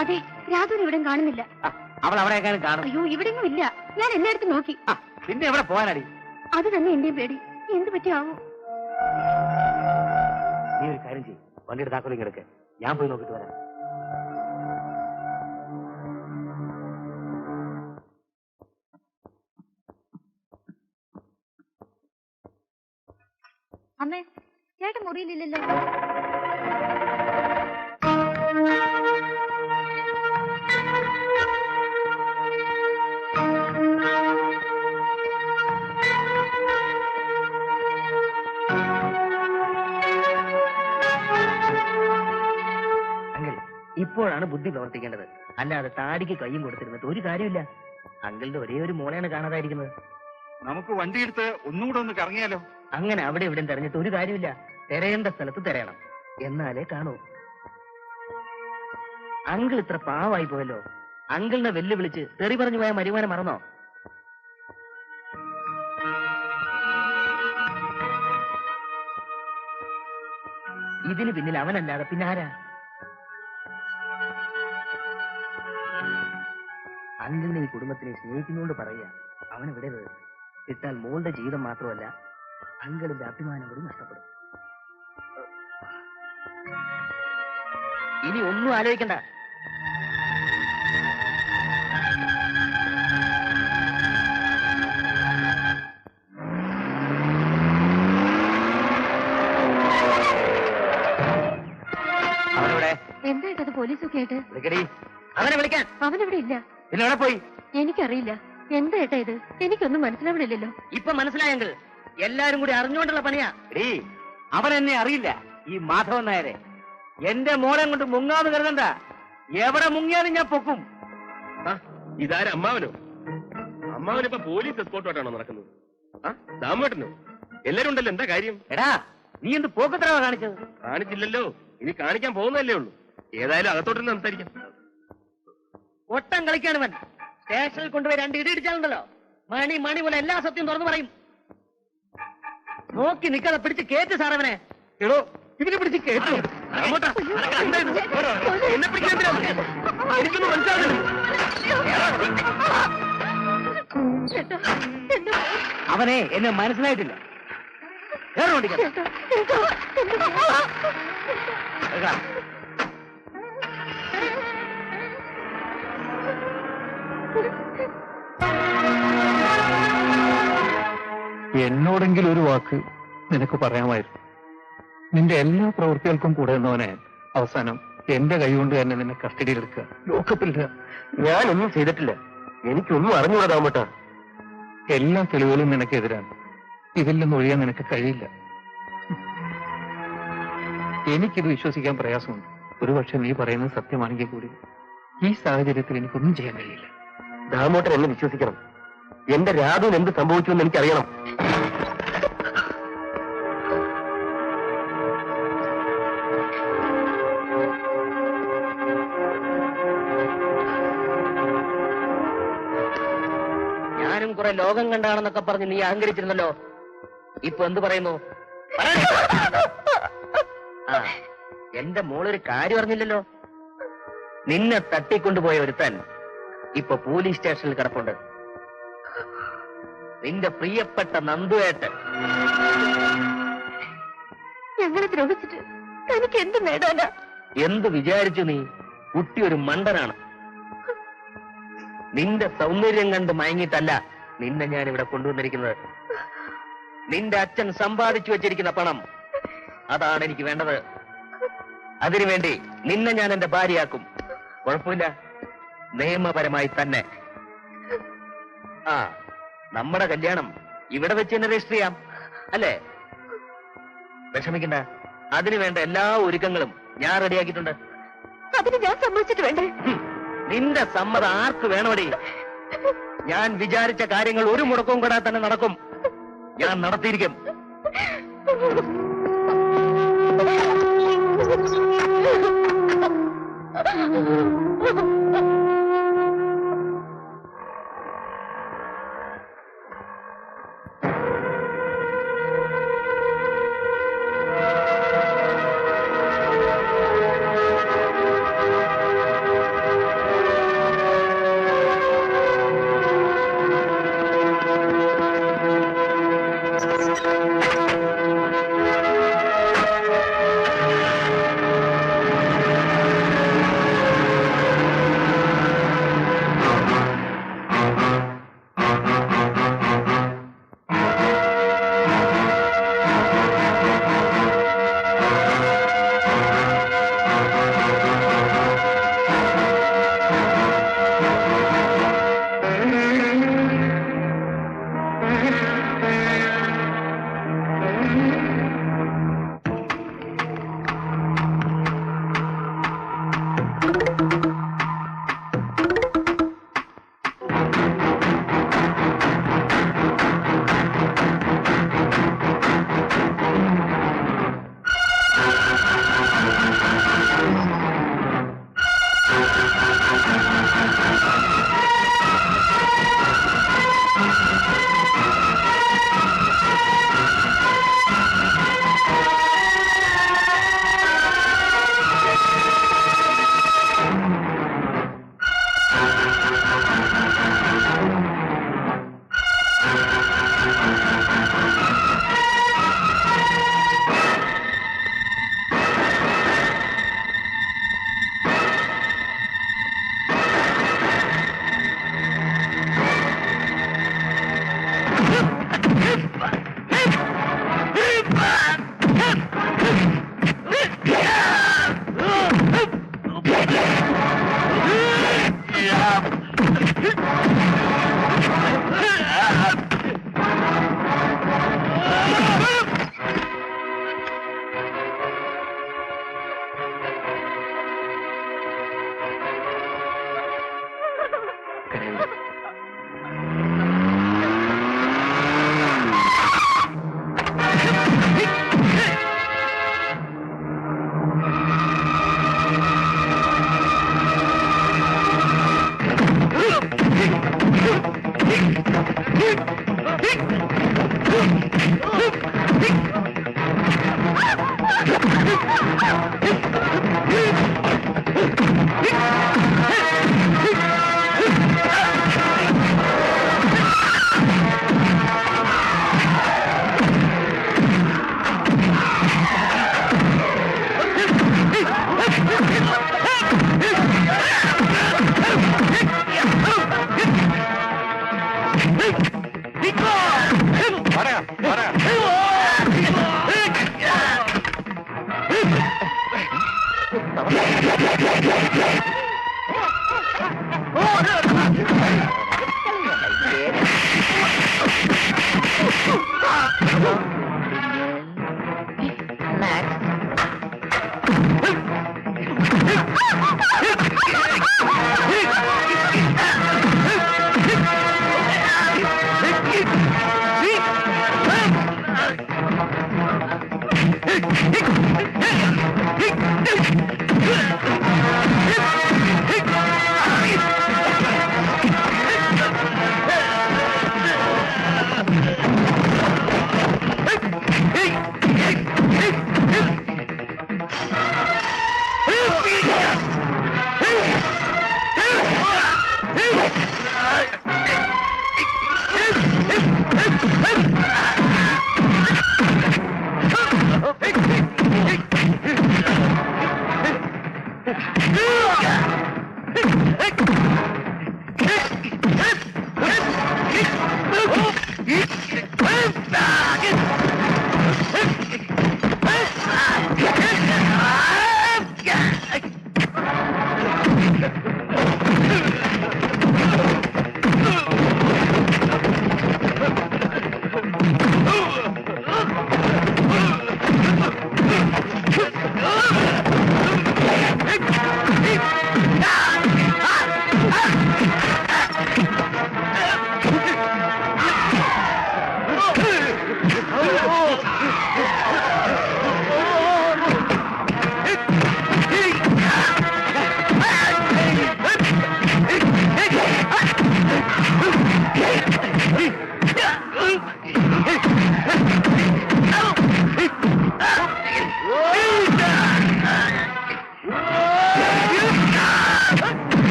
അതെ, രാധുവിനെ ഇവിടെ കാണുന്നില്ല. അവൾ അവിടെയൊക്കെ കാണും. അയ്യോ, ഇവിടെയൊന്നും ഇല്ല. ഞാൻ എല്ലായിടത്തും നോക്കി. പിന്നെ എവിടെ പോകാനടി? അത് തന്നെ എന്റെയും പേടി. എന്ത് പറ്റിയാവോ? നീ ഒരു കാര്യം ചെയ്യും, വണ്ടിയുടെ താക്കോലിങ് എടുക്ക്. ഞാൻ പോയി നോക്കിട്ട് വരാം. അമ്മേ, ചേട്ടൻ മുറിയിലില്ലല്ലോ. ഇപ്പോഴാണ് ബുദ്ധി പ്രവർത്തിക്കേണ്ടത്. അല്ലാതെ താടിക്ക് കയ്യും കൊടുത്തിരുന്നിട്ട് ഒരു കാര്യമില്ല. അങ്കിളുടെ ഒരേ ഒരു മോളെയാണ് കാണാതായിരിക്കുന്നത്. നമുക്ക് വണ്ടിയെടുത്ത് ഒന്നുകൂടെ ഒന്ന് കറങ്ങിയാലോ? അങ്ങനെ അവിടെ ഇവിടെ തെരഞ്ഞിട്ട് ഒരു കാര്യമില്ല. തിരയേണ്ട സ്ഥലത്ത് തിരയണം, എന്നാലേ കാണൂ. അങ്കിൾ ഇത്ര പാവായി പോയല്ലോ. അങ്കിളിനെ വെല്ലുവിളിച്ച് തെറി പറഞ്ഞു പോയ മരുമാനെ മറന്നോ? ഇതിന് പിന്നിൽ അവനല്ലാതെ പിന്നെ ആരാ? അങ്കിളിനെ ഈ കുടുംബത്തിനെ സ്നേഹിക്കുന്നോണ്ട് പറയുക, അവനെ വിടരുത്. ഇട്ടാൽ മോളുടെ ജീവിതം മാത്രമല്ല, അങ്കിളിന്റെ അഭിമാനം കൂടി നഷ്ടപ്പെടും. ഇനി ഒന്നും ആലോചിക്കണ്ട. അവനവിടെ എന്തായിട്ടത് പോലീസൊക്കെ ആയിട്ട്? വിളിക്കടി, അവനെ വിളിക്കാൻ. അവനിവിടെ ഇല്ല. പിന്നെ എവിടെ പോയി? എനിക്കറിയില്ല. എന്താ ഏട്ടാ ഇത്? എനിക്കൊന്നും മനസ്സിലാവണില്ലല്ലോ. ഇപ്പൊ മനസ്സിലായെങ്കിൽ എല്ലാരും കൂടി അറിഞ്ഞുകൊണ്ടുള്ള പണിയാ. എടീ, അവൻ എന്നെ അറിയില്ല, ഈ മാധവൻ നായരെ. എന്റെ മോളെ കൊണ്ട് മുങ്ങാന്ന് കരുതണ്ട. എവിടെ മുങ്ങിയാലും ഞാൻ പൊക്കും. ഇതാരും അമ്മാവനോ? അമ്മാവനിപ്പോ പോലീസ് എസ്കോർട്ടാണോ നടക്കുന്നത്? ആ ദാമേട്ടനോ? എല്ലാരും ഉണ്ടല്ലോ, എന്താ കാര്യം? എടാ, നീ എന്ത് പോക്കത്രവാ കാണിച്ചത്? കാണിച്ചില്ലല്ലോ, ഇനി കാണിക്കാൻ പോകുന്നതല്ലേ ഉള്ളൂ. ഏതായാലും അകത്തോട്ടിരുന്ന് സംസാരിക്കാം. ഒട്ടം കളിക്കാണ്. സ്റ്റേഷനിൽ കൊണ്ടുപോയി 2 ഇടി ഇടിച്ചാലുണ്ടല്ലോ, മണി പോലെ എല്ലാ സത്യം തുറന്നു പറയും. നോക്കി നിൽക്കാതെ പിടിച്ച് കേറ്റ് സാറവനെ. എടോ, ഇവനെ പിടിച്ച് കേട്ടു. എന്നെ പിടിക്കാൻ എനിക്കൊന്നും മനസ്സിലാവുന്നില്ല. അവനെ എന്നെ മനസ്സിലായിട്ടില്ല. വേറെ ഓടിക്കാം. എന്നോടെങ്കിലും ഒരു വാക്ക് നിനക്ക് പറയാമായിരുന്നു. നിന്റെ എല്ലാ പ്രവൃത്തികൾക്കും കൂടെ നിന്നവനെ അവസാനം എന്റെ കൈകൊണ്ട് തന്നെ നിന്നെ കസ്റ്റഡിയിലെടുക്കുക, ലോക്കപ്പിലിടുക. ഞാനൊന്നും ചെയ്തിട്ടില്ല. എനിക്കൊന്നും അറിഞ്ഞൂടാ ദാമേട്ടാ. എല്ലാ തെളിവുകളും നിനക്കെതിരാണ്. ഇതിൽ നിന്ന് ഒഴിയാൻ നിനക്ക് കഴിയില്ല. എനിക്കിത് വിശ്വസിക്കാൻ പ്രയാസമുണ്ട്. ഒരുപക്ഷെ നീ പറയുന്നത് സത്യമാണെങ്കിൽ കൂടി ഈ സാഹചര്യത്തിൽ എനിക്കൊന്നും ചെയ്യാൻ കഴിയില്ല. ദാമോട്ടൻ എന്നെ വിശ്വസിക്കണം. എന്റെ രാധുവിന് എന്ത് സംഭവിച്ചു എന്ന് എനിക്കറിയണം. ഞാനും കുറെ ലോകം കണ്ടാണെന്നൊക്കെ പറഞ്ഞ് നീ അഹങ്കരിച്ചിരുന്നല്ലോ. ഇപ്പൊ എന്ത് പറയുന്നു? ആ, എന്റെ മോളൊരു കാര്യം അറിഞ്ഞില്ലല്ലോ. നിന്നെ തട്ടിക്കൊണ്ടുപോയ ഒരുത്തൻ ഇപ്പൊ പോലീസ് സ്റ്റേഷനിൽ കിടപ്പുണ്ട്. നിന്റെ പ്രിയപ്പെട്ട നന്ദുവേട്ടൻ. ഞങ്ങളെ ദ്രോഹിച്ചിട്ട് തനിക്ക് എന്ത് നേടാനാ? എന്ത് വിചാരിച്ചു നീ? കുട്ടി ഒരു മണ്ടനാണ്. നിന്റെ സൗന്ദര്യം കണ്ട് മയങ്ങിയിട്ടല്ല നിന്നെ ഞാൻ ഇവിടെ കൊണ്ടുവന്നിരിക്കുന്നത്. നിന്റെ അച്ഛൻ സമ്പാദിച്ചു വെച്ചിരിക്കുന്ന പണം, അതാണ് എനിക്ക് വേണ്ടത്. അതിനുവേണ്ടി നിന്നെ ഞാൻ എന്റെ ഭാര്യയാക്കും. കുഴപ്പമില്ല, നിയമപരമായി തന്നെ. ആ, നമ്മുടെ കല്യാണം ഇവിടെ വെച്ച് തന്നെ രജിസ്റ്റർ ചെയ്യാം, അല്ലേ? വിഷമിക്കണ്ട, അതിനു വേണ്ട എല്ലാ ഒരുക്കങ്ങളും ഞാൻ റെഡിയാക്കിയിട്ടുണ്ട്. അതിന് ഞാൻ സമ്മതിച്ചിട്ട് വേണ്ടേ? നിന്റെ സമ്മതം ആർക്ക് വേണോടി? ഞാൻ വിചാരിച്ച കാര്യങ്ങൾ ഒരു മുടക്കവും കൂടാതെ തന്നെ നടക്കും. ഞാൻ നടത്തിയിരിക്കും.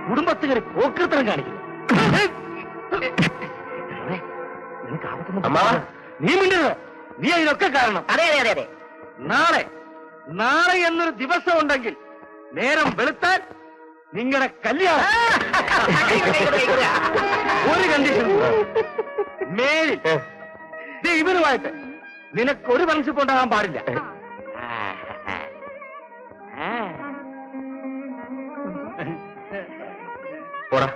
കുടുംബത്തുകാർ പോക്കൃത്തരം കാണിക്കുന്നു. അമ്മ നീ മിണ്ടരുത്. നീ ഇതിനൊക്കെ കാരണം. അതെ അതെ അതെ അതെ. നാളെ എന്നൊരു ദിവസം ഉണ്ടെങ്കിൽ നേരം വെളുത്താൽ നിങ്ങളുടെ കല്യാണം. ഒരു കണ്ടീഷൻ, മേലിൽ ഇവരുമായിട്ട് നിനക്കൊരു ഫ്രണ്ട്ഷിപ്പ് ഉണ്ടാകാൻ പാടില്ല. പോടാ.